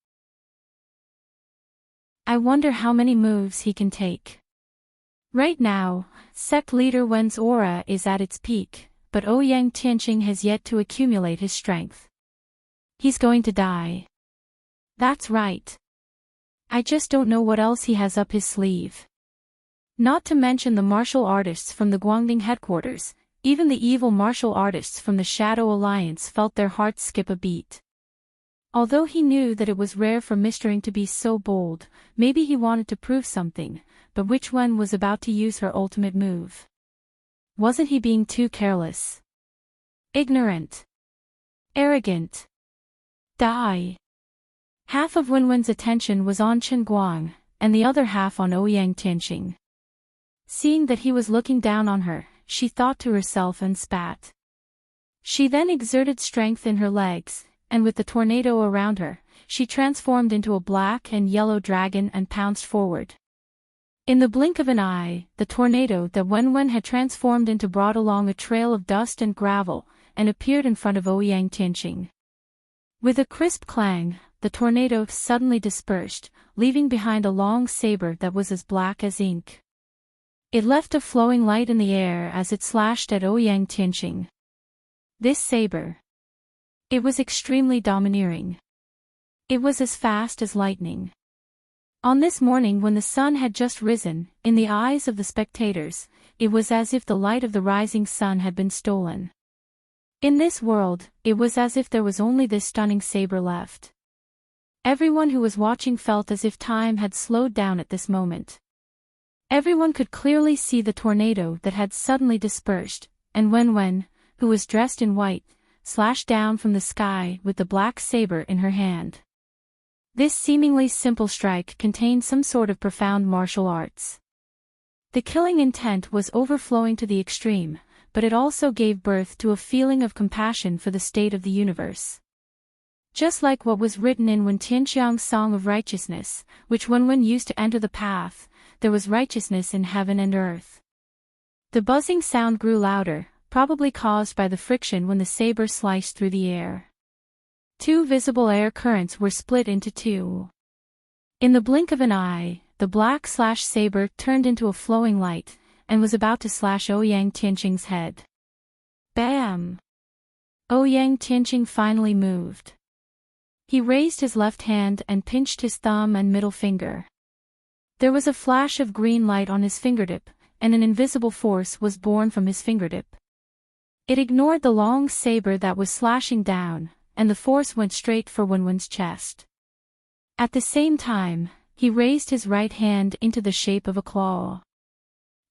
Speaker 1: I wonder how many moves he can take. Right now, sect leader Wen's aura is at its peak, but Ouyang Tianqing has yet to accumulate his strength. He's going to die. That's right. I just don't know what else he has up his sleeve. Not to mention the martial artists from the Guangding headquarters, even the evil martial artists from the Shadow Alliance felt their hearts skip a beat. Although he knew that it was rare for Mr. Ng to be so bold, maybe he wanted to prove something, but which one was about to use her ultimate move? Wasn't he being too careless? Ignorant? Arrogant? Die? Half of Wenwen's attention was on Chen Guang, and the other half on Ouyang Tianqing. Seeing that he was looking down on her, she thought to herself and spat. She then exerted strength in her legs, and with the tornado around her, she transformed into a black and yellow dragon and pounced forward. In the blink of an eye, the tornado that Wenwen had transformed into brought along a trail of dust and gravel, and appeared in front of Ouyang Tianqing. With a crisp clang, the tornado suddenly dispersed, leaving behind a long saber that was as black as ink. It left a flowing light in the air as it slashed at Ouyang Tianqing. This saber. It was extremely domineering. It was as fast as lightning. On this morning when the sun had just risen, in the eyes of the spectators, it was as if the light of the rising sun had been stolen. In this world, it was as if there was only this stunning saber left. Everyone who was watching felt as if time had slowed down at this moment. Everyone could clearly see the tornado that had suddenly dispersed, and Wenwen, who was dressed in white, slashed down from the sky with the black saber in her hand. This seemingly simple strike contained some sort of profound martial arts. The killing intent was overflowing to the extreme, but it also gave birth to a feeling of compassion for the state of the universe. Just like what was written in Wen Tianxiang's Song of Righteousness, which Wen used to enter the path, there was righteousness in heaven and earth. The buzzing sound grew louder, probably caused by the friction when the saber sliced through the air. 2 visible air currents were split into 2. In the blink of an eye, the black/saber turned into a flowing light, and was about to slash Ouyang Tianqing's head. Bam! Ouyang Tianqing finally moved. He raised his left hand and pinched his thumb and middle finger. There was a flash of green light on his fingertip, and an invisible force was born from his fingertip. It ignored the long saber that was slashing down, and the force went straight for Wenwen's chest. At the same time, he raised his right hand into the shape of a claw.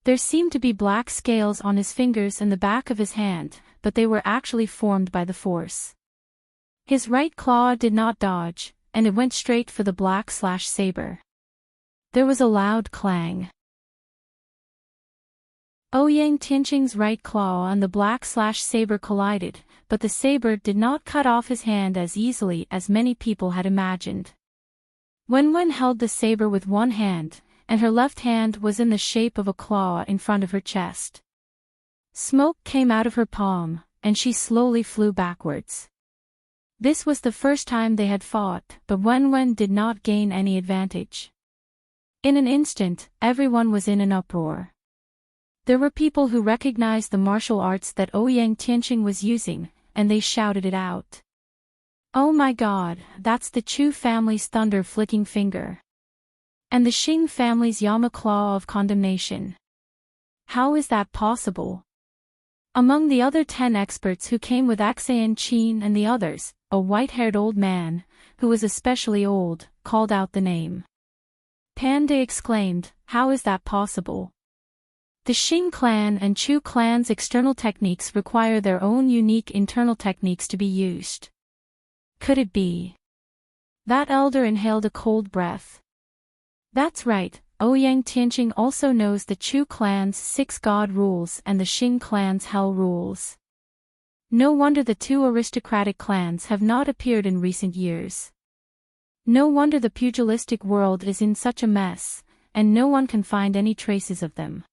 Speaker 1: There seemed to be black scales on his fingers and the back of his hand, but they were actually formed by the force. His right claw did not dodge, and it went straight for the black/saber. There was a loud clang. Ouyang Tianqing's right claw and the black/saber collided, but the saber did not cut off his hand as easily as many people had imagined. Wen held the saber with one hand, and her left hand was in the shape of a claw in front of her chest. Smoke came out of her palm, and she slowly flew backwards. This was the first time they had fought, but Wen did not gain any advantage. In an instant, everyone was in an uproar. There were people who recognized the martial arts that Ouyang Tianqing was using, and they shouted it out. "Oh my god, that's the Chu family's thunder-flicking finger. And the Xing family's Yama claw of condemnation. How is that possible?" Among the other 10 experts who came with Axayan Qin and the others, a white-haired old man, who was especially old, called out the name. Panda exclaimed, "How is that possible?" The Xing clan and Chu clan's external techniques require their own unique internal techniques to be used. Could it be? That elder inhaled a cold breath. That's right, Ouyang Tianqing also knows the Chu clan's 6 god rules and the Xing clan's hell rules. No wonder the 2 aristocratic clans have not appeared in recent years. No wonder the pugilistic world is in such a mess, and no one can find any traces of them.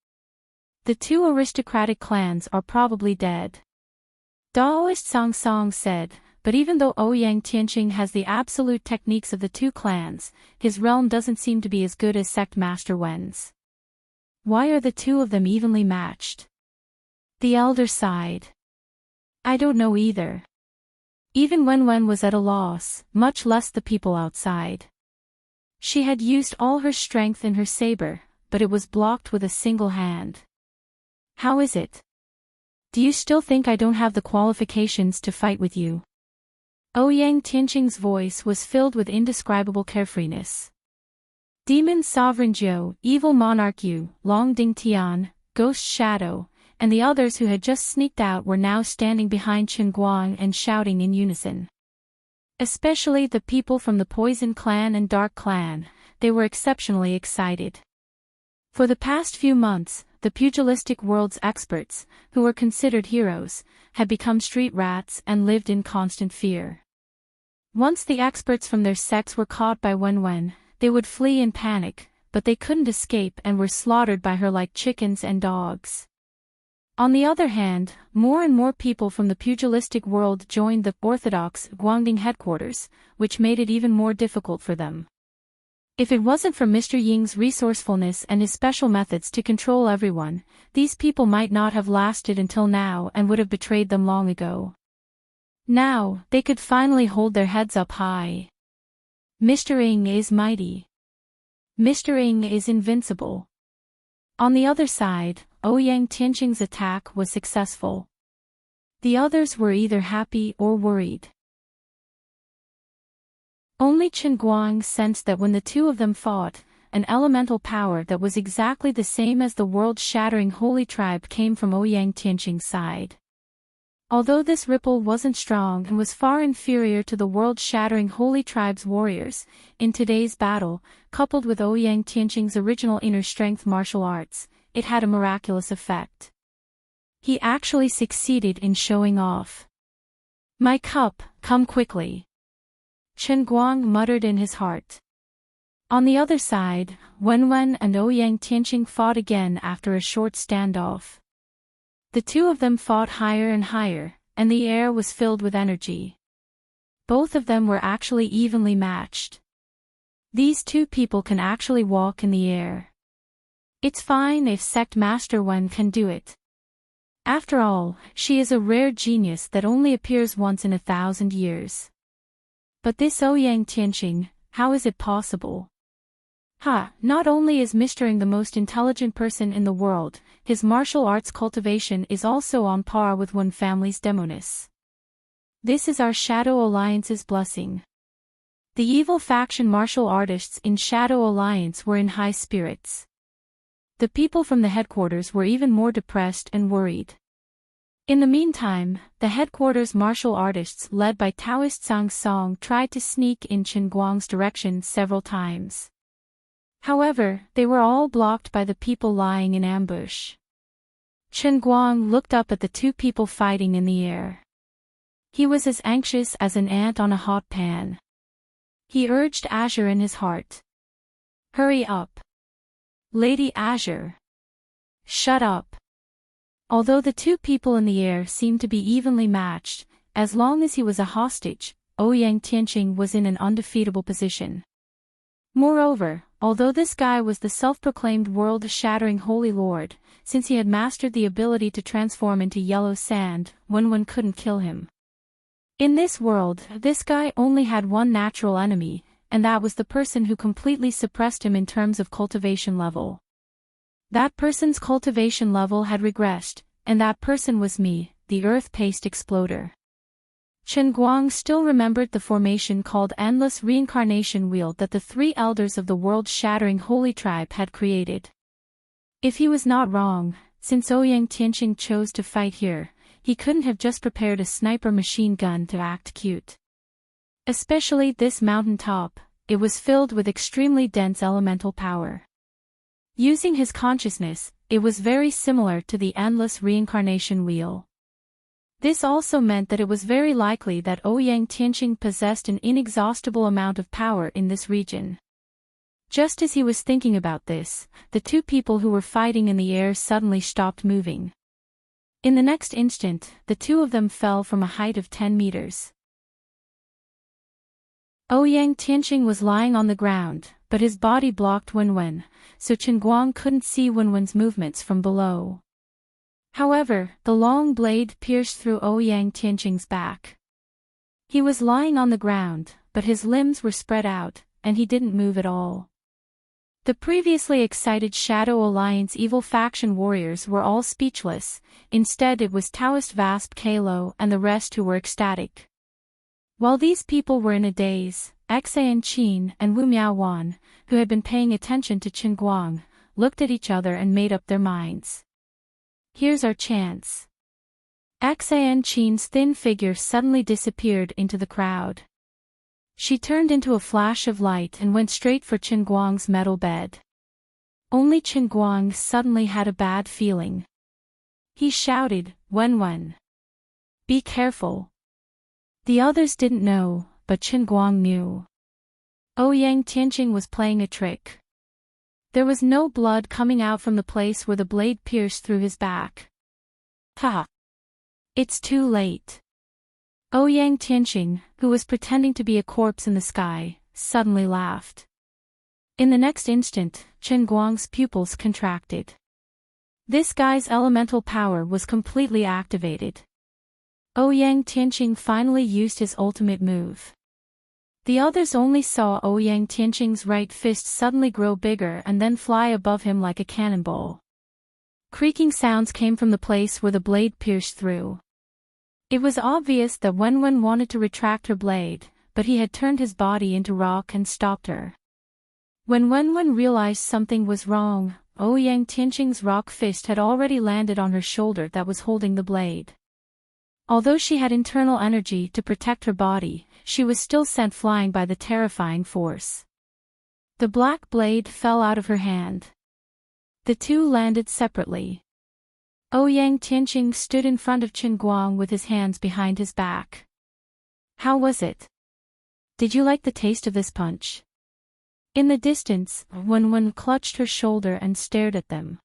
Speaker 1: The 2 aristocratic clans are probably dead. Daoist Song Song said, but even though Ouyang Tianqing has the absolute techniques of the 2 clans, his realm doesn't seem to be as good as Sect Master Wen's. Why are the 2 of them evenly matched? The elder sighed. I don't know either. Even Wen was at a loss, much less the people outside. She had used all her strength in her saber, but it was blocked with a single hand. How is it? Do you still think I don't have the qualifications to fight with you? Ouyang Tianqing's voice was filled with indescribable carefreeness. Demon Sovereign Jiu, Evil Monarch Yu, Long Ding Tian, Ghost Shadow, and the others who had just sneaked out were now standing behind Chen Guang and shouting in unison. Especially the people from the Poison Clan and Dark Clan, they were exceptionally excited. For the past few months, the pugilistic world's experts, who were considered heroes, had become street rats and lived in constant fear. Once the experts from their sects were caught by Wen, they would flee in panic, but they couldn't escape and were slaughtered by her like chickens and dogs. On the other hand, more and more people from the pugilistic world joined the orthodox Guangding headquarters, which made it even more difficult for them. If it wasn't for Mr. Ying's resourcefulness and his special methods to control everyone, these people might not have lasted until now and would have betrayed them long ago. Now, they could finally hold their heads up high. Mr. Ying is mighty. Mr. Ying is invincible. On the other side, Ouyang Tianqing's attack was successful. The others were either happy or worried. Only Chen Guang sensed that when the 2 of them fought, an elemental power that was exactly the same as the world-shattering holy tribe came from Ouyang Tianqing's side. Although this ripple wasn't strong and was far inferior to the world-shattering holy tribe's warriors, in today's battle, coupled with Ouyang Tianqing's original inner strength martial arts, it had a miraculous effect. He actually succeeded in showing off. My cup, come quickly. Chen Guang muttered in his heart. On the other side, Wenwen and Ouyang Tianqing fought again after a short standoff. The two of them fought higher and higher, and the air was filled with energy. Both of them were actually evenly matched. These two people can actually walk in the air. It's fine if Sect Master Wen can do it. After all, she is a rare genius that only appears once in 1,000 years. But this Ouyang Tianqing, how is it possible? Not only is Mr. Ng the most intelligent person in the world, his martial arts cultivation is also on par with one family's demoness. This is our Shadow Alliance's blessing. The evil faction martial artists in Shadow Alliance were in high spirits. The people from the headquarters were even more depressed and worried. In the meantime, the headquarters martial artists led by Taoist Sang Song tried to sneak in Chen Guang's direction several times. However, they were all blocked by the people lying in ambush. Chen Guang looked up at the two people fighting in the air. He was as anxious as an ant on a hot pan. He urged Azure in his heart. Hurry up. Lady Azure. Shut up. Although the two people in the air seemed to be evenly matched, as long as he was a hostage, Ouyang Tianqing was in an undefeatable position. Moreover, although this guy was the self-proclaimed world-shattering Holy Lord, since he had mastered the ability to transform into yellow sand, Wenwen couldn't kill him. In this world, this guy only had one natural enemy, and that was the person who completely suppressed him in terms of cultivation level. That person's cultivation level had regressed, and that person was me, the earth-paced exploder. Chen Guang still remembered the formation called Endless Reincarnation Wheel that the three elders of the world-shattering Holy Tribe had created. If he was not wrong, since Ouyang Tianqing chose to fight here, he couldn't have just prepared a sniper machine gun to act cute. Especially this mountaintop, it was filled with extremely dense elemental power. Using his consciousness, it was very similar to the Endless Reincarnation Wheel. This also meant that it was very likely that Ouyang Tianqing possessed an inexhaustible amount of power in this region. Just as he was thinking about this, the two people who were fighting in the air suddenly stopped moving. In the next instant, the two of them fell from a height of 10 meters. Ouyang Tianqing was lying on the ground, but his body blocked Wenwen, so Chen Guang couldn't see Wenwen's movements from below. However, the long blade pierced through Ouyang Tianqing's back. He was lying on the ground, but his limbs were spread out, and he didn't move at all. The previously excited Shadow Alliance evil faction warriors were all speechless, instead it was Taoist Vasp Kalo and the rest who were ecstatic. While these people were in a daze, Xan Qin and Wu Miaowan, who had been paying attention to Chen Guang, looked at each other and made up their minds. Here's our chance. Xan Qin's thin figure suddenly disappeared into the crowd. She turned into a flash of light and went straight for Chen Guang's metal bed. Only Chen Guang suddenly had a bad feeling. He shouted, Wenwen. Be careful. The others didn't know, but Chen Guang knew. Ouyang Tianqing was playing a trick. There was no blood coming out from the place where the blade pierced through his back. Ha! It's too late. Ouyang Tianqing, who was pretending to be a corpse in the sky, suddenly laughed. In the next instant, Chen Guang's pupils contracted. This guy's elemental power was completely activated. Ouyang Tianqing finally used his ultimate move. The others only saw Ouyang Tianqing's right fist suddenly grow bigger and then fly above him like a cannonball. Creaking sounds came from the place where the blade pierced through. It was obvious that Wenwen wanted to retract her blade, but he had turned his body into rock and stopped her. When Wenwen realized something was wrong, Ouyang Tianqing's rock fist had already landed on her shoulder that was holding the blade. Although she had internal energy to protect her body, she was still sent flying by the terrifying force. The black blade fell out of her hand. The two landed separately. Ouyang Tianqing stood in front of Chen Guang with his hands behind his back. How was it? Did you like the taste of this punch? In the distance, Wen clutched her shoulder and stared at them.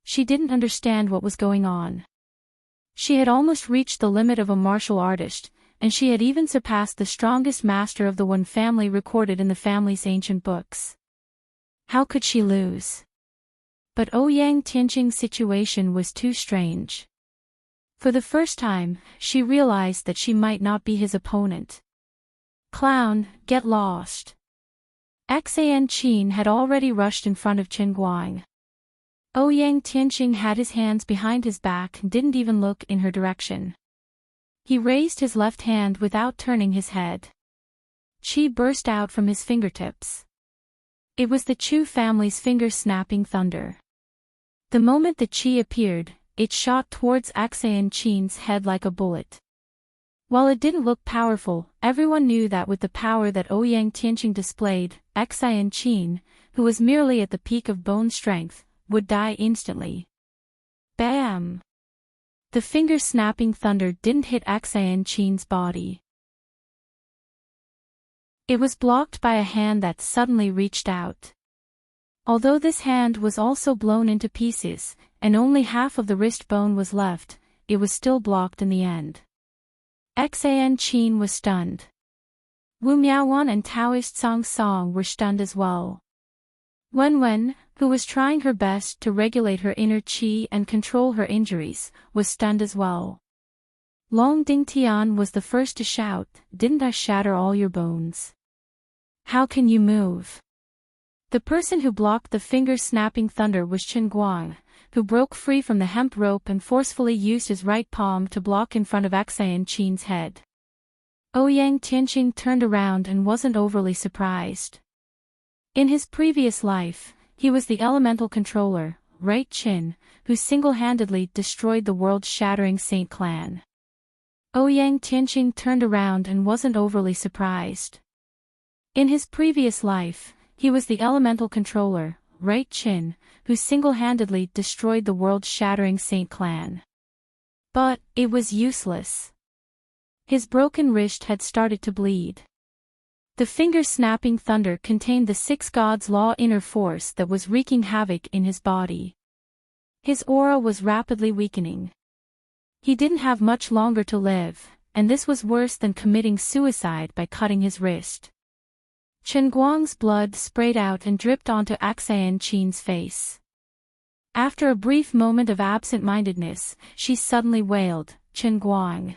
Speaker 1: She didn't understand what was going on. She had almost reached the limit of a martial artist, and she had even surpassed the strongest master of the Wen family recorded in the family's ancient books. How could she lose? But Ouyang Tianqing's situation was too strange. For the first time, she realized that she might not be his opponent. Clown, get lost. Xan Qin had already rushed in front of Chen Guang. Ouyang Tianqing had his hands behind his back and didn't even look in her direction. He raised his left hand without turning his head. Qi burst out from his fingertips. It was the Chu family's finger-snapping thunder. The moment the Qi appeared, it shot towards Xan Qin's head like a bullet. While it didn't look powerful, everyone knew that with the power that Ouyang Tianqing displayed, Xan Qin, who was merely at the peak of bone strength, would die instantly. Bam! The finger-snapping thunder didn't hit Xan Qin's body. It was blocked by a hand that suddenly reached out. Although this hand was also blown into pieces, and only half of the wrist bone was left, it was still blocked in the end. Xan Qin was stunned. Wu Miaowan and Taoist Song Song were stunned as well. Wen, who was trying her best to regulate her inner qi and control her injuries, was stunned as well. Long Dingtian was the first to shout, "Didn't I shatter all your bones? How can you move?" The person who blocked the finger-snapping thunder was Chen Guang, who broke free from the hemp rope and forcefully used his right palm to block in front of Xan Qin's head. Ouyang Tianqing turned around and wasn't overly surprised. In his previous life, he was the elemental controller, Right Qin, who single-handedly destroyed the world-shattering Saint clan. Ouyang Tianqing turned around and wasn't overly surprised. In his previous life, he was the elemental controller, Right Qin, who single-handedly destroyed the world-shattering Saint clan. But it was useless. His broken wrist had started to bleed. The finger-snapping thunder contained the six gods' law inner force that was wreaking havoc in his body. His aura was rapidly weakening. He didn't have much longer to live, and this was worse than committing suicide by cutting his wrist. Chen Guang's blood sprayed out and dripped onto Xan Qin's face. After a brief moment of absent-mindedness, she suddenly wailed, "Chen Guang!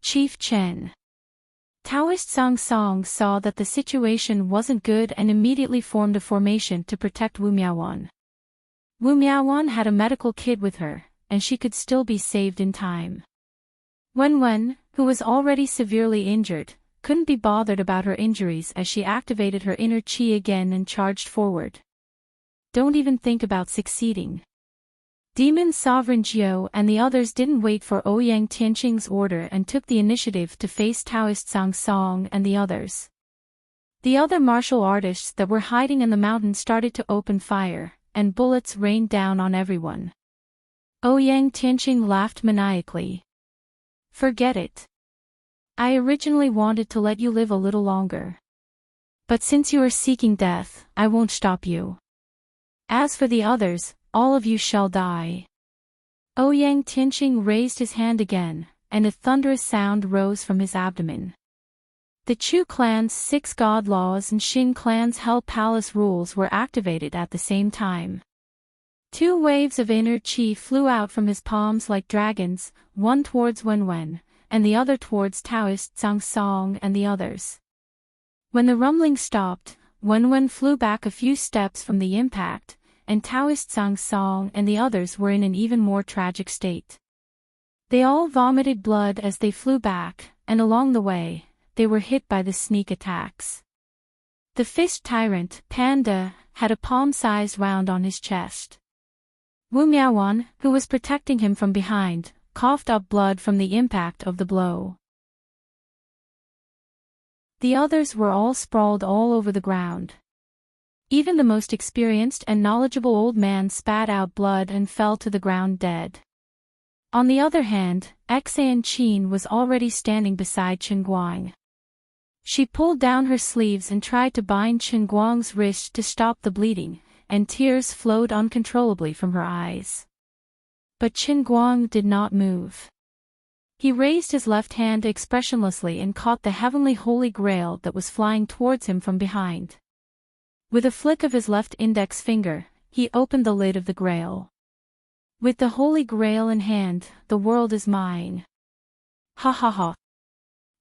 Speaker 1: Chief Chen!" Taoist Song Song saw that the situation wasn't good and immediately formed a formation to protect Wu Miaowan. Wu Miaowan had a medical kit with her, and she could still be saved in time. Wen, who was already severely injured, couldn't be bothered about her injuries as she activated her inner qi again and charged forward. Don't even think about succeeding. Demon Sovereign Jiao and the others didn't wait for Ouyang Tianqing's order and took the initiative to face Taoist Song Song and the others. The other martial artists that were hiding in the mountain started to open fire, and bullets rained down on everyone. Ouyang Tianqing laughed maniacally. "Forget it. I originally wanted to let you live a little longer. But since you are seeking death, I won't stop you. As for the others, all of you shall die." Ouyang Tianqing raised his hand again, and a thunderous sound rose from his abdomen. The Chu clan's 6 god laws and Xin clan's Hell Palace rules were activated at the same time. 2 waves of inner qi flew out from his palms like dragons, one towards Wen, and the other towards Taoist Song Song and the others. When the rumbling stopped, Wen flew back a few steps from the impact, and Taoist Song Song and the others were in an even more tragic state. They all vomited blood as they flew back, and along the way, they were hit by the sneak attacks. The fist tyrant, Panda, had a palm-sized wound on his chest. Wu Miaowan, who was protecting him from behind, coughed up blood from the impact of the blow. The others were all sprawled all over the ground. Even the most experienced and knowledgeable old man spat out blood and fell to the ground dead. On the other hand, Xan Qin was already standing beside Chen Guang. She pulled down her sleeves and tried to bind Chen Guang's wrist to stop the bleeding, and tears flowed uncontrollably from her eyes. But Chen Guang did not move. He raised his left hand expressionlessly and caught the heavenly holy grail that was flying towards him from behind. With a flick of his left index finger, he opened the lid of the grail. With the holy grail in hand, the world is mine. Ha ha ha.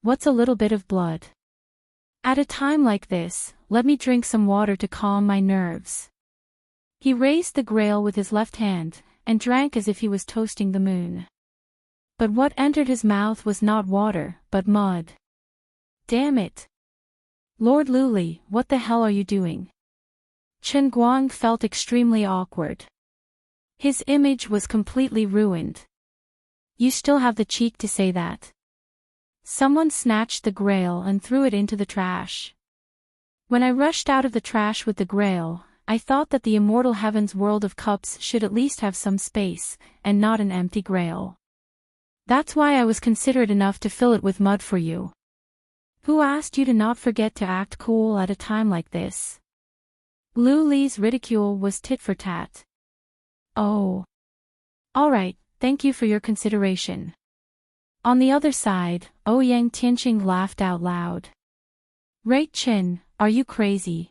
Speaker 1: What's a little bit of blood? At a time like this, let me drink some water to calm my nerves. He raised the grail with his left hand, and drank as if he was toasting the moon. But what entered his mouth was not water, but mud. Damn it. Lord Luli, what the hell are you doing? Chen Guang felt extremely awkward. His image was completely ruined. You still have the cheek to say that. Someone snatched the grail and threw it into the trash. When I rushed out of the trash with the grail, I thought that the immortal heaven's world of cups should at least have some space, and not an empty grail. That's why I was considerate enough to fill it with mud for you. Who asked you to not forget to act cool at a time like this? Lu Li's ridicule was tit for tat. Oh. Alright, thank you for your consideration. On the other side, Ouyang Tianqing laughed out loud. Right Chin, are you crazy?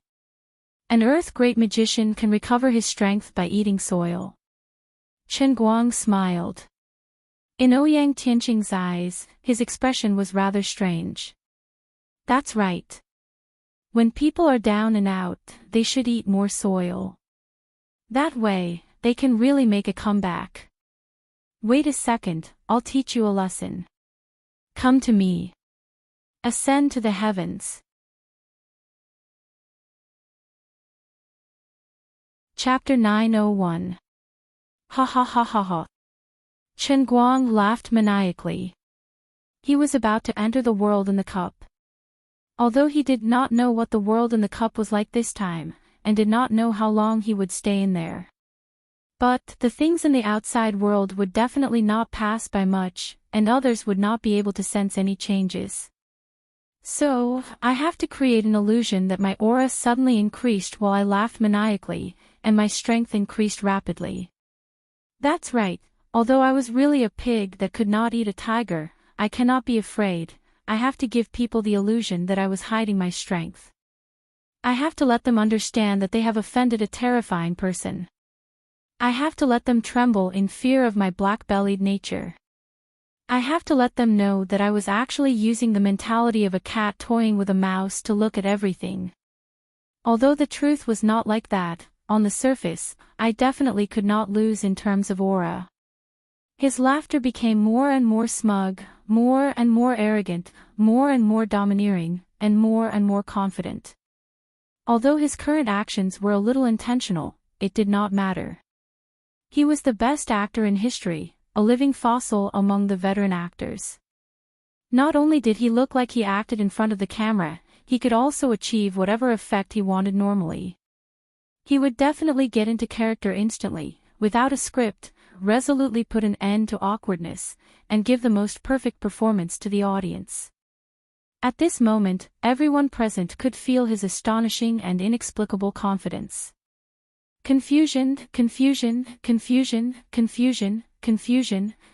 Speaker 1: An earth great magician can recover his strength by eating soil. Chen Guang smiled. In Ouyang Tianqing's eyes, his expression was rather strange. That's right. When people are down and out, they should eat more soil. That way, they can really make a comeback. Wait a second, I'll teach you a lesson. Come to me. Ascend to the heavens. Chapter 901. Ha ha ha ha ha. Chen Guang laughed maniacally. He was about to enter the world in the cup. Although he did not know what the world in the cup was like this time, and did not know how long he would stay in there. But the things in the outside world would definitely not pass by much, and others would not be able to sense any changes. So, I have to create an illusion that my aura suddenly increased while I laughed maniacally, and my strength increased rapidly. That's right, although I was really a pig that could not eat a tiger, I cannot be afraid. I have to give people the illusion that I was hiding my strength. I have to let them understand that they have offended a terrifying person. I have to let them tremble in fear of my black-bellied nature. I have to let them know that I was actually using the mentality of a cat toying with a mouse to look at everything. Although the truth was not like that, on the surface, I definitely could not lose in terms of aura. His laughter became more and more smug, more and more arrogant, more and more domineering, and more confident. Although his current actions were a little intentional, it did not matter. He was the best actor in history, a living fossil among the veteran actors. Not only did he look like he acted in front of the camera, he could also achieve whatever effect he wanted normally. He would definitely get into character instantly, without a script, resolutely put an end to awkwardness, and give the most perfect performance to the audience. At this moment, everyone present could feel his astonishing and inexplicable confidence. Confusion,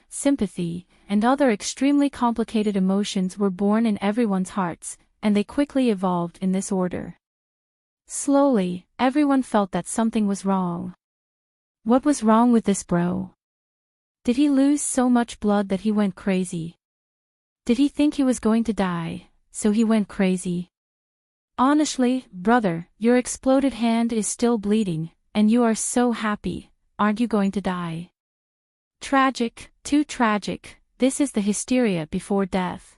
Speaker 1: sympathy, and other extremely complicated emotions were born in everyone's hearts, and they quickly evolved in this order. Slowly, everyone felt that something was wrong. What was wrong with this bro? Did he lose so much blood that he went crazy? Did he think he was going to die, so he went crazy? Honestly, brother, your exploded hand is still bleeding, and you are so happy, aren't you going to die? Tragic, too tragic, this is the hysteria before death.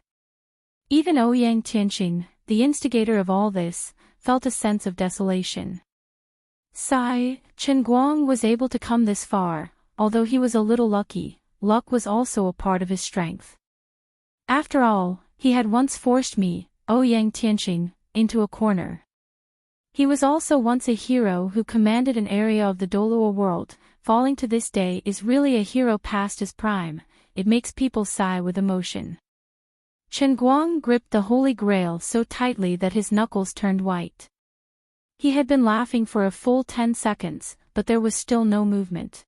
Speaker 1: Even Ouyang Tianqing, the instigator of all this, felt a sense of desolation. Sigh, Chen Guang was able to come this far, although he was a little lucky, luck was also a part of his strength. After all, he had once forced me, Ouyang Tianqing, into a corner. He was also once a hero who commanded an area of the LoveLore world. Falling to this day is really a hero past his prime. It makes people sigh with emotion. Chen Guang gripped the Holy Grail so tightly that his knuckles turned white. He had been laughing for a full 10 seconds, but there was still no movement.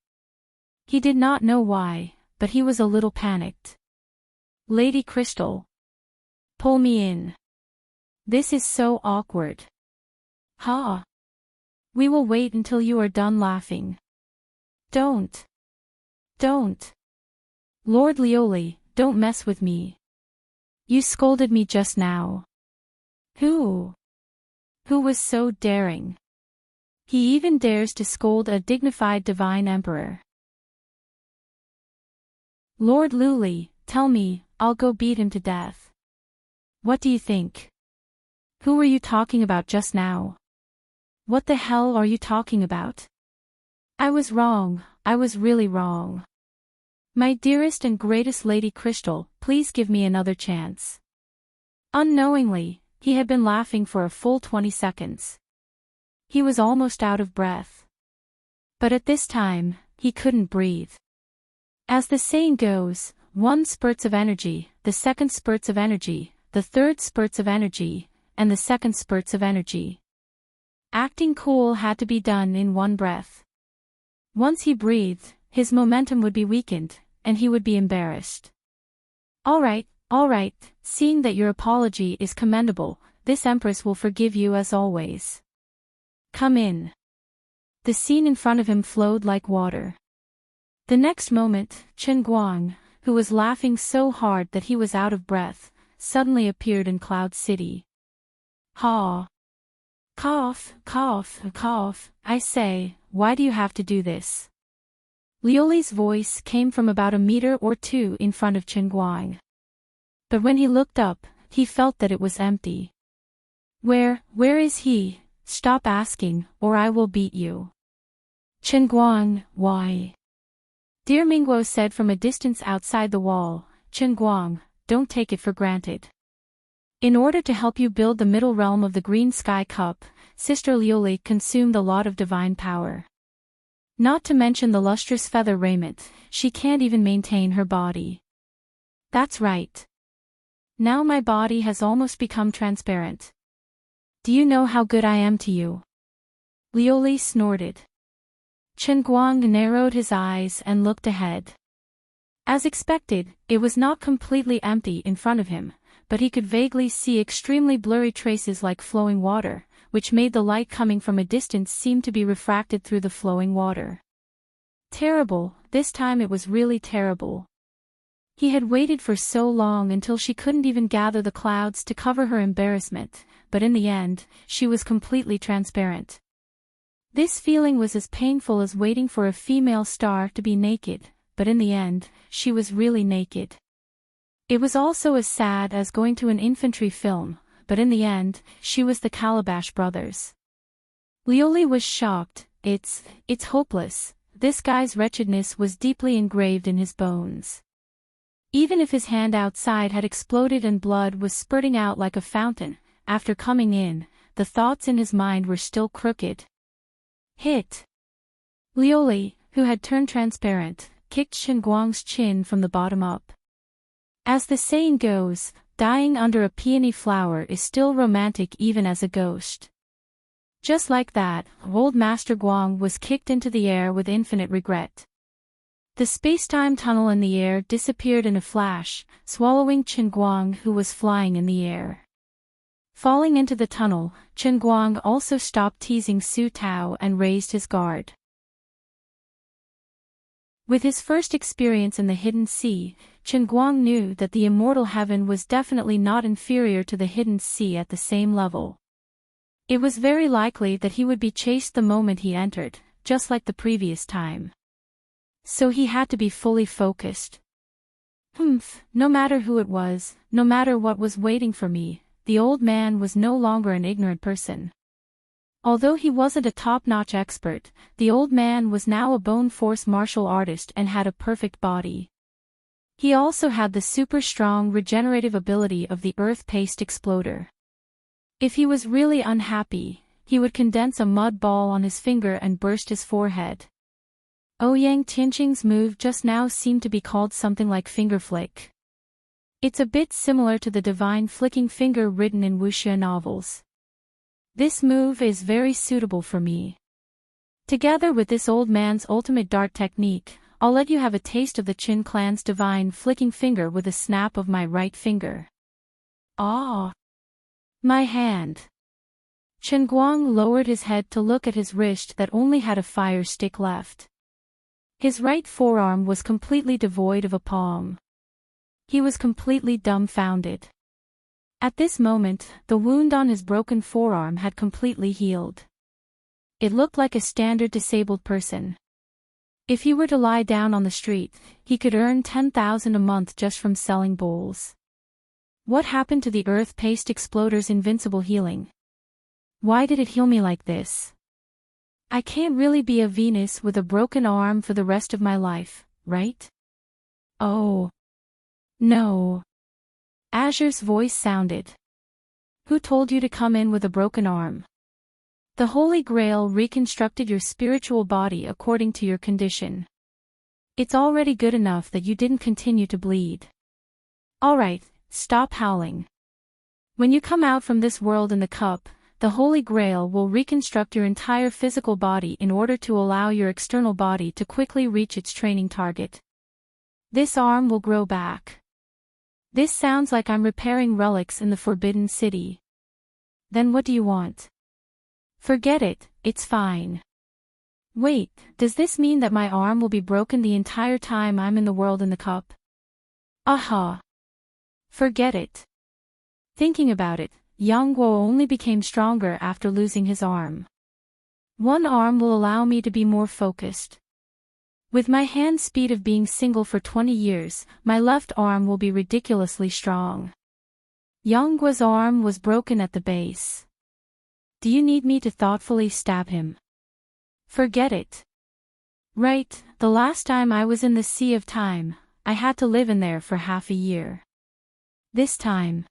Speaker 1: He did not know why, but he was a little panicked. Lady Crystal. Pull me in. This is so awkward. Ha. We will wait until you are done laughing. Don't. Lord Lioli, don't mess with me. You scolded me just now. Who was so daring? He even dares to scold a dignified divine emperor. Lord Luli, tell me, I'll go beat him to death. What do you think? Who were you talking about just now? What the hell are you talking about? I was wrong, I was really wrong. My dearest and greatest Lady Crystal, please give me another chance. Unknowingly, he had been laughing for a full 20 seconds. He was almost out of breath. But at this time, he couldn't breathe. As the saying goes, one spurts of energy, the second spurts of energy, the third spurts of energy, and the second spurts of energy. Acting cool had to be done in one breath. Once he breathed, his momentum would be weakened, and he would be embarrassed. All right, seeing that your apology is commendable, this Empress will forgive you as always. Come in. The scene in front of him flowed like water. The next moment, Chen Guang, who was laughing so hard that he was out of breath, suddenly appeared in Cloud City. Ha! Cough, I say, why do you have to do this? Lioli's voice came from about a meter or two in front of Chen Guang. But when he looked up, he felt that it was empty. Where is he? Stop asking, or I will beat you. Chen Guang, why? Dear Mingguo said from a distance outside the wall, Chen Guang, don't take it for granted. In order to help you build the middle realm of the Green Sky Cup, Sister Lioli consumed a lot of divine power. Not to mention the lustrous feather raiment, she can't even maintain her body. That's right. Now my body has almost become transparent. Do you know how good I am to you? Lioli snorted. Chen Guang narrowed his eyes and looked ahead. As expected, it was not completely empty in front of him, but he could vaguely see extremely blurry traces like flowing water, which made the light coming from a distance seem to be refracted through the flowing water. Terrible, this time it was really terrible. He had waited for so long until she couldn't even gather the clouds to cover her embarrassment, but in the end, she was completely transparent. This feeling was as painful as waiting for a female star to be naked, but in the end, she was really naked. It was also as sad as going to an infantry film, but in the end, she was the Calabash brothers. Lioli was shocked. It's hopeless. This guy's wretchedness was deeply engraved in his bones. Even if his hand outside had exploded and blood was spurting out like a fountain, after coming in, the thoughts in his mind were still crooked. Hit. Lioli, who had turned transparent, kicked Chen Guang's chin from the bottom up. As the saying goes, dying under a peony flower is still romantic even as a ghost. Just like that, old Master Guang was kicked into the air with infinite regret. The space-time tunnel in the air disappeared in a flash, swallowing Chen Guang who was flying in the air. Falling into the tunnel, Chen Guang also stopped teasing Su Tao and raised his guard. With his first experience in the hidden sea, Chen Guang knew that the immortal heaven was definitely not inferior to the hidden sea at the same level. It was very likely that he would be chased the moment he entered, just like the previous time. So he had to be fully focused. No matter who it was, no matter what was waiting for me, the old man was no longer an ignorant person. Although he wasn't a top-notch expert, the old man was now a bone force martial artist and had a perfect body. He also had the super-strong regenerative ability of the Earth Paste Exploder. If he was really unhappy, he would condense a mud ball on his finger and burst his forehead. Ouyang Tianqing's move just now seemed to be called something like finger flick. It's a bit similar to the divine flicking finger written in wuxia novels. This move is very suitable for me. Together with this old man's ultimate dart technique, I'll let you have a taste of the Qin clan's divine flicking finger with a snap of my right finger. Ah! My hand. Chen Guang lowered his head to look at his wrist that only had a fire stick left. His right forearm was completely devoid of a palm. He was completely dumbfounded. At this moment, the wound on his broken forearm had completely healed. It looked like a standard disabled person. If he were to lie down on the street, he could earn 10,000 a month just from selling bowls. What happened to the Earth Paste Exploder's invincible healing? Why did it heal me like this? I can't really be a Venus with a broken arm for the rest of my life, right? Oh. No. Azure's voice sounded. Who told you to come in with a broken arm? The Holy Grail reconstructed your spiritual body according to your condition. It's already good enough that you didn't continue to bleed. Alright, stop howling. When you come out from this world in the cup, the Holy Grail will reconstruct your entire physical body in order to allow your external body to quickly reach its training target. This arm will grow back. This sounds like I'm repairing relics in the Forbidden City. Then what do you want? Forget it, it's fine. Wait, does this mean that my arm will be broken the entire time I'm in the world in the cup? Aha! Forget it. Thinking about it, Yang Guo only became stronger after losing his arm. One arm will allow me to be more focused. With my hand speed of being single for 20 years, my left arm will be ridiculously strong. Yang Guo's arm was broken at the base. Do you need me to thoughtfully stab him? Forget it. Right, the last time I was in the Sea of Time, I had to live in there for half a year. This time,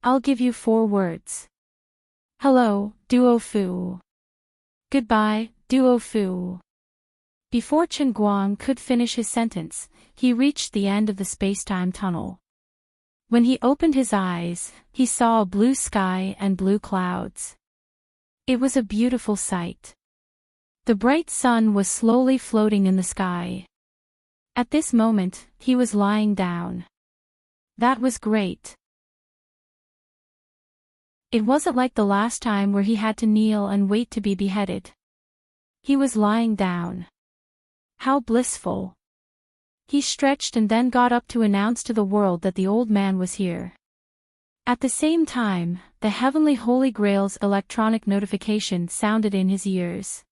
Speaker 1: I'll give you 4 words. Hello, Duo Fu. Goodbye, Duo Fu. Before Chen Guang could finish his sentence, he reached the end of the space-time tunnel. When he opened his eyes, he saw a blue sky and blue clouds. It was a beautiful sight. The bright sun was slowly floating in the sky. At this moment, he was lying down. That was great. It wasn't like the last time where he had to kneel and wait to be beheaded. He was lying down. How blissful. He stretched and then got up to announce to the world that the old man was here. At the same time, the Heavenly Holy Grail's electronic notification sounded in his ears.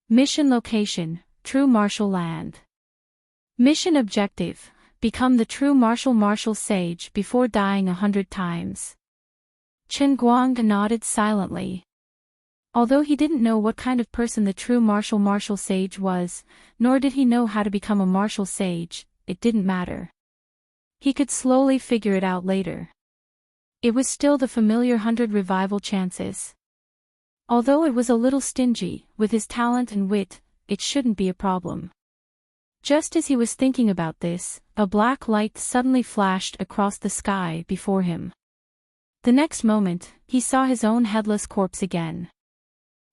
Speaker 1: Mission location, True Martial Land. Mission objective, become the true martial sage before dying 100 times. Chen Guang nodded silently. Although he didn't know what kind of person the true martial sage was, nor did he know how to become a martial sage, it didn't matter. He could slowly figure it out later. It was still the familiar 100 revival chances. Although it was a little stingy, with his talent and wit, it shouldn't be a problem. Just as he was thinking about this, a black light suddenly flashed across the sky before him. The next moment, he saw his own headless corpse again.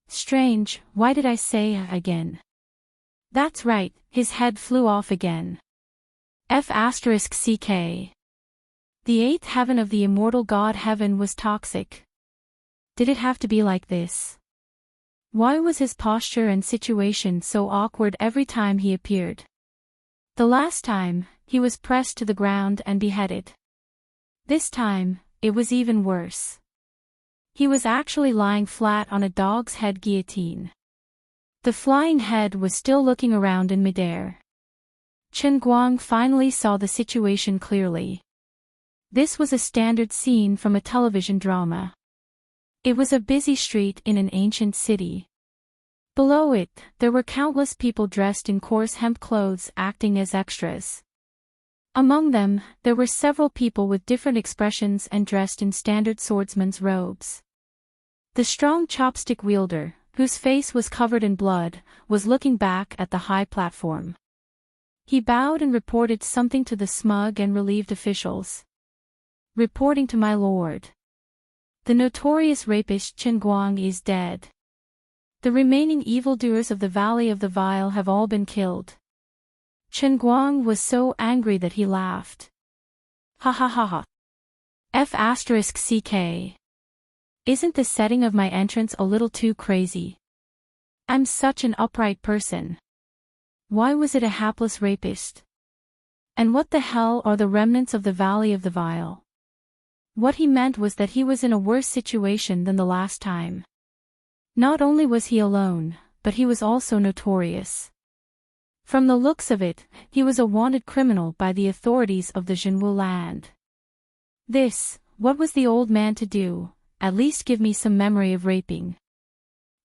Speaker 1: Strange, why did I say again? That's right, his head flew off again. F***CK. The 8th heaven of the immortal god heaven was toxic. Did it have to be like this? Why was his posture and situation so awkward every time he appeared? The last time, he was pressed to the ground and beheaded. This time, it was even worse. He was actually lying flat on a dog's head guillotine. The flying head was still looking around in midair. Chen Guang finally saw the situation clearly. This was a standard scene from a television drama. It was a busy street in an ancient city. Below it, there were countless people dressed in coarse hemp clothes acting as extras. Among them, there were several people with different expressions and dressed in standard swordsman's robes. The strong chopstick wielder, whose face was covered in blood, was looking back at the high platform. He bowed and reported something to the smug and relieved officials. Reporting to my lord. The notorious rapist Chen Guang is dead. The remaining evildoers of the Valley of the Vile have all been killed. Chen Guang was so angry that he laughed. Ha ha ha ha. F***ck. Isn't the setting of my entrance a little too crazy? I'm such an upright person. Why was it a hapless rapist? And what the hell are the remnants of the Valley of the Vile? What he meant was that he was in a worse situation than the last time. Not only was he alone, but he was also notorious. From the looks of it, he was a wanted criminal by the authorities of the Jinwu land. What was the old man to do? At least give me some memory of raping.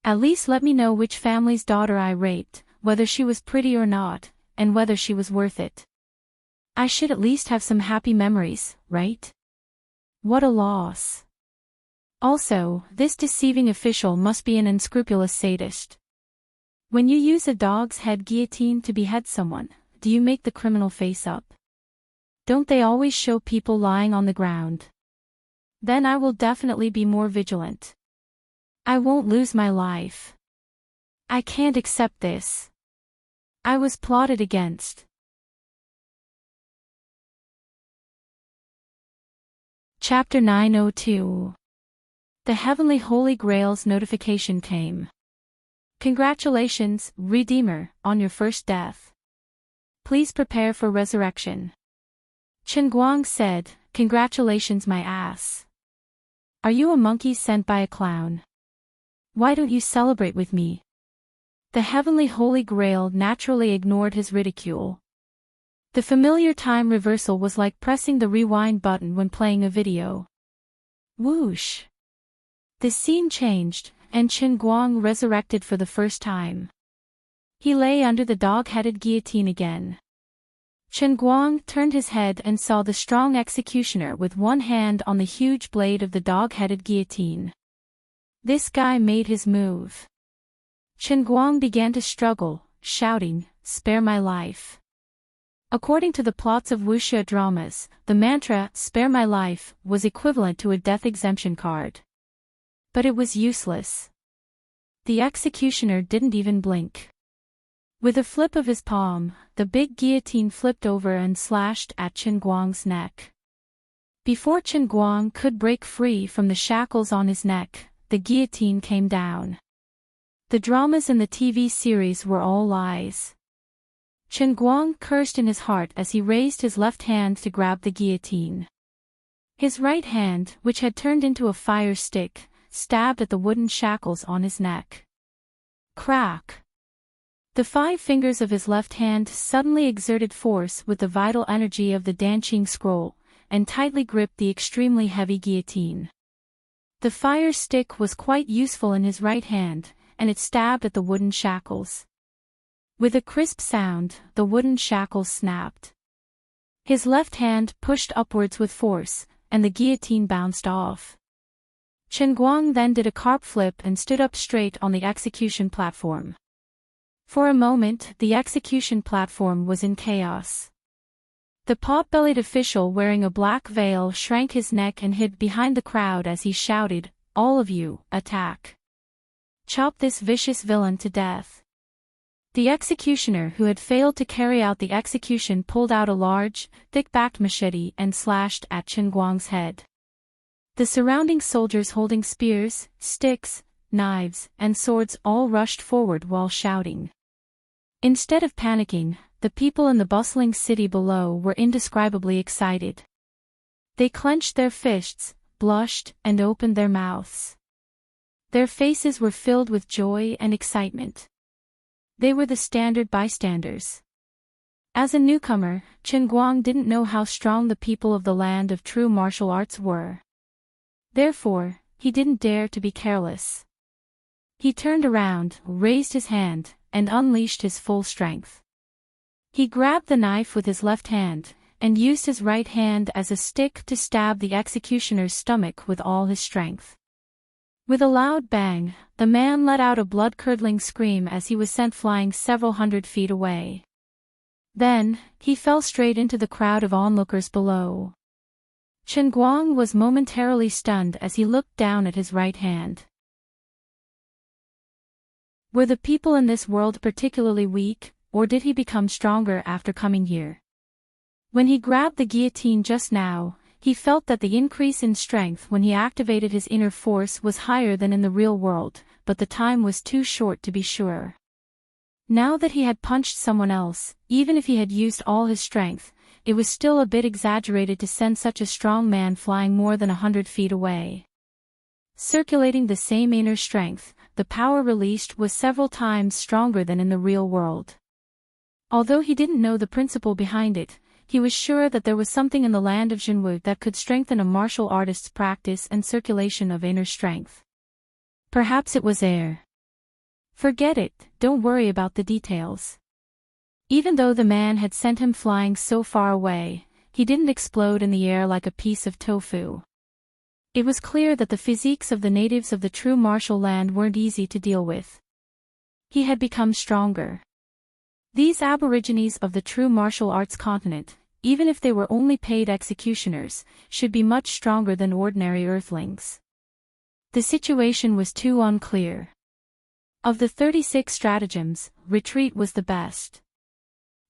Speaker 1: At least let me know which family's daughter I raped, whether she was pretty or not, and whether she was worth it. I should at least have some happy memories, right? What a loss. Also, this deceiving official must be an unscrupulous sadist. When you use a dog's head guillotine to behead someone, do you make the criminal face up? Don't they always show people lying on the ground? Then I will definitely be more vigilant. I won't lose my life. I can't accept this. I was plotted against. Chapter 902. The Heavenly Holy Grail's notification came. Congratulations, Redeemer, on your first death. Please prepare for resurrection. Chen Guang said, Congratulations my ass. Are you a monkey sent by a clown? Why don't you celebrate with me? The Heavenly Holy Grail naturally ignored his ridicule. The familiar time reversal was like pressing the rewind button when playing a video. Whoosh! The scene changed, and Chen Guang resurrected for the first time. He lay under the dog-headed guillotine again. Chen Guang turned his head and saw the strong executioner with one hand on the huge blade of the dog-headed guillotine. This guy made his move. Chen Guang began to struggle, shouting, "Spare my life." According to the plots of wuxia dramas, the mantra, "Spare my life," was equivalent to a death exemption card. But it was useless. The executioner didn't even blink. With a flip of his palm, the big guillotine flipped over and slashed at Chen Guang's neck. Before Chen Guang could break free from the shackles on his neck, the guillotine came down. The dramas in the TV series were all lies. Chen Guang cursed in his heart as he raised his left hand to grab the guillotine. His right hand, which had turned into a fire stick, stabbed at the wooden shackles on his neck. Crack! The 5 fingers of his left hand suddenly exerted force with the vital energy of the Danqing scroll, and tightly gripped the extremely heavy guillotine. The fire stick was quite useful in his right hand, and it stabbed at the wooden shackles. With a crisp sound, the wooden shackles snapped. His left hand pushed upwards with force, and the guillotine bounced off. Chen Guang then did a carp flip and stood up straight on the execution platform. For a moment, the execution platform was in chaos. The pot-bellied official wearing a black veil shrank his neck and hid behind the crowd as he shouted, "All of you, attack! Chop this vicious villain to death!" The executioner who had failed to carry out the execution pulled out a large, thick-backed machete and slashed at Chen Guang's head. The surrounding soldiers holding spears, sticks, knives, and swords all rushed forward while shouting. Instead of panicking, the people in the bustling city below were indescribably excited. They clenched their fists, blushed, and opened their mouths. Their faces were filled with joy and excitement. They were the standard bystanders. As a newcomer, Chen Guang didn't know how strong the people of the land of true martial arts were. Therefore, he didn't dare to be careless. He turned around, raised his hand, and unleashed his full strength. He grabbed the knife with his left hand, and used his right hand as a stick to stab the executioner's stomach with all his strength. With a loud bang, the man let out a blood-curdling scream as he was sent flying several hundred feet away. Then, he fell straight into the crowd of onlookers below. Chen Guang was momentarily stunned as he looked down at his right hand. Were the people in this world particularly weak, or did he become stronger after coming here? When he grabbed the guillotine just now, he felt that the increase in strength when he activated his inner force was higher than in the real world, but the time was too short to be sure. Now that he had punched someone else, even if he had used all his strength, it was still a bit exaggerated to send such a strong man flying more than 100 feet away. Circulating the same inner strength, the power released was several times stronger than in the real world. Although he didn't know the principle behind it, he was sure that there was something in the land of Jinwu that could strengthen a martial artist's practice and circulation of inner strength. Perhaps it was air. Forget it, don't worry about the details. Even though the man had sent him flying so far away, he didn't explode in the air like a piece of tofu. It was clear that the physiques of the natives of the true martial land weren't easy to deal with. He had become stronger. These aborigines of the true martial arts continent, even if they were only paid executioners, should be much stronger than ordinary earthlings. The situation was too unclear. Of the 36 stratagems, retreat was the best.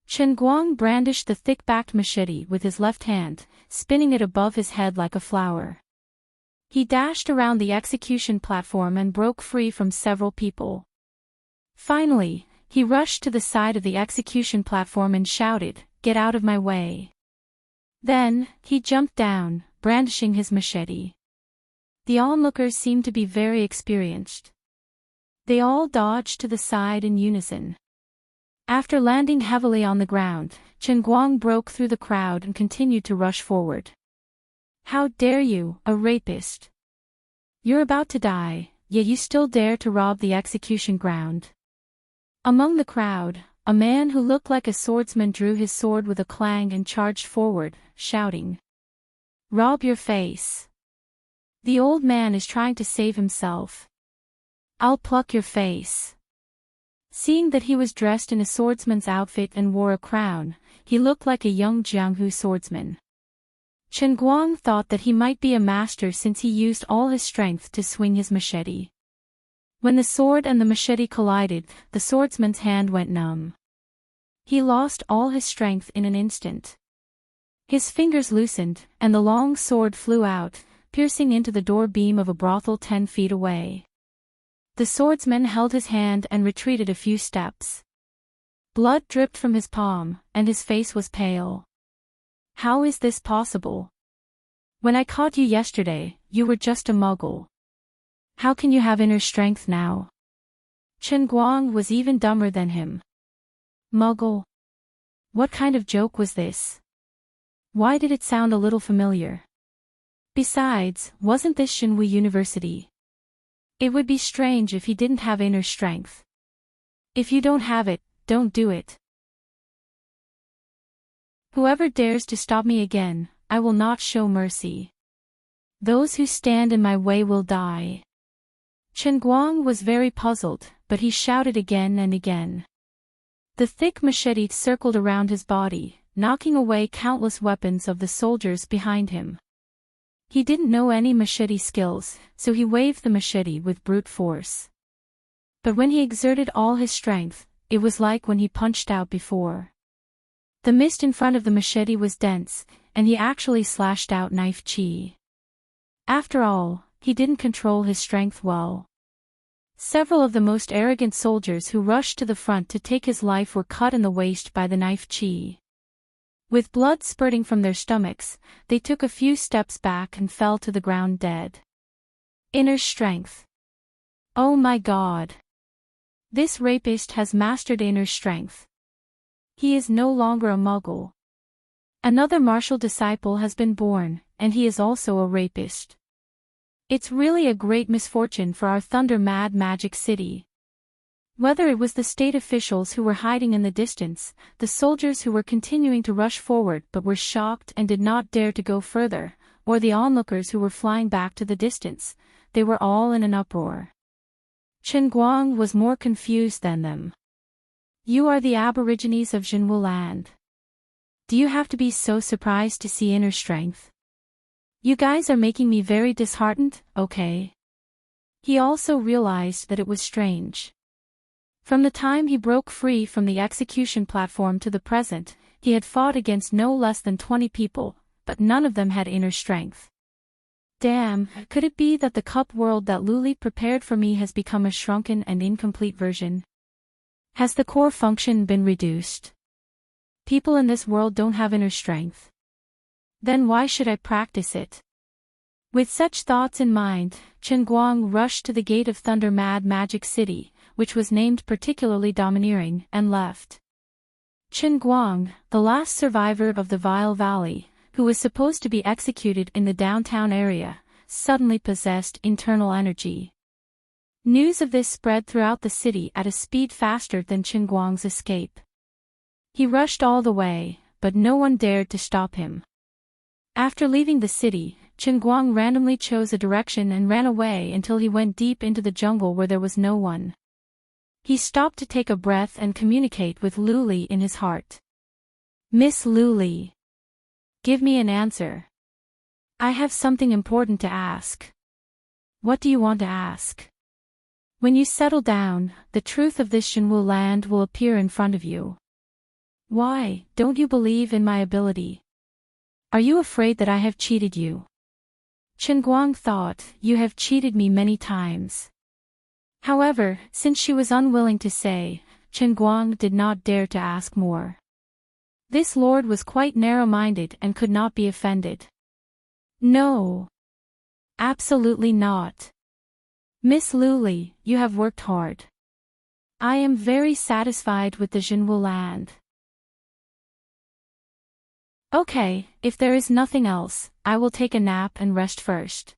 Speaker 1: Chen Guang brandished the thick-backed machete with his left hand, spinning it above his head like a flower. He dashed around the execution platform and broke free from several people. Finally, he rushed to the side of the execution platform and shouted, "Get out of my way." Then, he jumped down, brandishing his machete. The onlookers seemed to be very experienced. They all dodged to the side in unison. After landing heavily on the ground, Chen Guang broke through the crowd and continued to rush forward. "How dare you, a rapist! You're about to die, yet you still dare to rob the execution ground." Among the crowd, a man who looked like a swordsman drew his sword with a clang and charged forward, shouting, "Rob your face! The old man is trying to save himself. I'll pluck your face." Seeing that he was dressed in a swordsman's outfit and wore a crown, he looked like a young Jianghu swordsman. Chen Guang thought that he might be a master since he used all his strength to swing his machete. When the sword and the machete collided, the swordsman's hand went numb. He lost all his strength in an instant. His fingers loosened, and the long sword flew out, piercing into the door beam of a brothel 10 feet away. The swordsman held his hand and retreated a few steps. Blood dripped from his palm, and his face was pale. "How is this possible? When I caught you yesterday, you were just a muggle. How can you have inner strength now?" Chen Guang was even dumber than him. Muggle? What kind of joke was this? Why did it sound a little familiar? Besides, wasn't this Shinhui University? It would be strange if he didn't have inner strength. If you don't have it, don't do it. Whoever dares to stop me again, I will not show mercy. Those who stand in my way will die. Chen Guang was very puzzled, but he shouted again and again. The thick machete circled around his body, knocking away countless weapons of the soldiers behind him. He didn't know any machete skills, so he waved the machete with brute force. But when he exerted all his strength, it was like when he punched out before. The mist in front of the machete was dense, and he actually slashed out knife chi. After all, he didn't control his strength well. Several of the most arrogant soldiers who rushed to the front to take his life were cut in the waist by the knife chi. With blood spurting from their stomachs, they took a few steps back and fell to the ground dead. Inner strength. Oh my God! This rapist has mastered inner strength. He is no longer a muggle. Another martial disciple has been born, and he is also a rapist. It's really a great misfortune for our thunder-mad magic city. Whether it was the state officials who were hiding in the distance, the soldiers who were continuing to rush forward but were shocked and did not dare to go further, or the onlookers who were flying back to the distance, they were all in an uproar. Chen Guang was more confused than them. You are the aborigines of Jinwu land. Do you have to be so surprised to see inner strength? You guys are making me very disheartened, okay? He also realized that it was strange. From the time he broke free from the execution platform to the present, he had fought against no less than 20 people, but none of them had inner strength. Damn, could it be that the cup world that Luli prepared for me has become a shrunken and incomplete version? Has the core function been reduced? People in this world don't have inner strength. Then why should I practice it? With such thoughts in mind, Chen Guang rushed to the gate of Thunder Mad Magic City, which was named particularly domineering, and left. Chen Guang, the last survivor of the Vile Valley, who was supposed to be executed in the downtown area, suddenly possessed internal energy. News of this spread throughout the city at a speed faster than Chen Guang's escape. He rushed all the way, but no one dared to stop him. After leaving the city, Chen Guang randomly chose a direction and ran away until he went deep into the jungle where there was no one. He stopped to take a breath and communicate with Luli in his heart. Miss Luli. Give me an answer. I have something important to ask. What do you want to ask? When you settle down, the truth of this Jinwu land will appear in front of you. Why, don't you believe in my ability? Are you afraid that I have cheated you? Chen Guang thought, you have cheated me many times. However, since she was unwilling to say, Chen Guang did not dare to ask more. This lord was quite narrow-minded and could not be offended. No. Absolutely not. Miss Luli, you have worked hard. I am very satisfied with the Jinwu land. Okay, if there is nothing else, I will take a nap and rest first.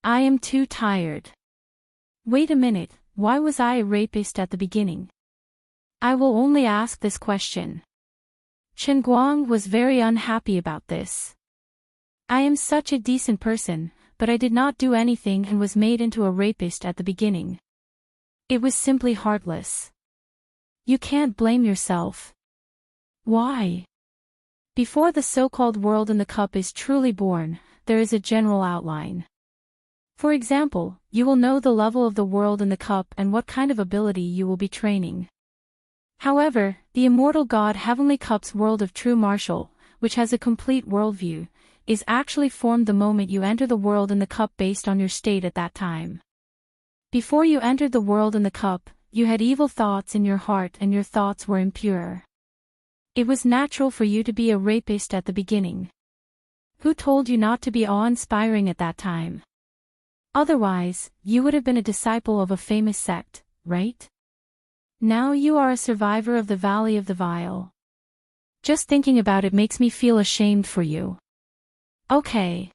Speaker 1: I am too tired. Wait a minute, why was I a rapist at the beginning? I will only ask this question. Chen Guang was very unhappy about this. I am such a decent person, but I did not do anything and was made into a rapist at the beginning. It was simply heartless. You can't blame yourself. Why? Before the so-called world in the cup is truly born, there is a general outline. For example, you will know the level of the world in the cup and what kind of ability you will be training. However, the immortal God Heavenly Cup's world of true martial, which has a complete worldview, is actually formed the moment you enter the world in the cup based on your state at that time. Before you entered the world in the cup, you had evil thoughts in your heart and your thoughts were impure. It was natural for you to be a rapist at the beginning. Who told you not to be awe-inspiring at that time? Otherwise, you would have been a disciple of a famous sect, right? Now you are a survivor of the Valley of the Vile. Just thinking about it makes me feel ashamed for you. Okay.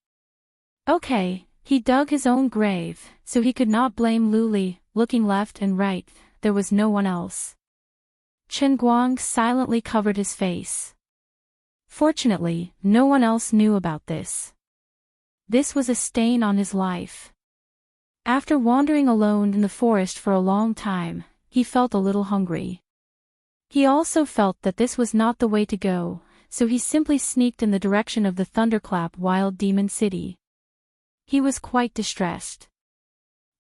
Speaker 1: He dug his own grave, so he could not blame Luli. Looking left and right, there was no one else. Chen Guang silently covered his face. Fortunately, no one else knew about this. This was a stain on his life. After wandering alone in the forest for a long time, he felt a little hungry. He also felt that this was not the way to go, so he simply sneaked in the direction of the Thunderclap Wild Demon City. He was quite distressed.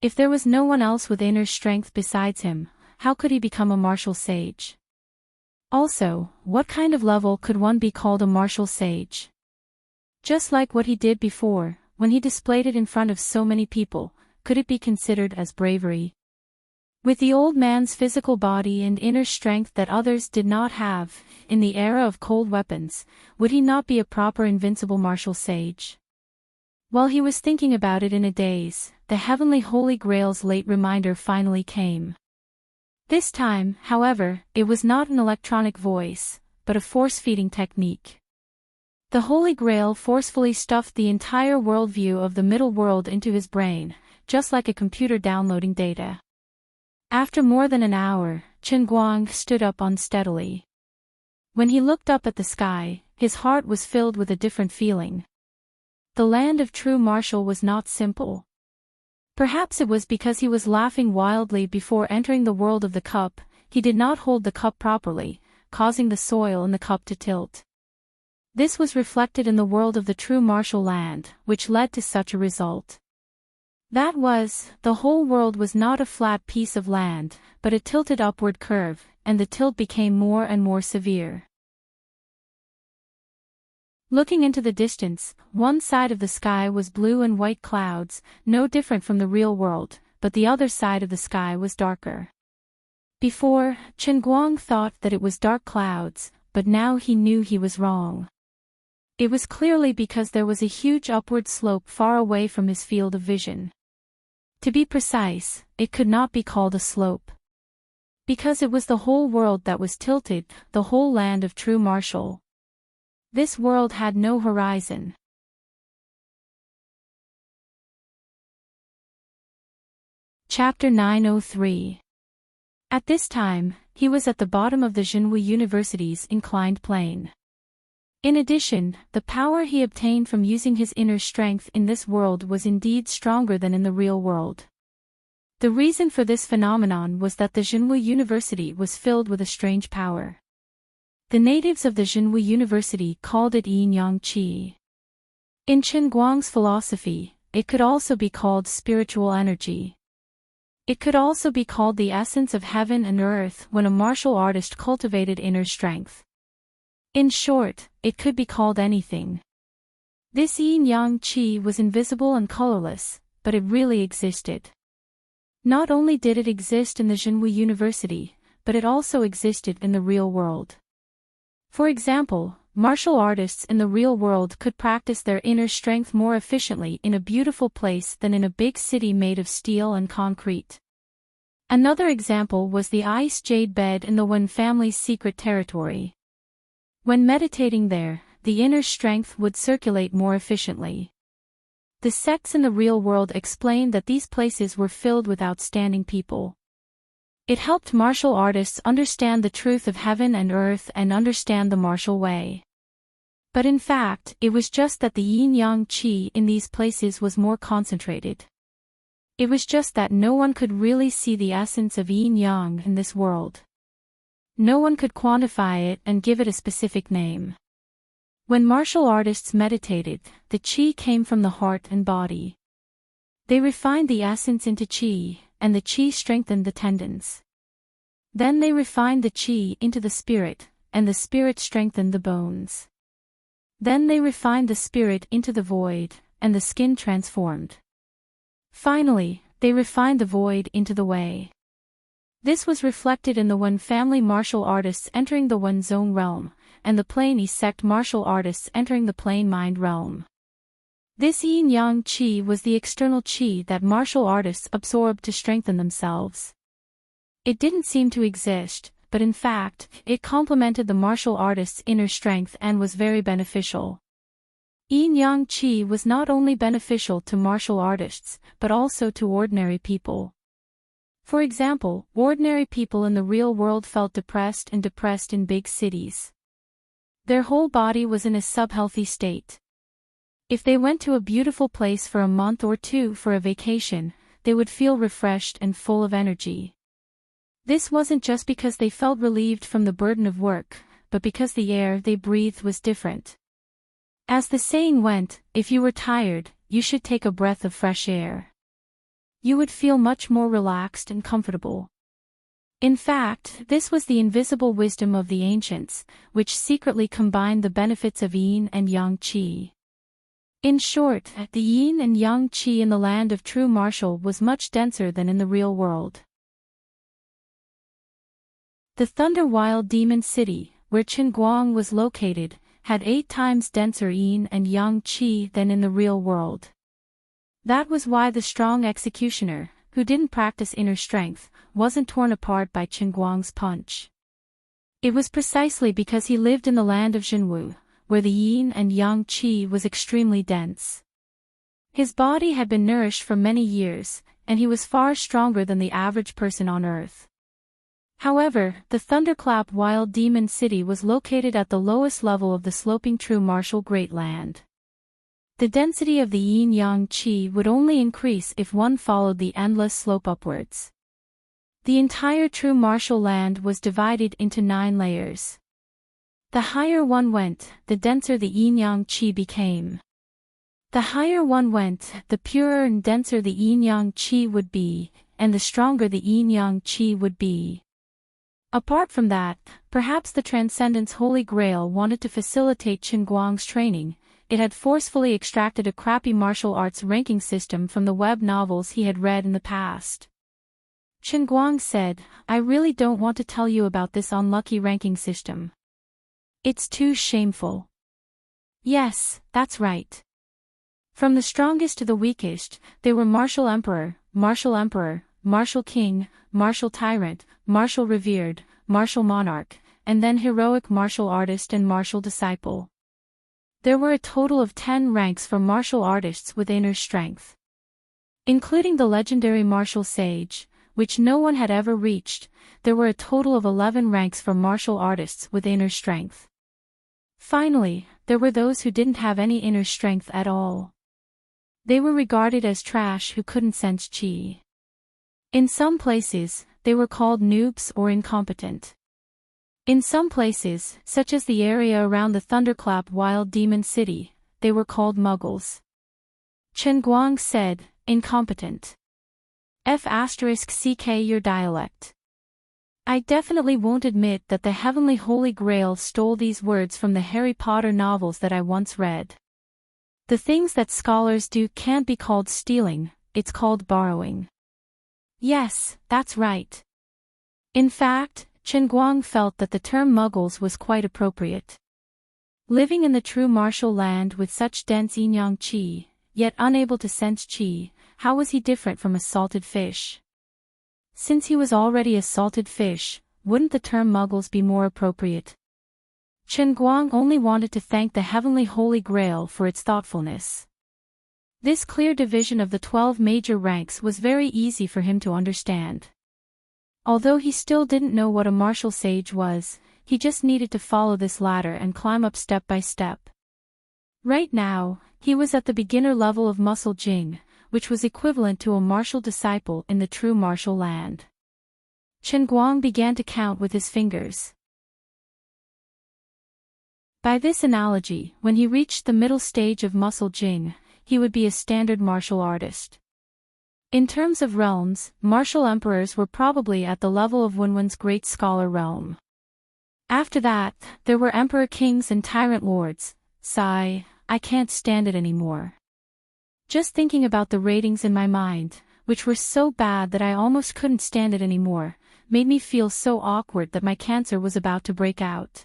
Speaker 1: If there was no one else with inner strength besides him, how could he become a martial sage? Also, what kind of level could one be called a martial sage? Just like what he did before, when he displayed it in front of so many people, could it be considered as bravery? With the old man's physical body and inner strength that others did not have, in the era of cold weapons, would he not be a proper invincible martial sage? While he was thinking about it in a daze, the heavenly Holy Grail's late reminder finally came. This time, however, it was not an electronic voice, but a force-feeding technique. The Holy Grail forcefully stuffed the entire worldview of the middle world into his brain, just like a computer downloading data. After more than an hour, Chen Guang stood up unsteadily. When he looked up at the sky, his heart was filled with a different feeling. The land of true martial was not simple. Perhaps it was because he was laughing wildly before entering the world of the cup. He did not hold the cup properly, causing the soil in the cup to tilt. This was reflected in the world of the true martial land, which led to such a result. That was, the whole world was not a flat piece of land, but a tilted upward curve, and the tilt became more and more severe. Looking into the distance, one side of the sky was blue and white clouds, no different from the real world, but the other side of the sky was darker. Before, Chen Guang thought that it was dark clouds, but now he knew he was wrong. It was clearly because there was a huge upward slope far away from his field of vision. To be precise, it could not be called a slope. Because it was the whole world that was tilted, the whole land of true martial. This world had no horizon. Chapter 903. At this time, he was at the bottom of the Jinwu University's inclined plane. In addition, the power he obtained from using his inner strength in this world was indeed stronger than in the real world. The reason for this phenomenon was that the Jinwu University was filled with a strange power. The natives of the Jinwu University called it Yin-Yang Qi. In Chen Guang's philosophy, it could also be called spiritual energy. It could also be called the essence of heaven and earth when a martial artist cultivated inner strength. In short, it could be called anything. This yin-yang qi was invisible and colorless, but it really existed. Not only did it exist in the Jinwu University, but it also existed in the real world. For example, martial artists in the real world could practice their inner strength more efficiently in a beautiful place than in a big city made of steel and concrete. Another example was the ice jade bed in the Wen family's secret territory. When meditating there, the inner strength would circulate more efficiently. The sects in the real world explained that these places were filled with outstanding people. It helped martial artists understand the truth of heaven and earth and understand the martial way. But in fact, it was just that the yin-yang qi in these places was more concentrated. It was just that no one could really see the essence of yin-yang in this world. No one could quantify it and give it a specific name. When martial artists meditated, the qi came from the heart and body. They refined the essence into qi, and the qi strengthened the tendons. Then they refined the qi into the spirit, and the spirit strengthened the bones. Then they refined the spirit into the void, and the skin transformed. Finally, they refined the void into the way. This was reflected in the Wen family martial artists entering the Wen zone realm, and the Plain Yi sect martial artists entering the Plain Mind realm. This yin-yang qi was the external qi that martial artists absorbed to strengthen themselves. It didn't seem to exist, but in fact, it complemented the martial artist's inner strength and was very beneficial. Yin-yang qi was not only beneficial to martial artists, but also to ordinary people. For example, ordinary people in the real world felt depressed in big cities. Their whole body was in a subhealthy state. If they went to a beautiful place for a month or two for a vacation, they would feel refreshed and full of energy. This wasn't just because they felt relieved from the burden of work, but because the air they breathed was different. As the saying went, if you were tired, you should take a breath of fresh air. You would feel much more relaxed and comfortable. In fact, this was the invisible wisdom of the ancients, which secretly combined the benefits of yin and yang qi. In short, the yin and yang qi in the land of true martial was much denser than in the real world. The Thunder Wild Demon City, where Chen Guang was located, had 8 times denser yin and yang qi than in the real world. That was why the strong executioner, who didn't practice inner strength, wasn't torn apart by Chen Guang's punch. It was precisely because he lived in the land of Jinwu, where the yin and yang qi was extremely dense. His body had been nourished for many years, and he was far stronger than the average person on earth. However, the Thunderclap Wild Demon City was located at the lowest level of the sloping true martial Great Land. The density of the yin-yang qi would only increase if one followed the endless slope upwards. The entire true martial land was divided into 9 layers. The higher one went, the denser the yin-yang qi became. The higher one went, the purer and denser the yin-yang qi would be, and the stronger the yin-yang qi would be. Apart from that, perhaps the Transcendent's Holy Grail wanted to facilitate Qin Guang's training. It had forcefully extracted a crappy martial arts ranking system from the web novels he had read in the past. Qin Guang said, "I really don't want to tell you about this unlucky ranking system. It's too shameful." Yes, that's right. From the strongest to the weakest, they were martial emperor, martial king, martial tyrant, martial revered, martial monarch, and then heroic martial artist and martial disciple. There were a total of 10 ranks for martial artists with inner strength. Including the legendary martial sage, which no one had ever reached, there were a total of 11 ranks for martial artists with inner strength. Finally, there were those who didn't have any inner strength at all. They were regarded as trash who couldn't sense qi. In some places, they were called noobs or incompetent. In some places, such as the area around the Thunderclap Wild Demon City, they were called muggles. Qin Guang said, "Incompetent. F***ck your dialect." I definitely won't admit that the Heavenly Holy Grail stole these words from the Harry Potter novels that I once read. The things that scholars do can't be called stealing, it's called borrowing. Yes, that's right. In fact, Qin Guang felt that the term muggles was quite appropriate. Living in the true martial land with such dense yin-yang qi, yet unable to sense qi, how was he different from a salted fish? Since he was already a salted fish, wouldn't the term muggles be more appropriate? Qin Guang only wanted to thank the Heavenly Holy Grail for its thoughtfulness. This clear division of the 12 major ranks was very easy for him to understand. Although he still didn't know what a martial sage was, he just needed to follow this ladder and climb up step by step. Right now, he was at the beginner level of Muscle Jing, which was equivalent to a martial disciple in the true martial land. Qin Guang began to count with his fingers. By this analogy, when he reached the middle stage of Muscle Jing, he would be a standard martial artist. In terms of realms, martial emperors were probably at the level of Wenwen's great scholar realm. After that, there were emperor kings and tyrant lords. Sigh, I can't stand it anymore. Just thinking about the ratings in my mind, which were so bad that I almost couldn't stand it anymore, made me feel so awkward that my cancer was about to break out.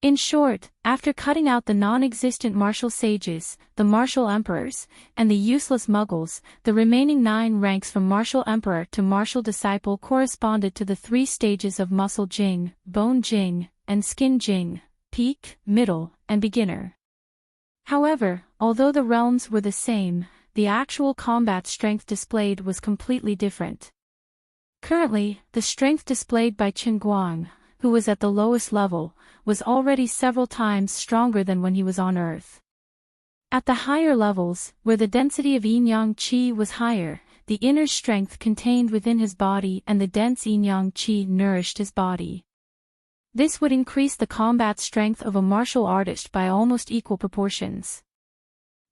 Speaker 1: In short, after cutting out the non-existent martial sages, the martial emperors, and the useless muggles, the remaining 9 ranks from martial emperor to martial disciple corresponded to the 3 stages of Muscle Jing, Bone Jing, and Skin Jing, peak, middle, and beginner. However, although the realms were the same, the actual combat strength displayed was completely different. Currently, the strength displayed by Qin Guang, who was at the lowest level, was already several times stronger than when he was on Earth. At the higher levels, where the density of yin-yang qi was higher, the inner strength contained within his body and the dense yin-yang qi nourished his body. This would increase the combat strength of a martial artist by almost equal proportions.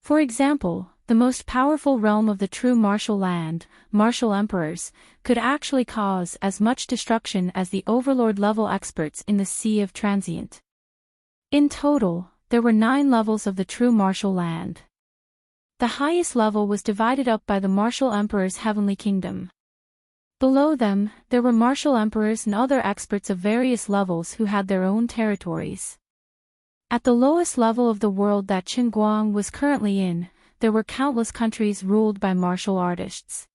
Speaker 1: For example, the most powerful realm of the true martial land, martial emperors, could actually cause as much destruction as the overlord-level experts in the Sea of Transient. In total, there were 9 levels of the true martial land. The highest level was divided up by the martial emperor's heavenly kingdom. Below them, there were martial emperors and other experts of various levels who had their own territories. At the lowest level of the world that Qin Guang was currently in, there were countless countries ruled by martial artists.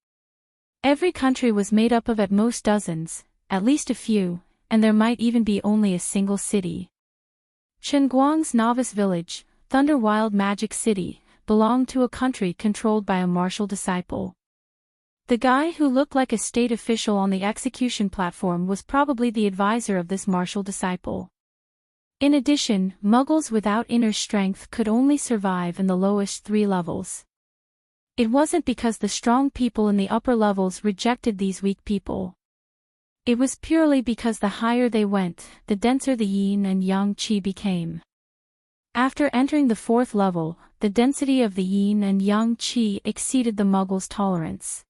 Speaker 1: Every country was made up of at most dozens, at least a few, and there might even be only a single city. Qin Guang's novice village, Thunder Wild Magic City, belonged to a country controlled by a martial disciple. The guy who looked like a state official on the execution platform was probably the advisor of this martial disciple. In addition, muggles without inner strength could only survive in the lowest 3 levels. It wasn't because the strong people in the upper levels rejected these weak people. It was purely because the higher they went, the denser the yin and yang qi became. After entering the 4th level, the density of the yin and yang qi exceeded the muggles' tolerance.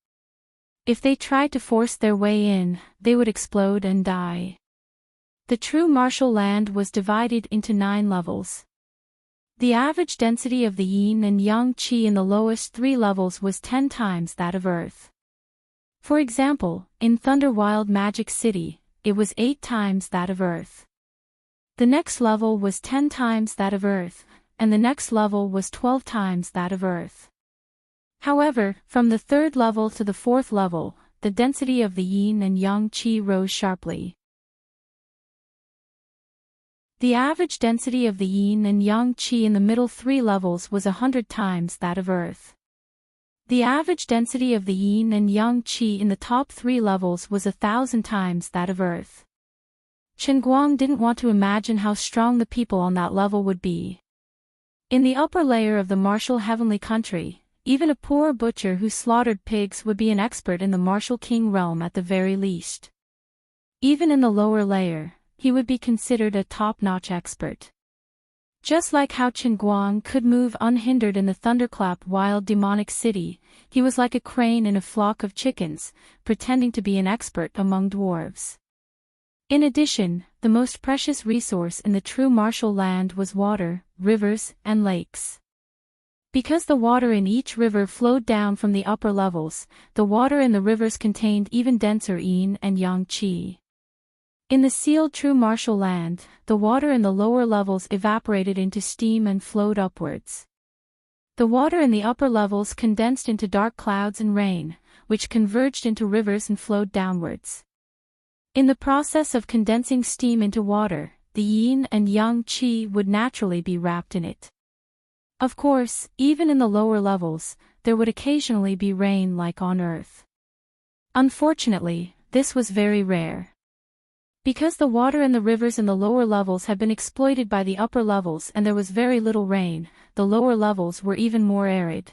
Speaker 1: If they tried to force their way in, they would explode and die. The true martial land was divided into 9 levels. The average density of the yin and yang qi in the lowest 3 levels was 10 times that of Earth. For example, in Thunder Wild Magic City, it was 8 times that of Earth. The next level was 10 times that of Earth, and the next level was 12 times that of Earth. However, from the 3rd level to the 4th level, the density of the yin and yang qi rose sharply. The average density of the yin and yang qi in the middle 3 levels was 100 times that of Earth. The average density of the yin and yang qi in the top 3 levels was 1,000 times that of Earth. Chen Guang didn't want to imagine how strong the people on that level would be. In the upper layer of the martial heavenly country, even a poor butcher who slaughtered pigs would be an expert in the martial king realm at the very least. Even in the lower layer, he would be considered a top-notch expert. Just like how Chen Guang could move unhindered in the thunderclap wild demonic city, he was like a crane in a flock of chickens, pretending to be an expert among dwarves. In addition, the most precious resource in the true martial land was water, rivers, and lakes. Because the water in each river flowed down from the upper levels, the water in the rivers contained even denser yin and yang qi. In the sealed true martial land, the water in the lower levels evaporated into steam and flowed upwards. The water in the upper levels condensed into dark clouds and rain, which converged into rivers and flowed downwards. In the process of condensing steam into water, the yin and yang qi would naturally be wrapped in it. Of course, even in the lower levels, there would occasionally be rain like on Earth. Unfortunately, this was very rare. Because the water in the rivers in the lower levels had been exploited by the upper levels and there was very little rain, the lower levels were even more arid.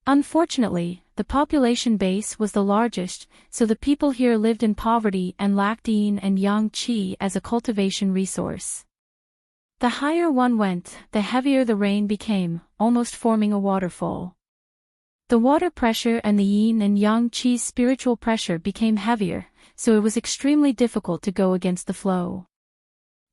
Speaker 1: Unfortunately, the population base was the largest, so the people here lived in poverty and lacked yin and yang qi as a cultivation resource. The higher one went, the heavier the rain became, almost forming a waterfall. The water pressure and the yin and yang qi's spiritual pressure became heavier, so it was extremely difficult to go against the flow.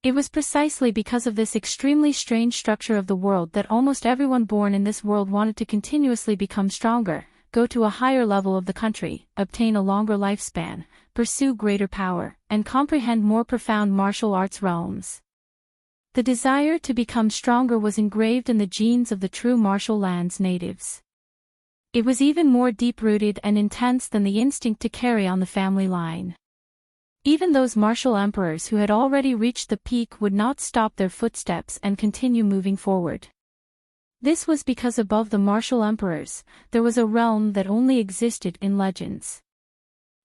Speaker 1: It was precisely because of this extremely strange structure of the world that almost everyone born in this world wanted to continuously become stronger, go to a higher level of the country, obtain a longer lifespan, pursue greater power, and comprehend more profound martial arts realms. The desire to become stronger was engraved in the genes of the true martial land's natives. It was even more deep-rooted and intense than the instinct to carry on the family line. Even those martial emperors who had already reached the peak would not stop their footsteps and continue moving forward. This was because above the martial emperors, there was a realm that only existed in legends.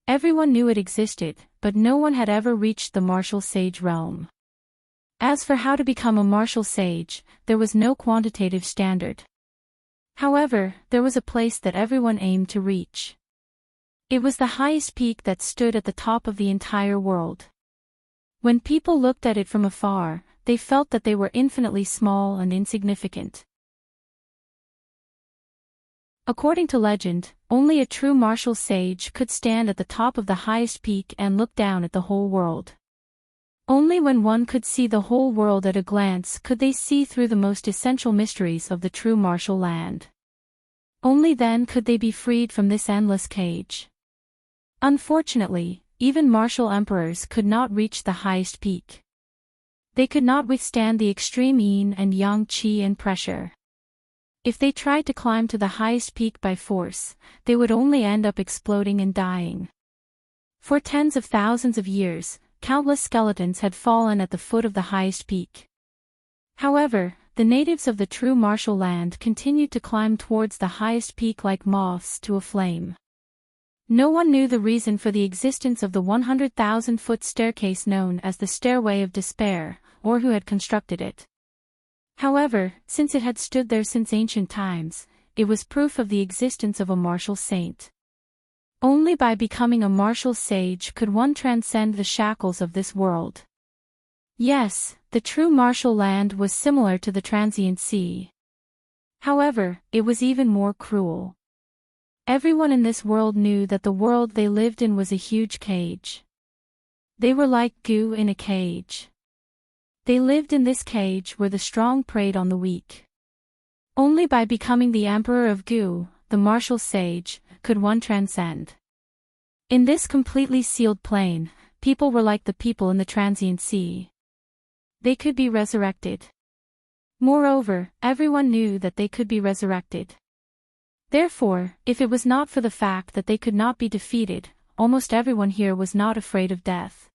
Speaker 1: Everyone knew it existed, but no one had ever reached the martial sage realm. As for how to become a martial sage, there was no quantitative standard. However, there was a place that everyone aimed to reach. It was the highest peak that stood at the top of the entire world. When people looked at it from afar, they felt that they were infinitely small and insignificant. According to legend, only a true martial sage could stand at the top of the highest peak and look down at the whole world. Only when one could see the whole world at a glance could they see through the most essential mysteries of the true martial land. Only then could they be freed from this endless cage. Unfortunately, even martial emperors could not reach the highest peak. They could not withstand the extreme yin and yang qi and pressure. If they tried to climb to the highest peak by force, they would only end up exploding and dying. For tens of thousands of years, countless skeletons had fallen at the foot of the highest peak. However, the natives of the true martial land continued to climb towards the highest peak like moths to a flame. No one knew the reason for the existence of the 100,000-foot staircase known as the Stairway of Despair, or who had constructed it. However, since it had stood there since ancient times, it was proof of the existence of a martial saint. Only by becoming a martial sage could one transcend the shackles of this world. Yes, the true martial land was similar to the transient sea. However, it was even more cruel. Everyone in this world knew that the world they lived in was a huge cage. They were like goo in a cage. They lived in this cage where the strong preyed on the weak. Only by becoming the emperor of goo, the martial sage, could one transcend. In this completely sealed plane, people were like the people in the transient sea. They could be resurrected. Moreover, everyone knew that they could be resurrected. Therefore, if it was not for the fact that they could not be defeated, almost everyone here was not afraid of death.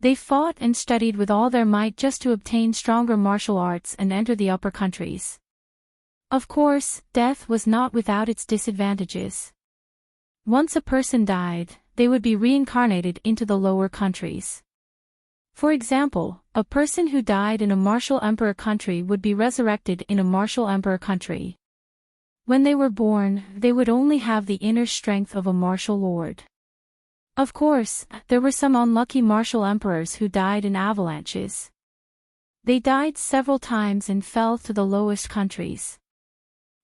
Speaker 1: They fought and studied with all their might just to obtain stronger martial arts and enter the upper countries. Of course, death was not without its disadvantages. Once a person died, they would be reincarnated into the lower countries. For example, a person who died in a martial emperor country would be resurrected in a martial emperor country. When they were born, they would only have the inner strength of a martial lord. Of course, there were some unlucky martial emperors who died in avalanches. They died several times and fell to the lowest countries.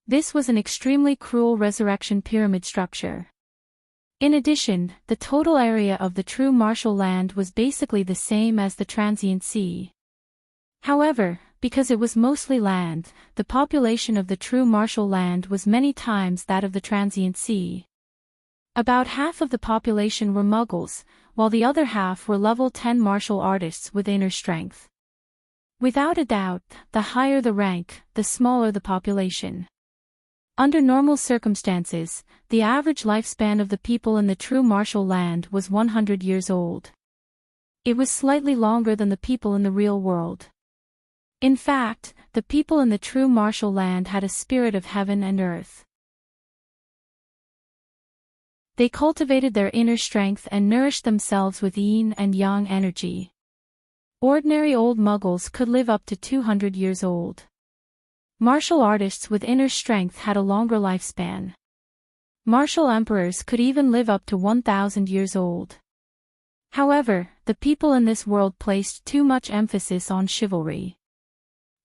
Speaker 1: This was an extremely cruel resurrection pyramid structure. In addition, the total area of the true martial land was basically the same as the transient sea. However, because it was mostly land, the population of the true martial land was many times that of the transient sea. About half of the population were muggles, while the other half were level 10 martial artists with inner strength. Without a doubt, the higher the rank, the smaller the population. Under normal circumstances, the average lifespan of the people in the true martial land was 100 years old. It was slightly longer than the people in the real world. In fact, the people in the true martial land had a spirit of heaven and earth. They cultivated their inner strength and nourished themselves with yin and yang energy. Ordinary old muggles could live up to 200 years old. Martial artists with inner strength had a longer lifespan. Martial emperors could even live up to 1,000 years old. However, the people in this world placed too much emphasis on chivalry.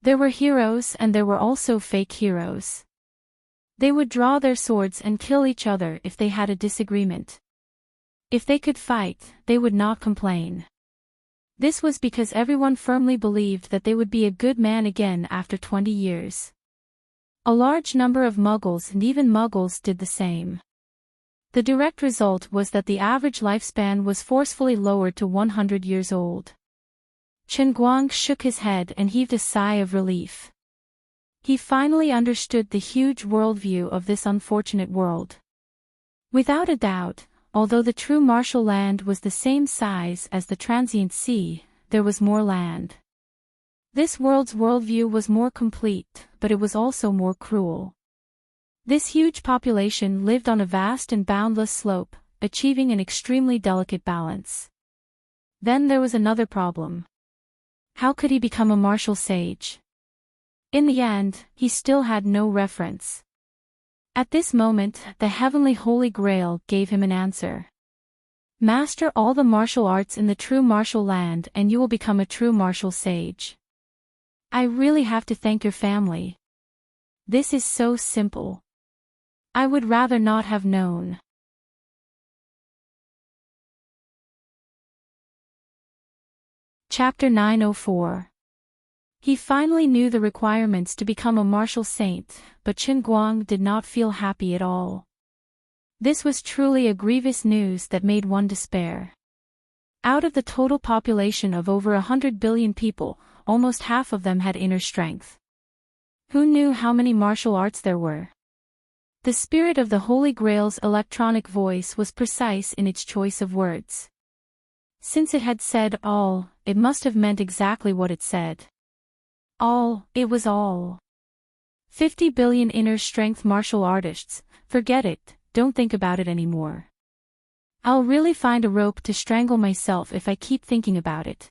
Speaker 1: There were heroes and there were also fake heroes. They would draw their swords and kill each other if they had a disagreement. If they could fight, they would not complain. This was because everyone firmly believed that they would be a good man again after 20 years. A large number of muggles and even muggles did the same. The direct result was that the average lifespan was forcefully lowered to 100 years old. Chen Guang shook his head and heaved a sigh of relief. He finally understood the huge worldview of this unfortunate world. Without a doubt, although the true martial land was the same size as the transient sea, there was more land. This world's worldview was more complete, but it was also more cruel. This huge population lived on a vast and boundless slope, achieving an extremely delicate balance. Then there was another problem. How could he become a martial sage? In the end, he still had no reference. At this moment, the heavenly Holy Grail gave him an answer. Master all the martial arts in the true martial land and you will become a true martial sage. I really have to thank your family. This is so simple. I would rather not have known. Chapter 904. He finally knew the requirements to become a martial saint, but Chen Guang did not feel happy at all. This was truly a grievous news that made one despair. Out of the total population of over 100 billion people, almost half of them had inner strength. Who knew how many martial arts there were? The spirit of the Holy Grail's electronic voice was precise in its choice of words. Since it had said all, it must have meant exactly what it said. All, it was all. 50 billion inner strength martial artists, forget it, don't think about it anymore. I'll really find a rope to strangle myself if I keep thinking about it.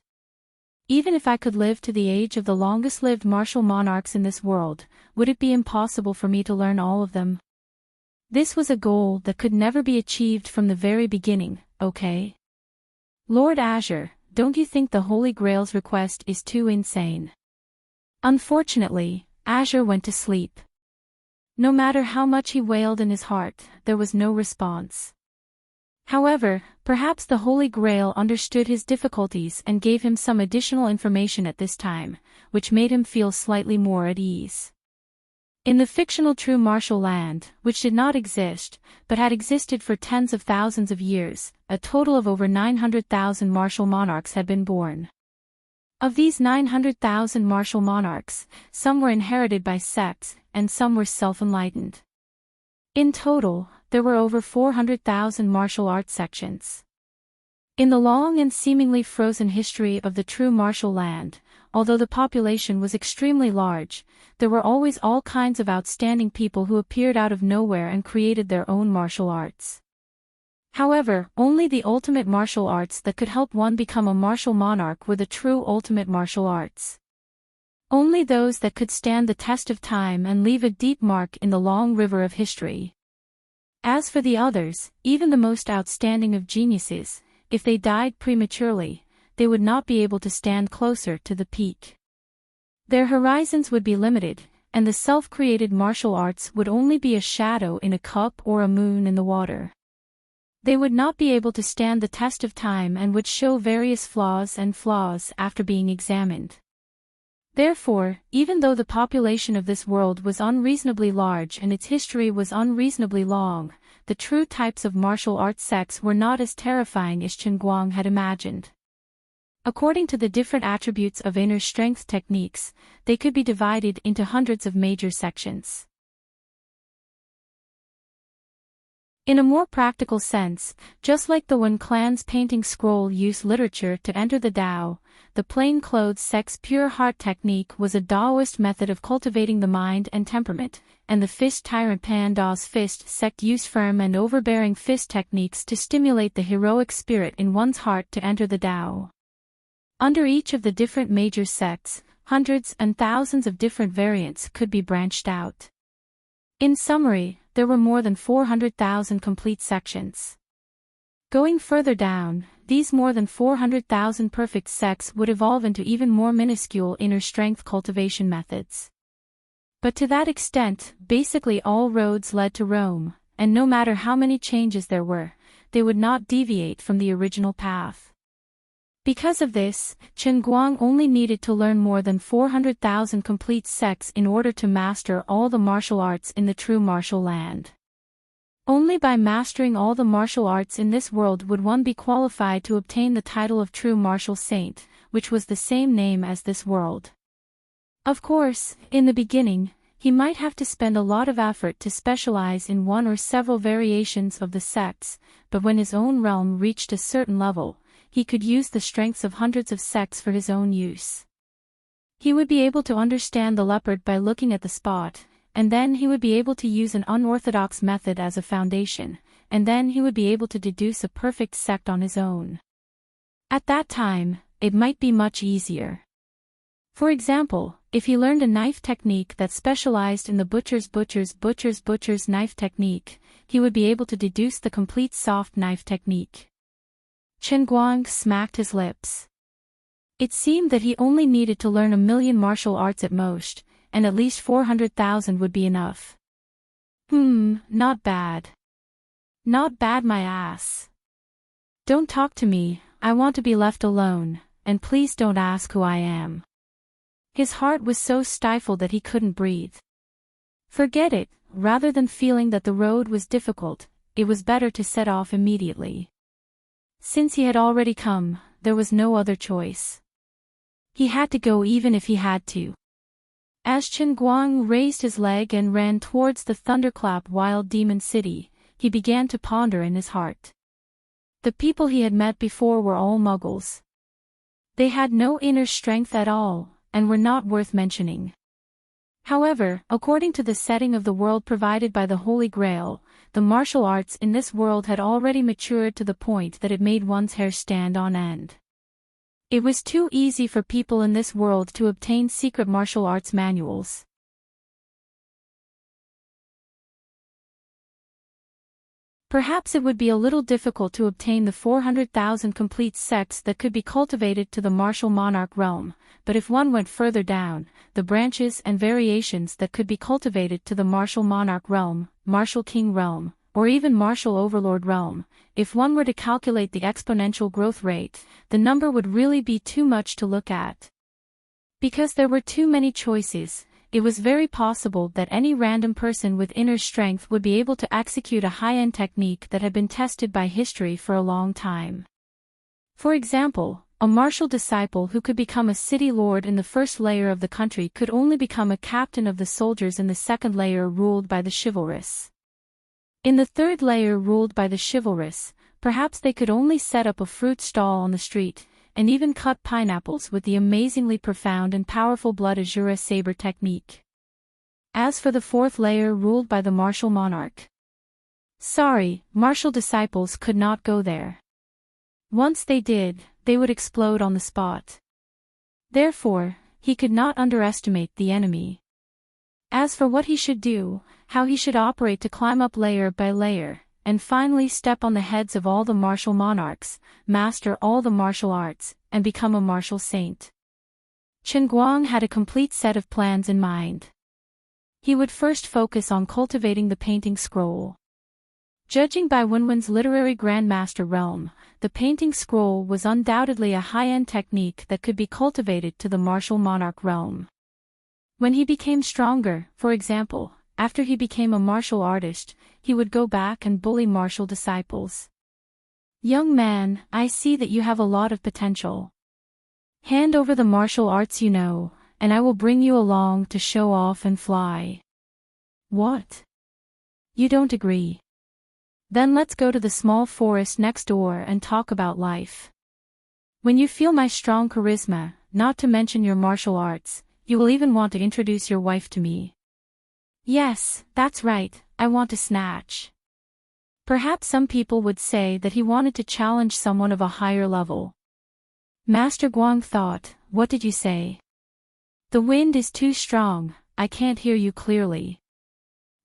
Speaker 1: Even if I could live to the age of the longest-lived martial monarchs in this world, would it be impossible for me to learn all of them? This was a goal that could never be achieved from the very beginning, okay? Lord Azure, don't you think the Holy Grail's request is too insane? Unfortunately, Azure went to sleep. No matter how much he wailed in his heart, there was no response. However, perhaps the Holy Grail understood his difficulties and gave him some additional information at this time, which made him feel slightly more at ease. In the fictional true martial land, which did not exist, but had existed for tens of thousands of years, a total of over 900,000 martial monarchs had been born. Of these 900,000 martial monarchs, some were inherited by sects, and some were self-enlightened. In total, there were over 400,000 martial arts sections. In the long and seemingly frozen history of the true martial land, although the population was extremely large, there were always all kinds of outstanding people who appeared out of nowhere and created their own martial arts. However, only the ultimate martial arts that could help one become a martial monarch were the true ultimate martial arts. Only those that could stand the test of time and leave a deep mark in the long river of history. As for the others, even the most outstanding of geniuses, if they died prematurely, they would not be able to stand closer to the peak. Their horizons would be limited, and the self-created martial arts would only be a shadow in a cup or a moon in the water. They would not be able to stand the test of time and would show various flaws after being examined. Therefore, even though the population of this world was unreasonably large and its history was unreasonably long, the true types of martial arts sects were not as terrifying as Chen Guang had imagined. According to the different attributes of inner strength techniques, they could be divided into hundreds of major sections. In a more practical sense, just like the Wen clan's painting scroll used literature to enter the Tao, the plainclothes sect's pure heart technique was a Taoist method of cultivating the mind and temperament, and the fist tyrant Panda's fist sect used firm and overbearing fist techniques to stimulate the heroic spirit in one's heart to enter the Tao. Under each of the different major sects, hundreds and thousands of different variants could be branched out. In summary, there were more than 400,000 complete sections. Going further down, these more than 400,000 perfect sects would evolve into even more minuscule inner strength cultivation methods. But to that extent, basically all roads led to Rome, and no matter how many changes there were, they would not deviate from the original path. Because of this, Chen Guang only needed to learn more than 400,000 complete sects in order to master all the martial arts in the true martial land. Only by mastering all the martial arts in this world would one be qualified to obtain the title of true martial saint, which was the same name as this world. Of course, in the beginning, he might have to spend a lot of effort to specialize in one or several variations of the sects, but when his own realm reached a certain level, he could use the strengths of hundreds of sects for his own use. He would be able to understand the leopard by looking at the spot, and then he would be able to use an unorthodox method as a foundation, and then he would be able to deduce a perfect sect on his own. At that time, it might be much easier. For example, if he learned a knife technique that specialized in the butcher's knife technique, he would be able to deduce the complete soft knife technique. Chen Guang smacked his lips. It seemed that he only needed to learn 1,000,000 martial arts at most, and at least 400,000 would be enough. Not bad. Not bad, my ass. Don't talk to me, I want to be left alone, and please don't ask who I am. His heart was so stifled that he couldn't breathe. Forget it, rather than feeling that the road was difficult, it was better to set off immediately. Since he had already come, there was no other choice. He had to go even if he had to. As Chen Guang raised his leg and ran towards the thunderclap wild demon city, he began to ponder in his heart. The people he had met before were all muggles. They had no inner strength at all, and were not worth mentioning. However, according to the setting of the world provided by the Holy Grail, the martial arts in this world had already matured to the point that it made one's hair stand on end. It was too easy for people in this world to obtain secret martial arts manuals. Perhaps it would be a little difficult to obtain the 400,000 complete sects that could be cultivated to the martial monarch realm, but if one went further down, the branches and variations that could be cultivated to the martial monarch realm, martial king realm, or even martial overlord realm, if one were to calculate the exponential growth rate, the number would really be too much to look at. Because there were too many choices, it was very possible that any random person with inner strength would be able to execute a high-end technique that had been tested by history for a long time. For example, a martial disciple who could become a city lord in the first layer of the country could only become a captain of the soldiers in the second layer ruled by the chivalrous. In the third layer ruled by the chivalrous, perhaps they could only set up a fruit stall on the street, and even cut pineapples with the amazingly profound and powerful blood azure saber technique. As for the fourth layer ruled by the martial monarch, sorry, martial disciples could not go there. Once they did, they would explode on the spot. Therefore, he could not underestimate the enemy. As for what he should do, how he should operate to climb up layer by layer, and finally step on the heads of all the martial monarchs, master all the martial arts, and become a martial saint. Chen Guang had a complete set of plans in mind. He would first focus on cultivating the painting scroll. Judging by Wenwen's literary grandmaster realm, the painting scroll was undoubtedly a high-end technique that could be cultivated to the martial monarch realm. When he became stronger, for example, after he became a martial artist, he would go back and bully martial disciples. Young man, I see that you have a lot of potential. Hand over the martial arts you know, and I will bring you along to show off and fly. What? You don't agree? Then let's go to the small forest next door and talk about life. When you feel my strong charisma, not to mention your martial arts, you will even want to introduce your wife to me. Yes, that's right, I want to snatch. Perhaps some people would say that he wanted to challenge someone of a higher level. Master Guang thought, what did you say? The wind is too strong, I can't hear you clearly.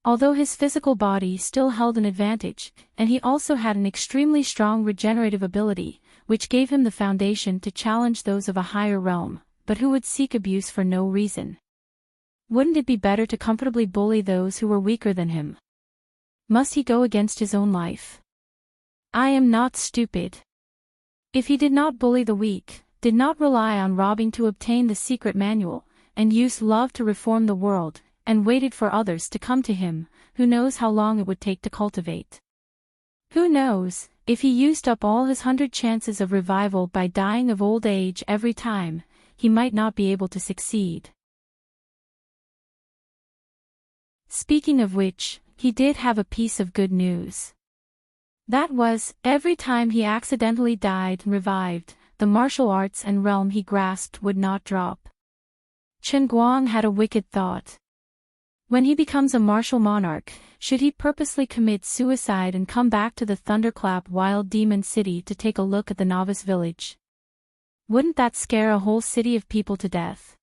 Speaker 1: Although his physical body still held an advantage, and he also had an extremely strong regenerative ability, which gave him the foundation to challenge those of a higher realm, but who would seek abuse for no reason. Wouldn't it be better to comfortably bully those who were weaker than him? Must he go against his own life? I am not stupid. If he did not bully the weak, did not rely on robbing to obtain the secret manual, and used love to reform the world, and waited for others to come to him, who knows how long it would take to cultivate? Who knows, if he used up all his 100 chances of revival by dying of old age every time, he might not be able to succeed. Speaking of which, he did have a piece of good news. That was, every time he accidentally died and revived, the martial arts and realm he grasped would not drop. Chen Guang had a wicked thought. When he becomes a martial monarch, should he purposely commit suicide and come back to the Thunderclap Wild Demon City to take a look at the novice village? Wouldn't that scare a whole city of people to death?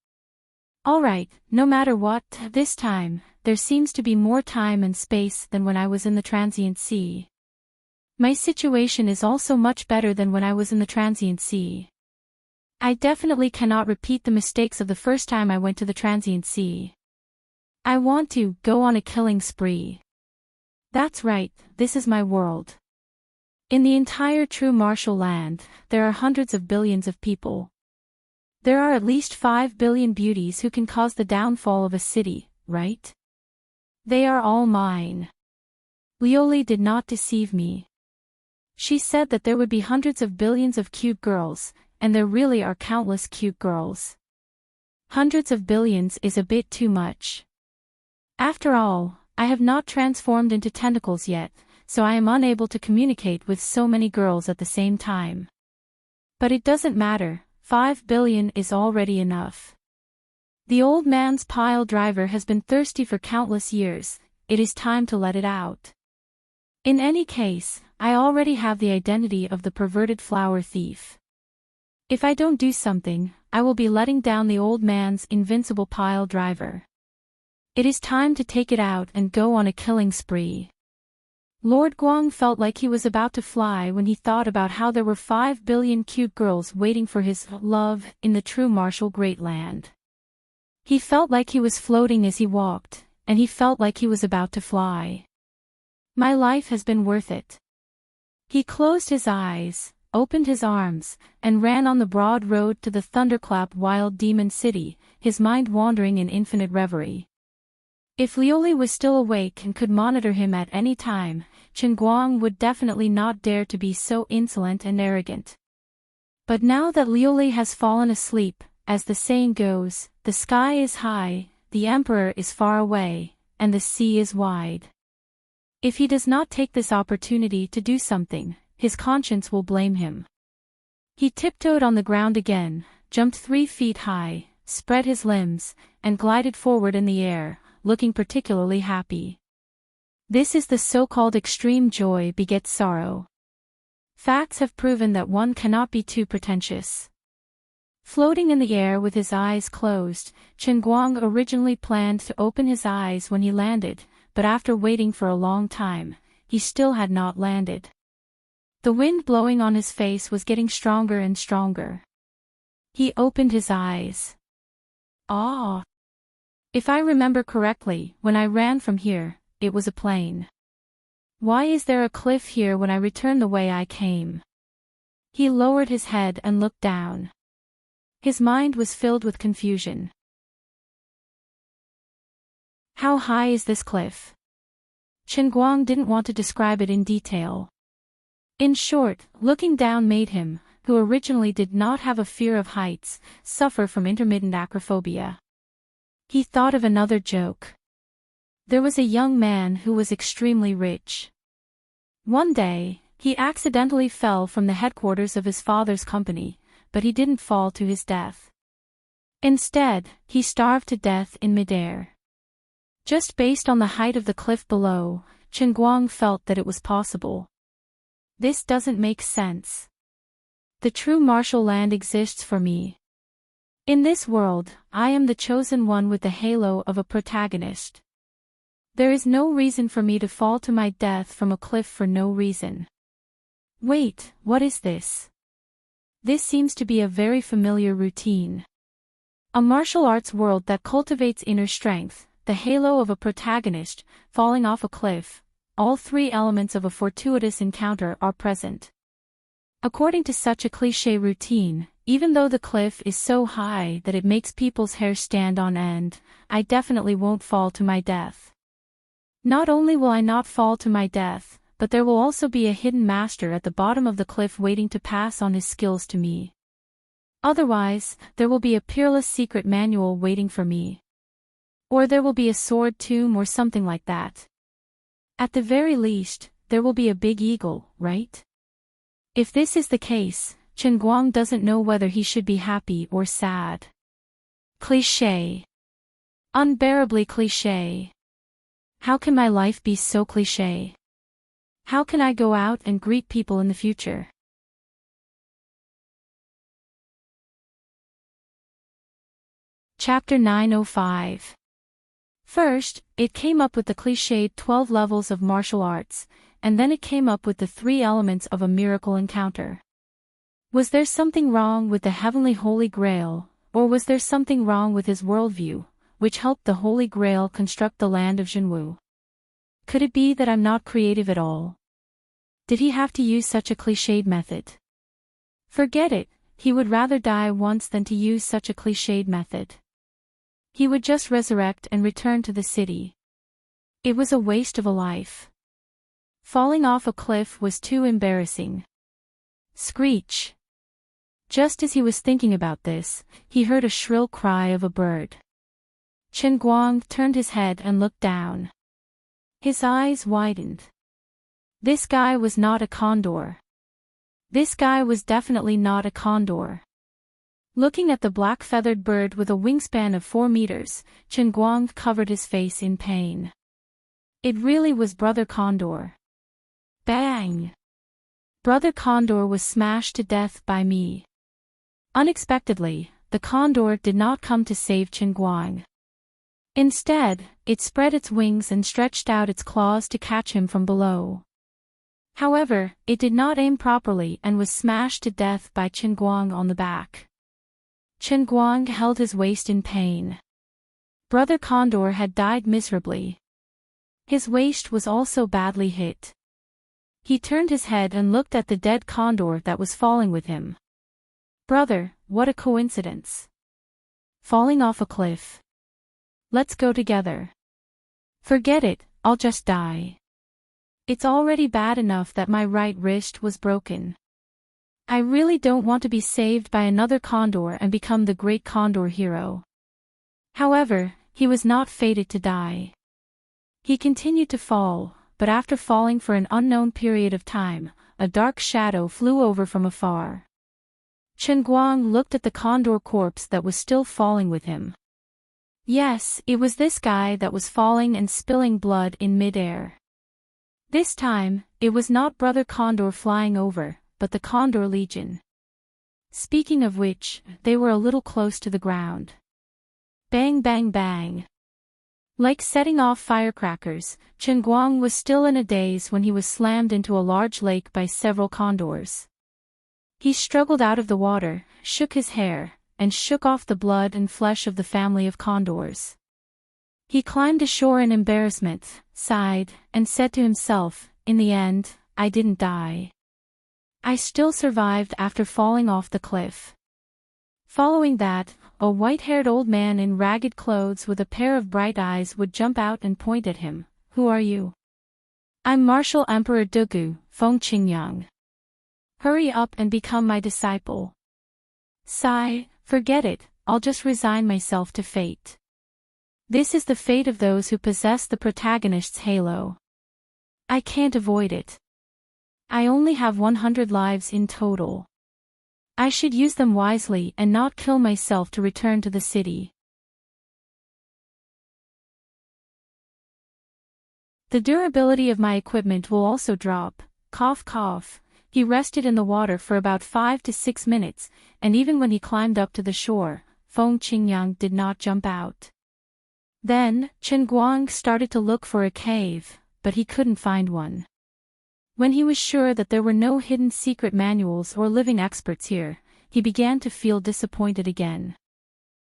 Speaker 1: Alright, no matter what, this time, there seems to be more time and space than when I was in the transient sea. My situation is also much better than when I was in the transient sea. I definitely cannot repeat the mistakes of the first time I went to the transient sea. I want to go on a killing spree. That's right, this is my world. In the entire true martial land, there are hundreds of billions of people. There are at least 5 billion beauties who can cause the downfall of a city, right? They are all mine. Lioli did not deceive me. She said that there would be hundreds of billions of cute girls, and there really are countless cute girls. Hundreds of billions is a bit too much. After all, I have not transformed into tentacles yet, so I am unable to communicate with so many girls at the same time. But it doesn't matter, 5 billion is already enough. The old man's pile driver has been thirsty for countless years, it is time to let it out. In any case, I already have the identity of the perverted flower thief. If I don't do something, I will be letting down the old man's invincible pile driver. It is time to take it out and go on a killing spree. Lord Guang felt like he was about to fly when he thought about how there were 5 billion cute girls waiting for his love in the true martial great land. He felt like he was floating as he walked, and he felt like he was about to fly. My life has been worth it. He closed his eyes, opened his arms, and ran on the broad road to the thunderclap wild demon city, his mind wandering in infinite reverie. If Liuli was still awake and could monitor him at any time, Chen Guang would definitely not dare to be so insolent and arrogant. But now that Liuli has fallen asleep, as the saying goes, the sky is high, the emperor is far away, and the sea is wide. If he does not take this opportunity to do something, his conscience will blame him. He tiptoed on the ground again, jumped 3 feet high, spread his limbs, and glided forward in the air, looking particularly happy. This is the so-called extreme joy begets sorrow. Facts have proven that one cannot be too pretentious. Floating in the air with his eyes closed, Chen Guang originally planned to open his eyes when he landed, but after waiting for a long time, he still had not landed. The wind blowing on his face was getting stronger and stronger. He opened his eyes. Ah! If I remember correctly, when I ran from here, it was a plain. Why is there a cliff here when I return the way I came? He lowered his head and looked down. His mind was filled with confusion. How high is this cliff? Chen Guang didn't want to describe it in detail. In short, looking down made him, who originally did not have a fear of heights, suffer from intermittent acrophobia. He thought of another joke. There was a young man who was extremely rich. One day, he accidentally fell from the headquarters of his father's company, but he didn't fall to his death. Instead, he starved to death in midair. Just based on the height of the cliff below, Chen Guang felt that it was possible. This doesn't make sense. The true martial land exists for me. In this world, I am the chosen one with the halo of a protagonist. There is no reason for me to fall to my death from a cliff for no reason. Wait, what is this? This seems to be a very familiar routine. A martial arts world that cultivates inner strength, the halo of a protagonist, falling off a cliff, all 3 elements of a fortuitous encounter are present. According to such a cliché routine, even though the cliff is so high that it makes people's hair stand on end, I definitely won't fall to my death. Not only will I not fall to my death, but there will also be a hidden master at the bottom of the cliff waiting to pass on his skills to me. Otherwise, there will be a peerless secret manual waiting for me. Or there will be a sword tomb or something like that. At the very least, there will be a big eagle, right? If this is the case, Chen Guang doesn't know whether he should be happy or sad. Cliché. Unbearably cliché. How can my life be so cliché? How can I go out and greet people in the future? Chapter 905. First, it came up with the cliched 12 levels of martial arts, and then it came up with the 3 elements of a miracle encounter. Was there something wrong with the heavenly Holy Grail, or was there something wrong with his worldview, which helped the Holy Grail construct the land of Zhenwu? Could it be that I'm not creative at all? Did he have to use such a cliched method? Forget it, he would rather die once than to use such a cliched method. He would just resurrect and return to the city. It was a waste of a life. Falling off a cliff was too embarrassing. Screech. Just as he was thinking about this, he heard a shrill cry of a bird. Chen Guang turned his head and looked down. His eyes widened. This guy was not a condor. This guy was definitely not a condor. Looking at the black-feathered bird with a wingspan of 4 meters, Chen Guang covered his face in pain. It really was Brother Condor. Bang! Brother Condor was smashed to death by me. Unexpectedly, the condor did not come to save Chen Guang. Instead, it spread its wings and stretched out its claws to catch him from below. However, it did not aim properly and was smashed to death by Chen Guang on the back. Chen Guang held his waist in pain. Brother Condor had died miserably. His waist was also badly hit. He turned his head and looked at the dead condor that was falling with him. Brother, what a coincidence. Falling off a cliff. Let's go together. Forget it, I'll just die. It's already bad enough that my right wrist was broken. I really don't want to be saved by another condor and become the great condor hero. However, he was not fated to die. He continued to fall, but after falling for an unknown period of time, a dark shadow flew over from afar. Chen Guang looked at the condor corpse that was still falling with him. Yes, it was this guy that was falling and spilling blood in midair. This time, it was not Brother Condor flying over, but the Condor Legion. Speaking of which, they were a little close to the ground. Bang bang bang. Like setting off firecrackers, Chen Guang was still in a daze when he was slammed into a large lake by several condors. He struggled out of the water, shook his hair, and shook off the blood and flesh of the family of condors. He climbed ashore in embarrassment, sighed, and said to himself, in the end, I didn't die. I still survived after falling off the cliff. Following that, a white-haired old man in ragged clothes with a pair of bright eyes would jump out and point at him. Who are you? I'm Martial Emperor Dugu, Feng Qingyang. Hurry up and become my disciple. Sigh, forget it, I'll just resign myself to fate. This is the fate of those who possess the protagonist's halo. I can't avoid it. I only have 100 lives in total. I should use them wisely and not kill myself to return to the city. The durability of my equipment will also drop. Cough cough. He rested in the water for about 5 to 6 minutes, and even when he climbed up to the shore, Feng Qingyang did not jump out. Then, Chen Guang started to look for a cave, but he couldn't find one. When he was sure that there were no hidden secret manuals or living experts here, he began to feel disappointed again.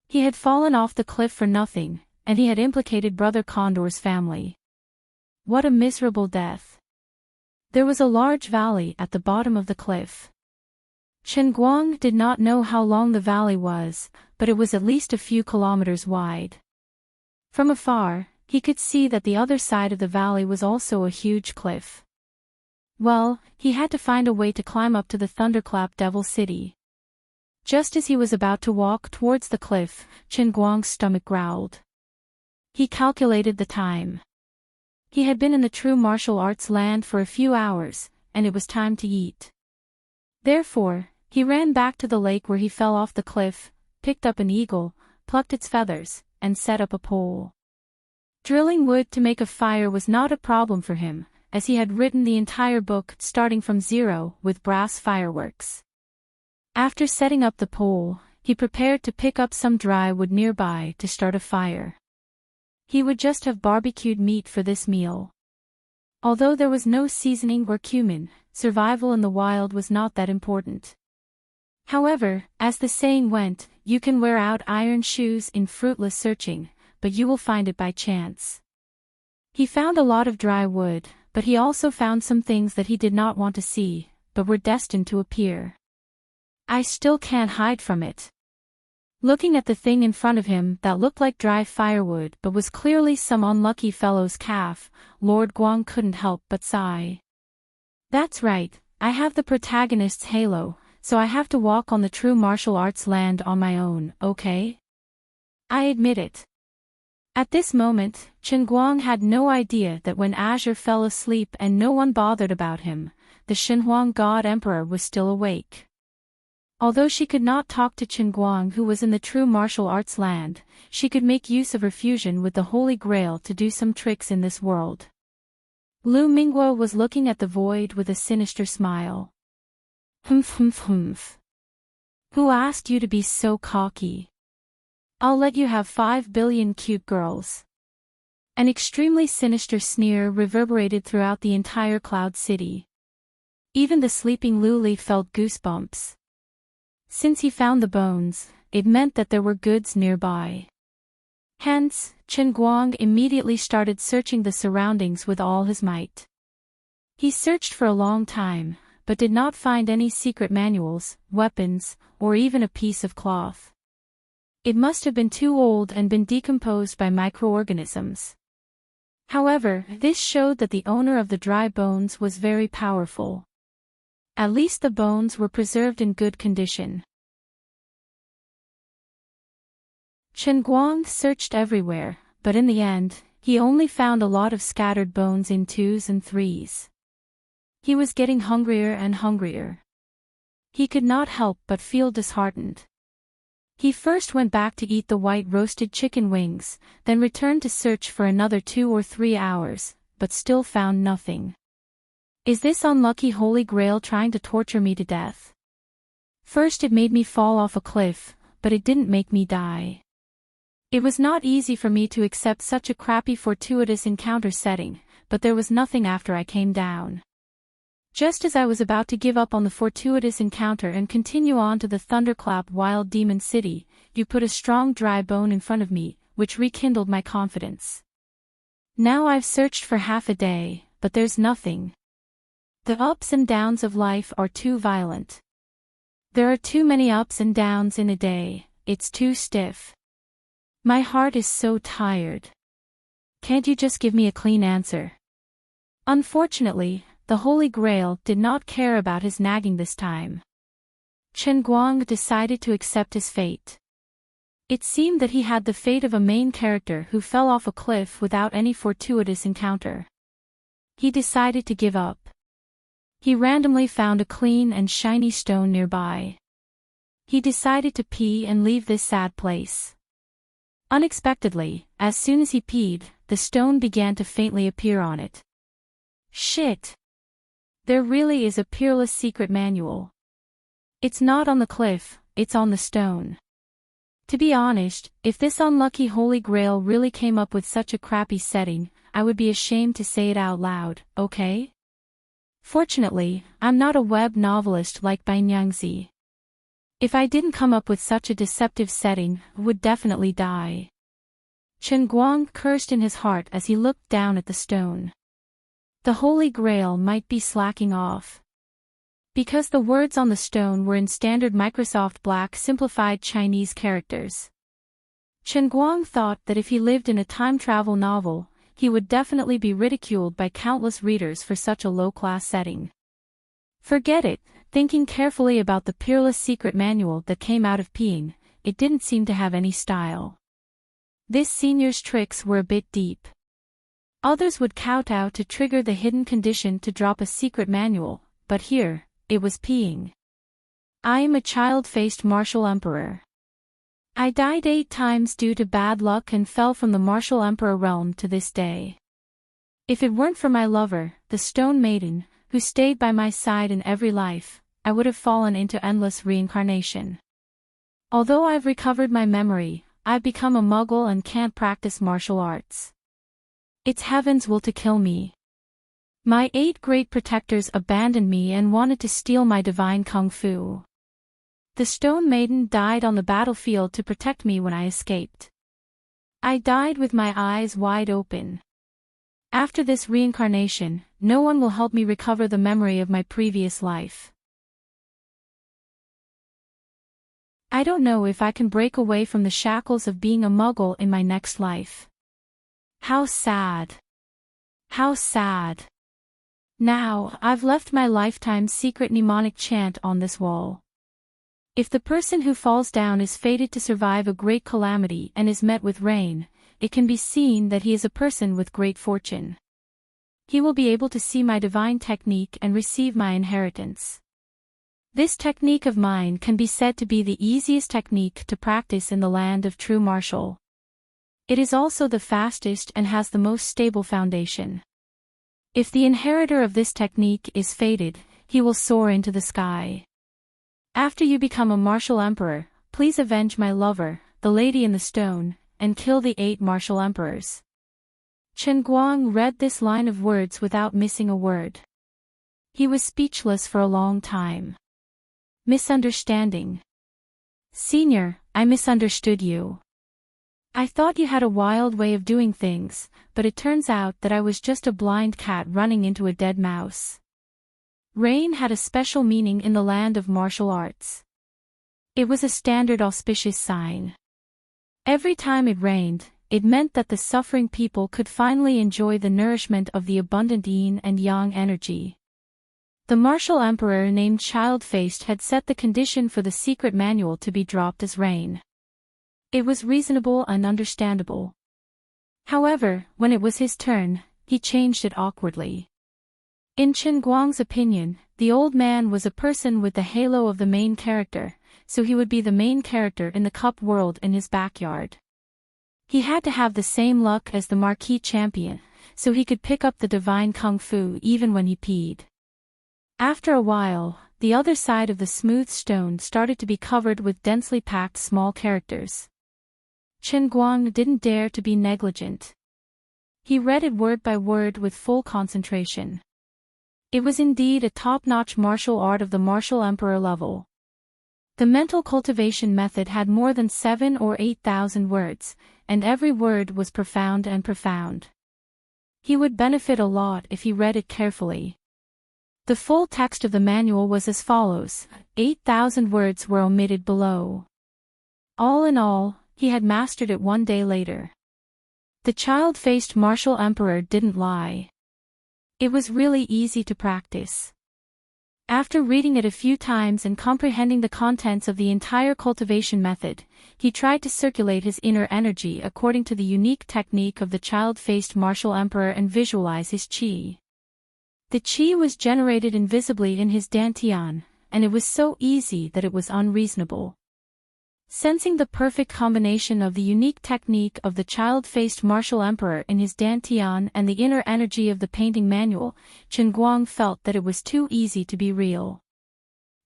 Speaker 1: He had fallen off the cliff for nothing, and he had implicated Brother Condor's family. What a miserable death. There was a large valley at the bottom of the cliff. Chen Guang did not know how long the valley was, but it was at least a few kilometers wide. From afar, he could see that the other side of the valley was also a huge cliff. Well, he had to find a way to climb up to the Thunderclap Devil City. Just as he was about to walk towards the cliff, Chen Guang's stomach growled. He calculated the time. He had been in the true martial arts land for a few hours, and it was time to eat. Therefore, he ran back to the lake where he fell off the cliff, picked up an eagle, plucked its feathers, and set up a pole. Drilling wood to make a fire was not a problem for him, as he had written the entire book starting from zero with brass fireworks. After setting up the pole, he prepared to pick up some dry wood nearby to start a fire. He would just have barbecued meat for this meal. Although there was no seasoning or cumin, survival in the wild was not that important. However, as the saying went, you can wear out iron shoes in fruitless searching, but you will find it by chance. He found a lot of dry wood, but he also found some things that he did not want to see, but were destined to appear. I still can't hide from it. Looking at the thing in front of him that looked like dry firewood but was clearly some unlucky fellow's calf, Lord Guang couldn't help but sigh. That's right, I have the protagonist's halo, so I have to walk on the true martial arts land on my own, okay? I admit it. At this moment, Chen Guang had no idea that when Azure fell asleep and no one bothered about him, the Shenhuang God Emperor was still awake. Although she could not talk to Chen Guang who was in the true martial arts land, she could make use of her fusion with the Holy Grail to do some tricks in this world. Lu Mingguo was looking at the void with a sinister smile. Humph humph humph. Who asked you to be so cocky? I'll let you have 5 billion cute girls. An extremely sinister sneer reverberated throughout the entire Cloud City. Even the sleeping Luli felt goosebumps. Since he found the bones, it meant that there were goods nearby. Hence, Chen Guang immediately started searching the surroundings with all his might. He searched for a long time, but did not find any secret manuals, weapons, or even a piece of cloth. It must have been too old and been decomposed by microorganisms. However, this showed that the owner of the dry bones was very powerful. At least the bones were preserved in good condition. Chen Guang searched everywhere, but in the end, he only found a lot of scattered bones in 2s and 3s. He was getting hungrier and hungrier. He could not help but feel disheartened. He first went back to eat the white roasted chicken wings, then returned to search for another 2 or 3 hours, but still found nothing. Is this unlucky Holy Grail trying to torture me to death? First it made me fall off a cliff, but it didn't make me die. It was not easy for me to accept such a crappy fortuitous encounter setting, but there was nothing after I came down. Just as I was about to give up on the fortuitous encounter and continue on to the Thunderclap Wild Demon City, you put a strong dry bone in front of me, which rekindled my confidence. Now I've searched for half a day, but there's nothing. The ups and downs of life are too violent. There are too many ups and downs in a day, it's too stiff. My heart is so tired. Can't you just give me a clean answer? Unfortunately, the Holy Grail did not care about his nagging this time. Chen Guang decided to accept his fate. It seemed that he had the fate of a main character who fell off a cliff without any fortuitous encounter. He decided to give up. He randomly found a clean and shiny stone nearby. He decided to pee and leave this sad place. Unexpectedly, as soon as he peed, the stone began to faintly appear on it. Shit! There really is a peerless secret manual. It's not on the cliff, it's on the stone. To be honest, if this unlucky Holy Grail really came up with such a crappy setting, I would be ashamed to say it out loud, okay? Fortunately, I'm not a web novelist like Bai Nyangzi. If I didn't come up with such a deceptive setting, I would definitely die. Chen Guang cursed in his heart as he looked down at the stone. The Holy Grail might be slacking off. Because the words on the stone were in standard Microsoft Black simplified Chinese characters. Chen Guang thought that if he lived in a time travel novel, he would definitely be ridiculed by countless readers for such a low-class setting. Forget it, thinking carefully about the peerless secret manual that came out of peeing, it didn't seem to have any style. This senior's tricks were a bit deep. Others would kowtow to trigger the hidden condition to drop a secret manual, but here, it was peeing. I am a child-faced martial emperor. I died 8 times due to bad luck and fell from the martial emperor realm to this day. If it weren't for my lover, the Stone Maiden, who stayed by my side in every life, I would have fallen into endless reincarnation. Although I've recovered my memory, I've become a muggle and can't practice martial arts. Its heavens will to kill me. My 8 great protectors abandoned me and wanted to steal my divine kung fu. The Stone Maiden died on the battlefield to protect me when I escaped. I died with my eyes wide open. After this reincarnation, no one will help me recover the memory of my previous life. I don't know if I can break away from the shackles of being a muggle in my next life. How sad. How sad. Now, I've left my lifetime's secret mnemonic chant on this wall. If the person who falls down is fated to survive a great calamity and is met with rain, it can be seen that he is a person with great fortune. He will be able to see my divine technique and receive my inheritance. This technique of mine can be said to be the easiest technique to practice in the land of true martial. It is also the fastest and has the most stable foundation. If the inheritor of this technique is fated, he will soar into the sky. After you become a martial emperor, please avenge my lover, the lady in the stone, and kill the 8 martial emperors. Chen Guang read this line of words without missing a word. He was speechless for a long time. Misunderstanding. Senior, I misunderstood you. I thought you had a wild way of doing things, but it turns out that I was just a blind cat running into a dead mouse. Rain had a special meaning in the land of martial arts. It was a standard auspicious sign. Every time it rained, it meant that the suffering people could finally enjoy the nourishment of the abundant yin and yang energy. The martial emperor named Child-Faced had set the condition for the secret manual to be dropped as rain. It was reasonable and understandable. However, when it was his turn, he changed it awkwardly. In Chen Guang's opinion, the old man was a person with the halo of the main character, so he would be the main character in the cup world in his backyard. He had to have the same luck as the marquee champion, so he could pick up the divine kung fu even when he peed. After a while, the other side of the smooth stone started to be covered with densely packed small characters. Chen Guang didn't dare to be negligent. He read it word by word with full concentration. It was indeed a top-notch martial art of the martial emperor level. The mental cultivation method had more than 7,000 or 8,000 words, and every word was profound and profound. He would benefit a lot if he read it carefully. The full text of the manual was as follows. 8,000 words were omitted below. All in all, he had mastered it one day later. The child-faced martial emperor didn't lie. It was really easy to practice. After reading it a few times and comprehending the contents of the entire cultivation method, he tried to circulate his inner energy according to the unique technique of the child-faced martial emperor and visualize his qi. The qi was generated invisibly in his dantian, and it was so easy that it was unreasonable. Sensing the perfect combination of the unique technique of the child-faced martial emperor in his dantian and the inner energy of the painting manual, Chen Guang felt that it was too easy to be real.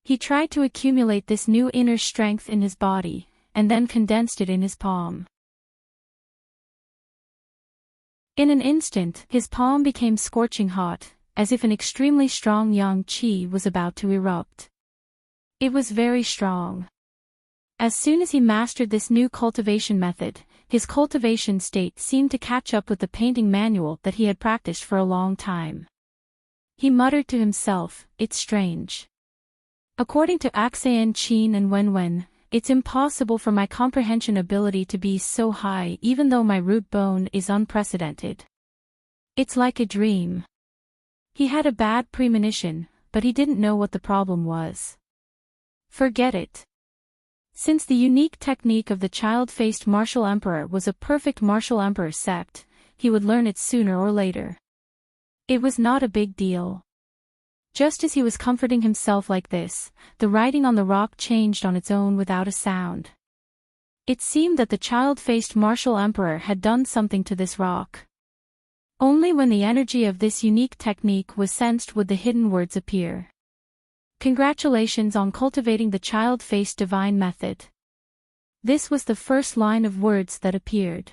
Speaker 1: He tried to accumulate this new inner strength in his body, and then condensed it in his palm. In an instant, his palm became scorching hot, as if an extremely strong yang qi was about to erupt. It was very strong. As soon as he mastered this new cultivation method, his cultivation state seemed to catch up with the painting manual that he had practiced for a long time. He muttered to himself, "It's strange. According to Axan Qin and Wenwen, it's impossible for my comprehension ability to be so high even though my root bone is unprecedented. It's like a dream." He had a bad premonition, but he didn't know what the problem was. Forget it. Since the unique technique of the child-faced martial emperor was a perfect martial emperor sect, he would learn it sooner or later. It was not a big deal. Just as he was comforting himself like this, the writing on the rock changed on its own without a sound. It seemed that the child-faced martial emperor had done something to this rock. Only when the energy of this unique technique was sensed would the hidden words appear. Congratulations on cultivating the child-faced divine method. This was the first line of words that appeared.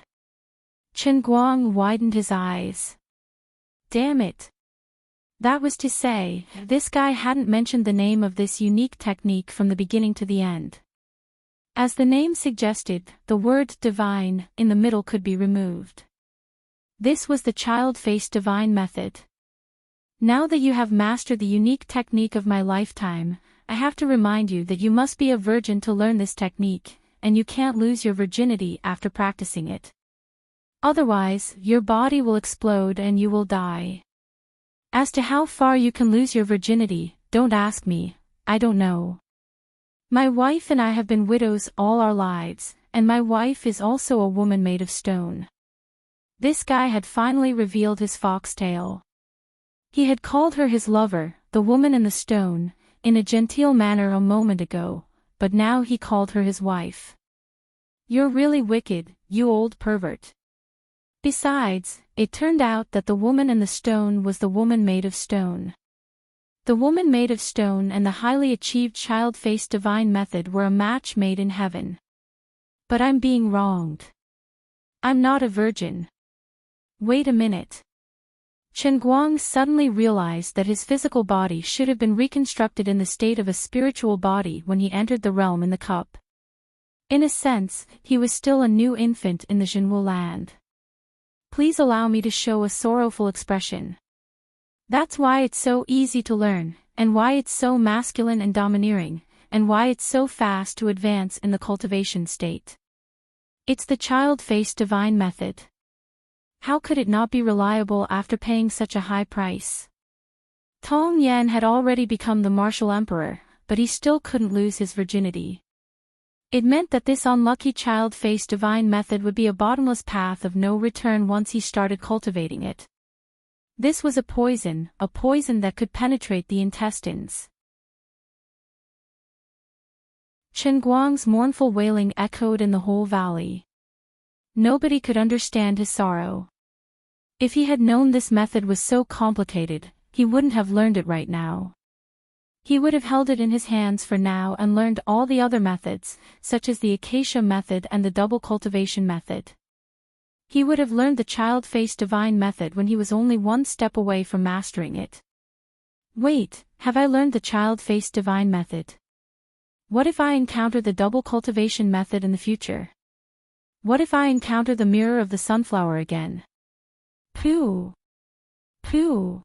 Speaker 1: Chen Guang widened his eyes. Damn it. That was to say, this guy hadn't mentioned the name of this unique technique from the beginning to the end. As the name suggested, the word divine in the middle could be removed. This was the child-faced divine method. Now that you have mastered the unique technique of my lifetime, I have to remind you that you must be a virgin to learn this technique, and you can't lose your virginity after practicing it. Otherwise, your body will explode and you will die. As to how far you can lose your virginity, don't ask me, I don't know. My wife and I have been widows all our lives, and my wife is also a woman made of stone. This guy had finally revealed his foxtail. He had called her his lover, the woman in the stone, in a genteel manner a moment ago, but now he called her his wife. You're really wicked, you old pervert. Besides, it turned out that the woman in the stone was the woman made of stone. The woman made of stone and the highly achieved child-faced divine method were a match made in heaven. But I'm being wronged. I'm not a virgin. Wait a minute. Chen Guang suddenly realized that his physical body should have been reconstructed in the state of a spiritual body when he entered the realm in the cup. In a sense, he was still a new infant in the Zhenwu land. Please allow me to show a sorrowful expression. That's why it's so easy to learn, and why it's so masculine and domineering, and why it's so fast to advance in the cultivation state. It's the child-faced divine method. How could it not be reliable after paying such a high price? Tong Yan had already become the martial emperor, but he still couldn't lose his virginity. It meant that this unlucky child-faced divine method would be a bottomless path of no return once he started cultivating it. This was a poison that could penetrate the intestines. Chen Guang's mournful wailing echoed in the whole valley. Nobody could understand his sorrow. If he had known this method was so complicated, he wouldn't have learned it right now. He would have held it in his hands for now and learned all the other methods, such as the acacia method and the double cultivation method. He would have learned the child-faced divine method when he was only one step away from mastering it. Wait, have I learned the child-faced divine method? What if I encounter the double cultivation method in the future? What if I encounter the mirror of the sunflower again? Pooh! Pooh!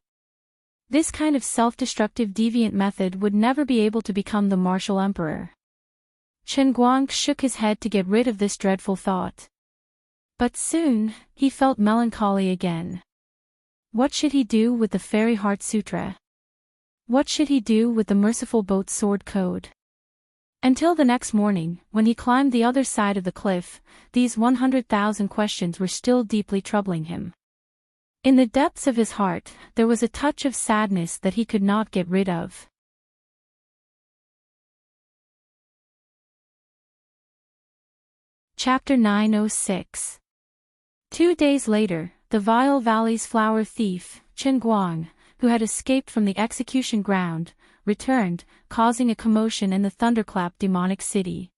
Speaker 1: This kind of self-destructive deviant method would never be able to become the martial emperor. Chen Guang shook his head to get rid of this dreadful thought. But soon, he felt melancholy again. What should he do with the Fairy Heart Sutra? What should he do with the Merciful Boat Sword Code? Until the next morning, when he climbed the other side of the cliff, these 100,000 questions were still deeply troubling him. In the depths of his heart, there was a touch of sadness that he could not get rid of. Chapter 906. 2 days later, the Vile Valley's flower thief, Chen Guang, who had escaped from the execution ground, returned, causing a commotion in the thunderclap demonic city.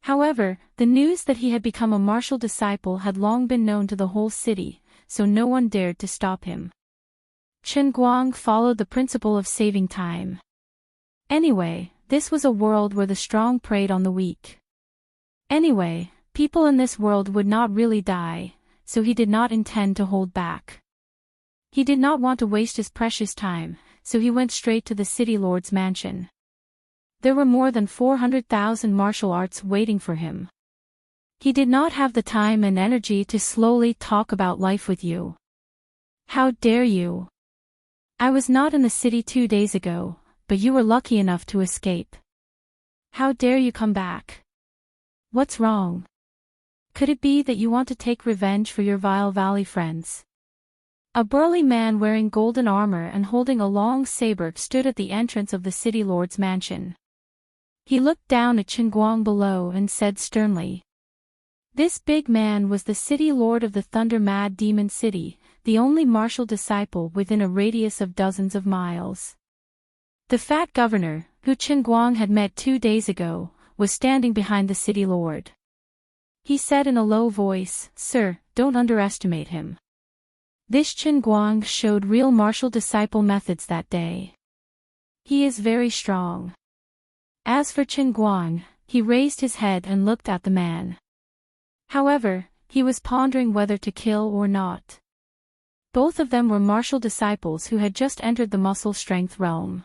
Speaker 1: However, the news that he had become a martial disciple had long been known to the whole city, so no one dared to stop him. Chen Guang followed the principle of saving time. Anyway, this was a world where the strong preyed on the weak. Anyway, people in this world would not really die, so he did not intend to hold back. He did not want to waste his precious time, so he went straight to the city lord's mansion. There were more than 400,000 martial arts waiting for him. He did not have the time and energy to slowly talk about life with you. How dare you? I was not in the city 2 days ago, but you were lucky enough to escape. How dare you come back? What's wrong? Could it be that you want to take revenge for your Vile Valley friends? A burly man wearing golden armor and holding a long saber stood at the entrance of the city lord's mansion. He looked down at Chen Guang below and said sternly. This big man was the city lord of the thunder-mad demon city, the only martial disciple within a radius of dozens of miles. The fat governor, who Chen Guang had met 2 days ago, was standing behind the city lord. He said in a low voice, "Sir, don't underestimate him." This Chen Guang showed real martial disciple methods that day. He is very strong. As for Chen Guang, he raised his head and looked at the man. However, he was pondering whether to kill or not. Both of them were martial disciples who had just entered the muscle strength realm.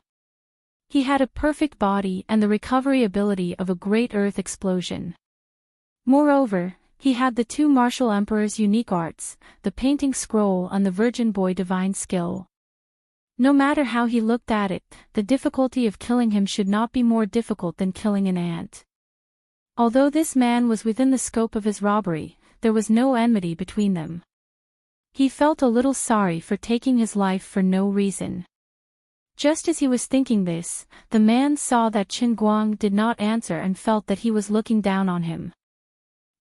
Speaker 1: He had a perfect body and the recovery ability of a great earth explosion. Moreover, he had the 2 martial emperor's unique arts, the painting scroll and the virgin boy divine skill. No matter how he looked at it, the difficulty of killing him should not be more difficult than killing an ant. Although this man was within the scope of his robbery, there was no enmity between them. He felt a little sorry for taking his life for no reason. Just as he was thinking this, the man saw that Chen Guang did not answer and felt that he was looking down on him.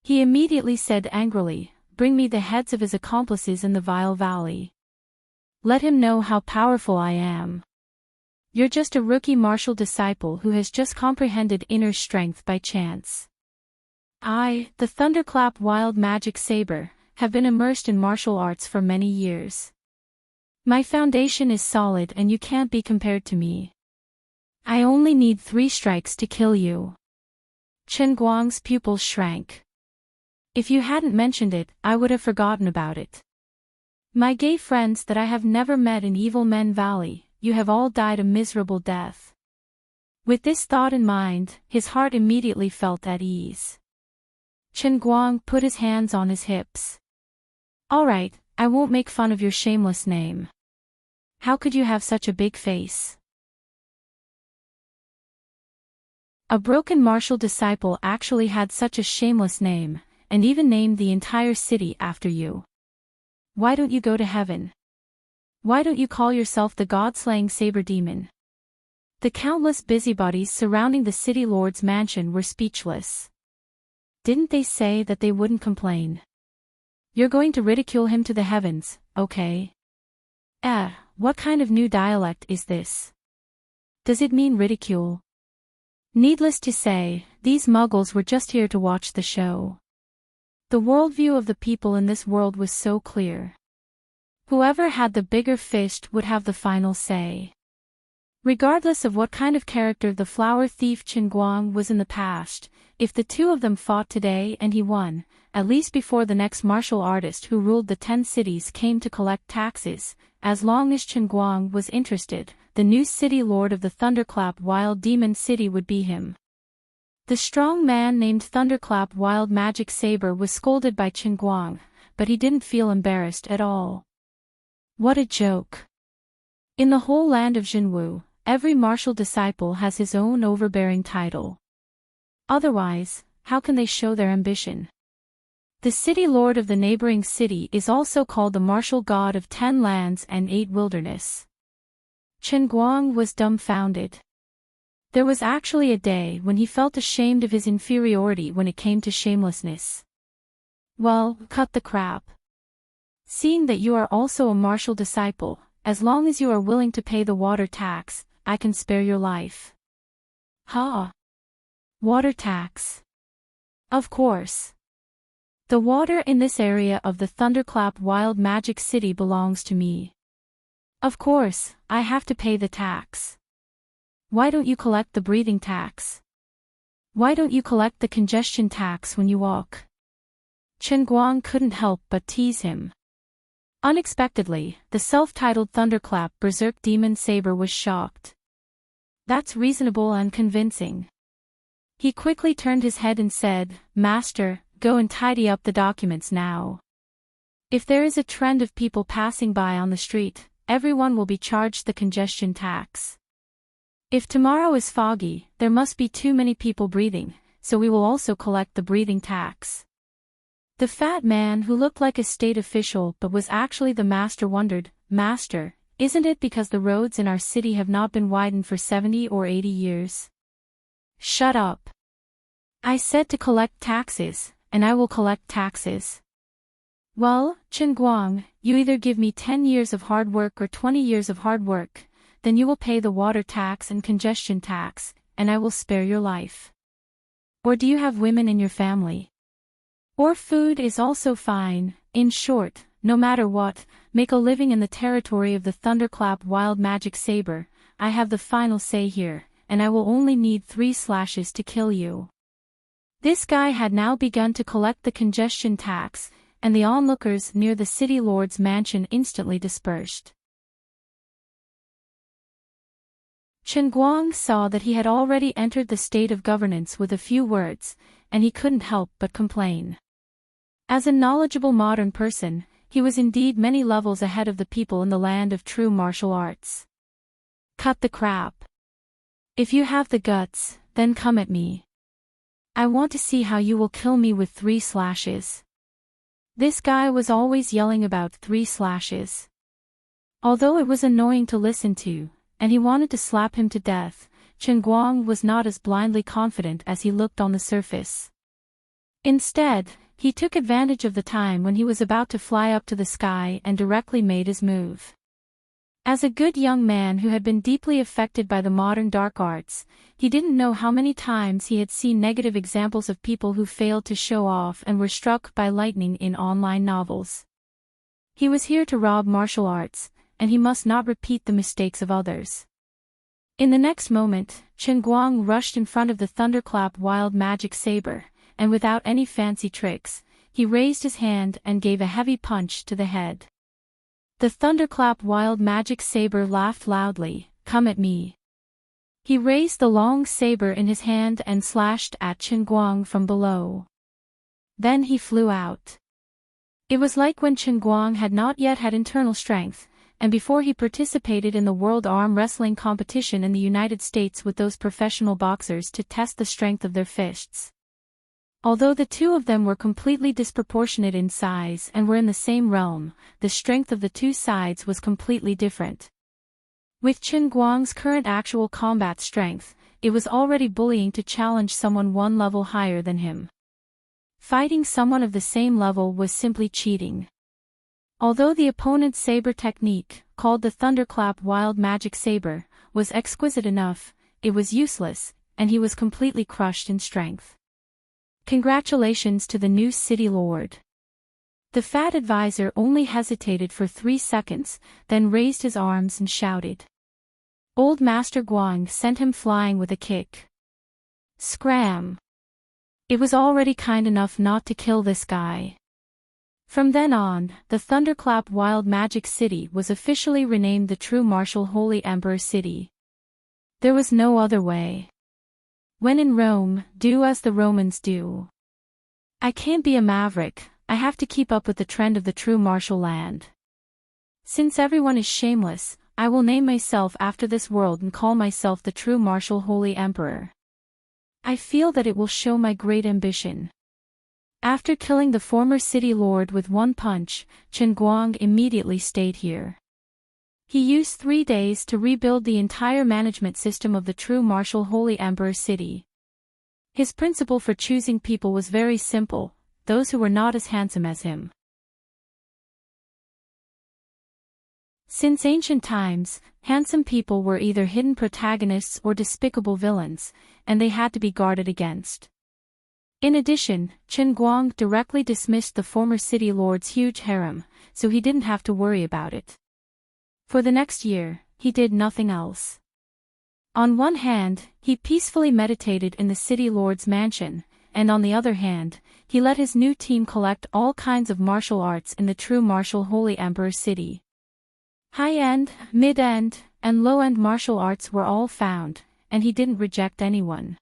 Speaker 1: He immediately said angrily, "Bring me the heads of his accomplices in the Vile Valley. Let him know how powerful I am." You're just a rookie martial disciple who has just comprehended inner strength by chance. I, the Thunderclap Wild Magic Saber, have been immersed in martial arts for many years. My foundation is solid and you can't be compared to me. I only need 3 strikes to kill you. Chen Guang's pupils shrank. If you hadn't mentioned it, I would have forgotten about it. My gay friends that I have never met in Evil Men Valley, you have all died a miserable death. With this thought in mind, his heart immediately felt at ease. Chen Guang put his hands on his hips. Alright, I won't make fun of your shameless name. How could you have such a big face? A broken martial disciple actually had such a shameless name, and even named the entire city after you. Why don't you go to heaven? Why don't you call yourself the god-slaying saber demon? The countless busybodies surrounding the city lord's mansion were speechless. Didn't they say that they wouldn't complain? You're going to ridicule him to the heavens, okay? What kind of new dialect is this? Does it mean ridicule? Needless to say, these muggles were just here to watch the show. The worldview of the people in this world was so clear. Whoever had the bigger fist would have the final say. Regardless of what kind of character the flower thief Chen Guang was in the past, if the two of them fought today and he won, at least before the next martial artist who ruled the 10 cities came to collect taxes, as long as Chen Guang was interested, the new city lord of the Thunderclap Wild Demon City would be him. The strong man named Thunderclap Wild Magic Saber was scolded by Chen Guang, but he didn't feel embarrassed at all. What a joke. In the whole land of Jinwu, every martial disciple has his own overbearing title. Otherwise, how can they show their ambition? The city lord of the neighboring city is also called the martial god of 10 lands and 8 wilderness. Chen Guang was dumbfounded. There was actually a day when he felt ashamed of his inferiority when it came to shamelessness. Well, cut the crap. Seeing that you are also a martial disciple, as long as you are willing to pay the water tax, I can spare your life. Ha! Water tax. Of course. The water in this area of the Thunderclap Wild Magic City belongs to me. Of course, I have to pay the tax. Why don't you collect the breathing tax? Why don't you collect the congestion tax when you walk? Chen Guang couldn't help but tease him. Unexpectedly, the self-titled Thunderclap Berserk Demon Saber was shocked. That's reasonable and convincing. He quickly turned his head and said, Master, go and tidy up the documents now. If there is a trend of people passing by on the street, everyone will be charged the congestion tax. If tomorrow is foggy, there must be too many people breathing, so we will also collect the breathing tax. The fat man who looked like a state official but was actually the master wondered, Master, isn't it because the roads in our city have not been widened for 70 or 80 years? Shut up. I said to collect taxes, and I will collect taxes. Well, Chen Guang, you either give me 10 years of hard work or 20 years of hard work, then you will pay the water tax and congestion tax, and I will spare your life. Or do you have women in your family? Or food is also fine. In short, no matter what, make a living in the territory of the Thunderclap Wild Magic Saber. I have the final say here, and I will only need 3 slashes to kill you. This guy had now begun to collect the congestion tax, and the onlookers near the city lord's mansion instantly dispersed. Chen Guang saw that he had already entered the state of governance with a few words, and he couldn't help but complain. As a knowledgeable modern person, he was indeed many levels ahead of the people in the land of true martial arts. Cut the crap. If you have the guts, then come at me. I want to see how you will kill me with 3 slashes. This guy was always yelling about 3 slashes. Although it was annoying to listen to, and he wanted to slap him to death, Chen Guang was not as blindly confident as he looked on the surface. Instead, he took advantage of the time when he was about to fly up to the sky and directly made his move. As a good young man who had been deeply affected by the modern dark arts, he didn't know how many times he had seen negative examples of people who failed to show off and were struck by lightning in online novels. He was here to rob martial arts, and he must not repeat the mistakes of others. In the next moment, Chen Guang rushed in front of the Thunderclap Wild Magic Saber, and without any fancy tricks, he raised his hand and gave a heavy punch to the head. The Thunderclap Wild Magic Saber laughed loudly, "Come at me." He raised the long saber in his hand and slashed at Chen Guang from below. Then he flew out. It was like when Chen Guang had not yet had internal strength, and before he participated in the World Arm Wrestling competition in the United States with those professional boxers to test the strength of their fists. Although the two of them were completely disproportionate in size and were in the same realm, the strength of the two sides was completely different. With Chen Guang's current actual combat strength, it was already bullying to challenge someone one level higher than him. Fighting someone of the same level was simply cheating. Although the opponent's saber technique, called the Thunderclap Wild Magic Saber, was exquisite enough, it was useless, and he was completely crushed in strength. Congratulations to the new city lord. The fat advisor only hesitated for 3 seconds, then raised his arms and shouted. Old Master Guang sent him flying with a kick. Scram! It was already kind enough not to kill this guy. From then on, the Thunderclap Wild Magic City was officially renamed the True Martial Holy Emperor City. There was no other way. When in Rome, do as the Romans do. I can't be a maverick, I have to keep up with the trend of the true martial land. Since everyone is shameless, I will name myself after this world and call myself the True Martial Holy Emperor. I feel that it will show my great ambition. After killing the former city lord with one punch, Chen Guang immediately stayed here. He used 3 days to rebuild the entire management system of the True Martial Holy Emperor City. His principle for choosing people was very simple, those who were not as handsome as him. Since ancient times, handsome people were either hidden protagonists or despicable villains, and they had to be guarded against. In addition, Chen Guang directly dismissed the former city lord's huge harem, so he didn't have to worry about it. For the next year, he did nothing else. On one hand, he peacefully meditated in the city lord's mansion, and on the other hand, he let his new team collect all kinds of martial arts in the True Martial Holy Emperor City. High-end, mid-end, and low-end martial arts were all found, and he didn't reject anyone.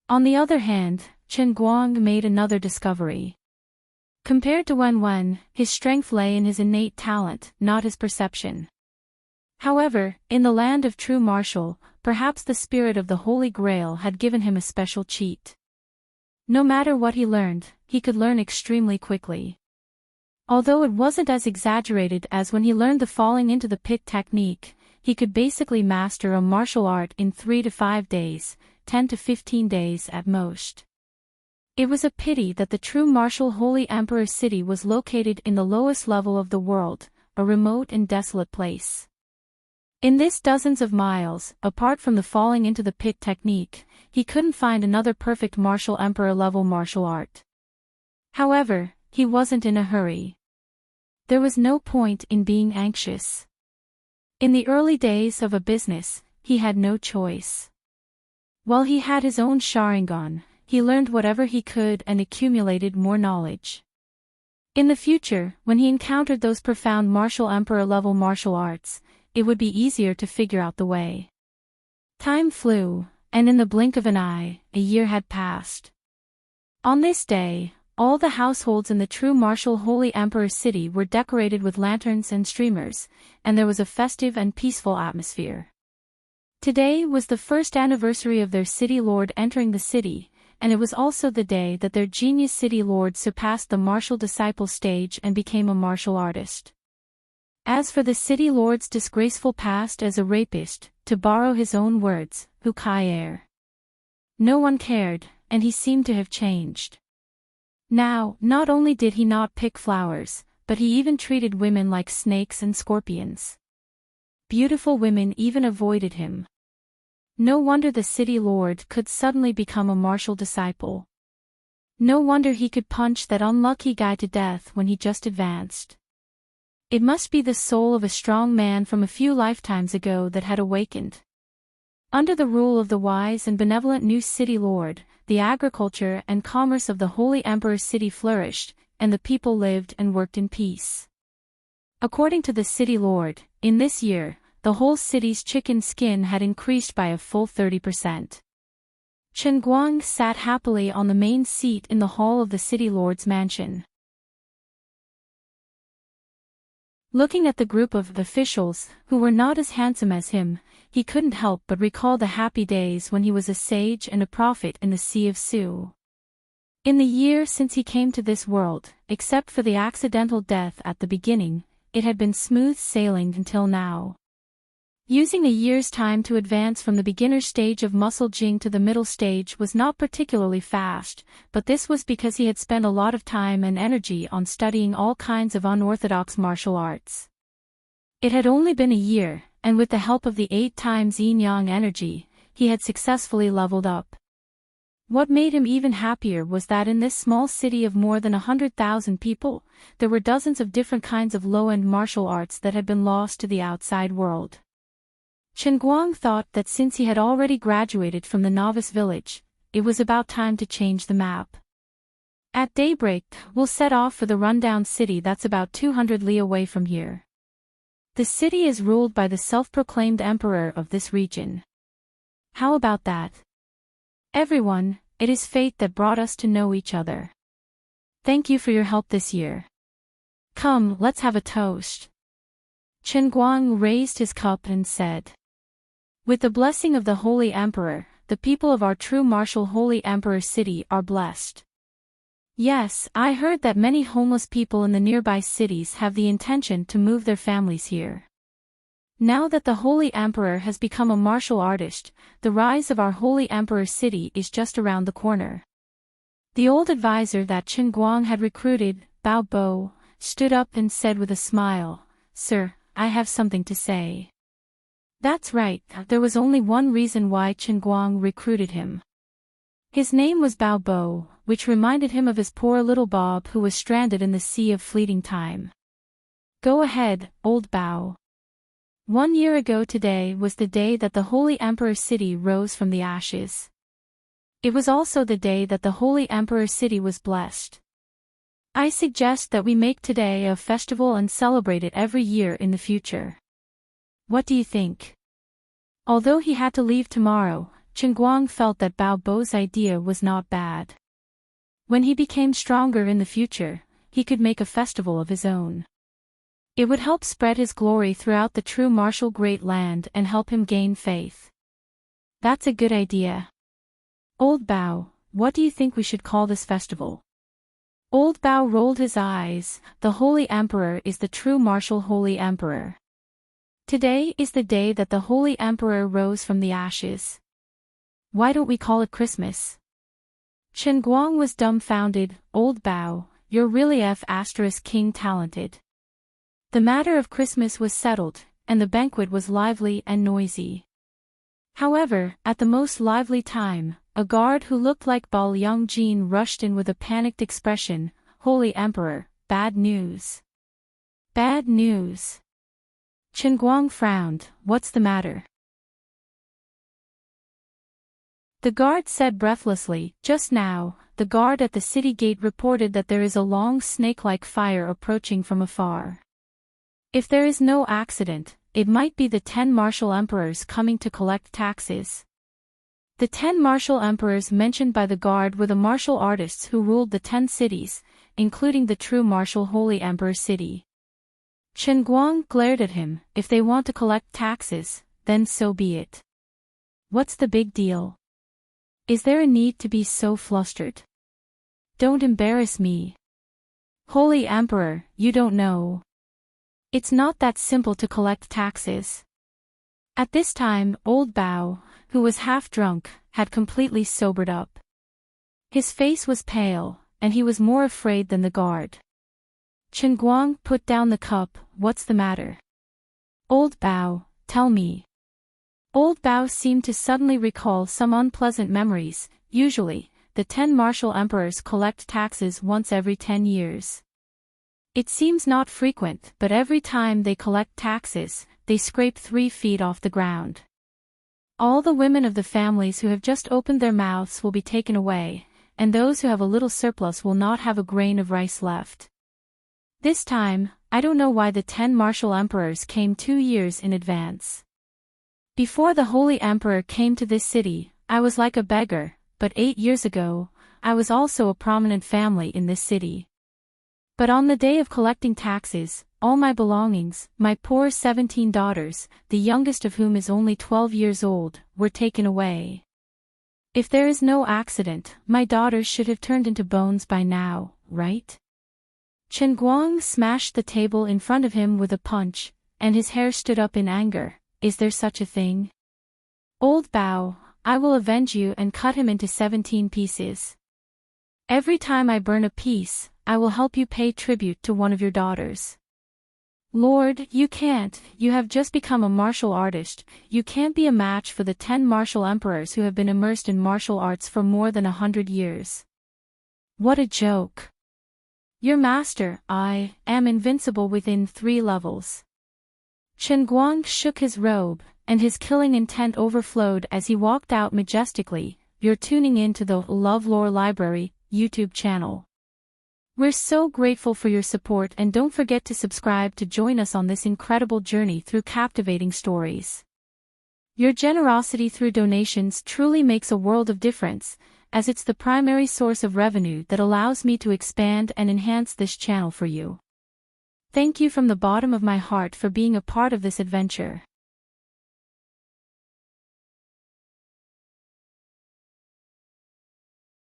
Speaker 1: On the other hand, Chen Guang made another discovery. Compared to Wen, his strength lay in his innate talent, not his perception. However, in the land of true martial, perhaps the spirit of the Holy Grail had given him a special cheat. No matter what he learned, he could learn extremely quickly. Although it wasn't as exaggerated as when he learned the falling into the pit technique, he could basically master a martial art in 3 to 5 days, 10 to 15 days at most. It was a pity that the True Martial Holy Emperor City was located in the lowest level of the world, a remote and desolate place. In this dozens of miles, apart from the falling into the pit technique, he couldn't find another perfect martial emperor-level martial art. However, he wasn't in a hurry. There was no point in being anxious. In the early days of a business, he had no choice. While he had his own Sharingan, he learned whatever he could and accumulated more knowledge. In the future, when he encountered those profound martial emperor-level martial arts, it would be easier to figure out the way. Time flew, and in the blink of an eye, a year had passed. On this day, all the households in the True Martial Holy Emperor City were decorated with lanterns and streamers, and there was a festive and peaceful atmosphere. Today was the first anniversary of their city lord entering the city, and it was also the day that their genius city lord surpassed the martial disciple stage and became a martial artist. As for the city lord's disgraceful past as a rapist, to borrow his own words, who cared? No one cared, and he seemed to have changed. Now, not only did he not pick flowers, but he even treated women like snakes and scorpions. beautiful women even avoided him. No wonder the city lord could suddenly become a martial disciple. No wonder he could punch that unlucky guy to death when he just advanced. It must be the soul of a strong man from a few lifetimes ago that had awakened. Under the rule of the wise and benevolent new city lord, the agriculture and commerce of the Holy Emperor's city flourished, and the people lived and worked in peace. According to the city lord, in this year, the whole city's chicken skin had increased by a full 30%. Chen Guang sat happily on the main seat in the hall of the city lord's mansion. Looking at the group of officials, who were not as handsome as him, he couldn't help but recall the happy days when he was a sage and a prophet in the Sea of Su. In the year since he came to this world, except for the accidental death at the beginning, it had been smooth sailing until now. Using a year's time to advance from the beginner stage of muscle jing to the middle stage was not particularly fast, but this was because he had spent a lot of time and energy on studying all kinds of unorthodox martial arts. It had only been a year, and with the help of the 8 times yin-yang energy, he had successfully leveled up. What made him even happier was that in this small city of more than 100,000 people, there were dozens of different kinds of low-end martial arts that had been lost to the outside world. Chen Guang thought that since he had already graduated from the novice village, it was about time to change the map. At daybreak, we'll set off for the rundown city that's about 200 li away from here. The city is ruled by the self-proclaimed emperor of this region. How about that? Everyone, it is fate that brought us to know each other. Thank you for your help this year. Come, let's have a toast. Chen Guang raised his cup and said. With the blessing of the Holy Emperor, the people of our true martial Holy Emperor city are blessed. Yes, I heard that many homeless people in the nearby cities have the intention to move their families here. Now that the Holy Emperor has become a martial artist, the rise of our Holy Emperor city is just around the corner. The old advisor that Chen Guang had recruited, Bao Bo, stood up and said with a smile, "Sir, I have something to say." That's right, there was only one reason why Chen Guang recruited him. His name was Bao Bo, which reminded him of his poor little Bob who was stranded in the sea of fleeting time. Go ahead, old Bao. 1 year ago today was the day that the Holy Emperor city rose from the ashes. It was also the day that the Holy Emperor city was blessed. I suggest that we make today a festival and celebrate it every year in the future. What do you think? Although he had to leave tomorrow, Chen Guang felt that Bao Bo's idea was not bad. When he became stronger in the future, he could make a festival of his own. It would help spread his glory throughout the true martial great land and help him gain faith. That's a good idea. Old Bao, what do you think we should call this festival? Old Bao rolled his eyes. The Holy Emperor is the true martial Holy Emperor. Today is the day that the Holy Emperor rose from the ashes. Why don't we call it Christmas? Chen Guang was dumbfounded. Old Bao, you're really King talented. The matter of Christmas was settled, and the banquet was lively and noisy. However, at the most lively time, a guard who looked like Bao Yongjin rushed in with a panicked expression. Holy Emperor, bad news. Bad news. Chen Guang frowned. What's the matter? The guard said breathlessly, just now, the guard at the city gate reported that there is a long snake-like fire approaching from afar. If there is no accident, it might be the 10 martial emperors coming to collect taxes. The 10 martial emperors mentioned by the guard were the martial artists who ruled the 10 cities, including the true martial Holy Emperor city. Chen Guang glared at him. If they want to collect taxes, then so be it. What's the big deal? Is there a need to be so flustered? Don't embarrass me. Holy Emperor, you don't know. It's not that simple to collect taxes. At this time, old Bao, who was half drunk, had completely sobered up. His face was pale, and he was more afraid than the guard. Chen Guang put down the cup. What's the matter? Old Bao, tell me. Old Bao seemed to suddenly recall some unpleasant memories. Usually, the 10 martial emperors collect taxes once every 10 years. It seems not frequent, but every time they collect taxes, they scrape 3 feet off the ground. All the women of the families who have just opened their mouths will be taken away, and those who have a little surplus will not have a grain of rice left. This time, I don't know why the 10 martial emperors came 2 years in advance. Before the Holy Emperor came to this city, I was like a beggar, but 8 years ago, I was also a prominent family in this city. But on the day of collecting taxes, all my belongings, my poor 17 daughters, the youngest of whom is only 12 years old, were taken away. If there is no accident, my daughters should have turned into bones by now, right? Chen Guang smashed the table in front of him with a punch, and his hair stood up in anger. Is there such a thing? Old Bao, I will avenge you and cut him into 17 pieces. Every time I burn a piece, I will help you pay tribute to one of your daughters. Lord, you can't, you have just become a martial artist, you can't be a match for the 10 martial emperors who have been immersed in martial arts for more than 100 years. What a joke. Your master, I, am invincible within 3 levels. Chen Guang shook his robe, and his killing intent overflowed as he walked out majestically. You're tuning in to the LoveLore Library YouTube channel. We're so grateful for your support, and don't forget to subscribe to join us on this incredible journey through captivating stories. Your generosity through donations truly makes a world of difference, as it's the primary source of revenue that allows me to expand and enhance this channel for you. Thank you from the bottom of my heart for being a part of this adventure.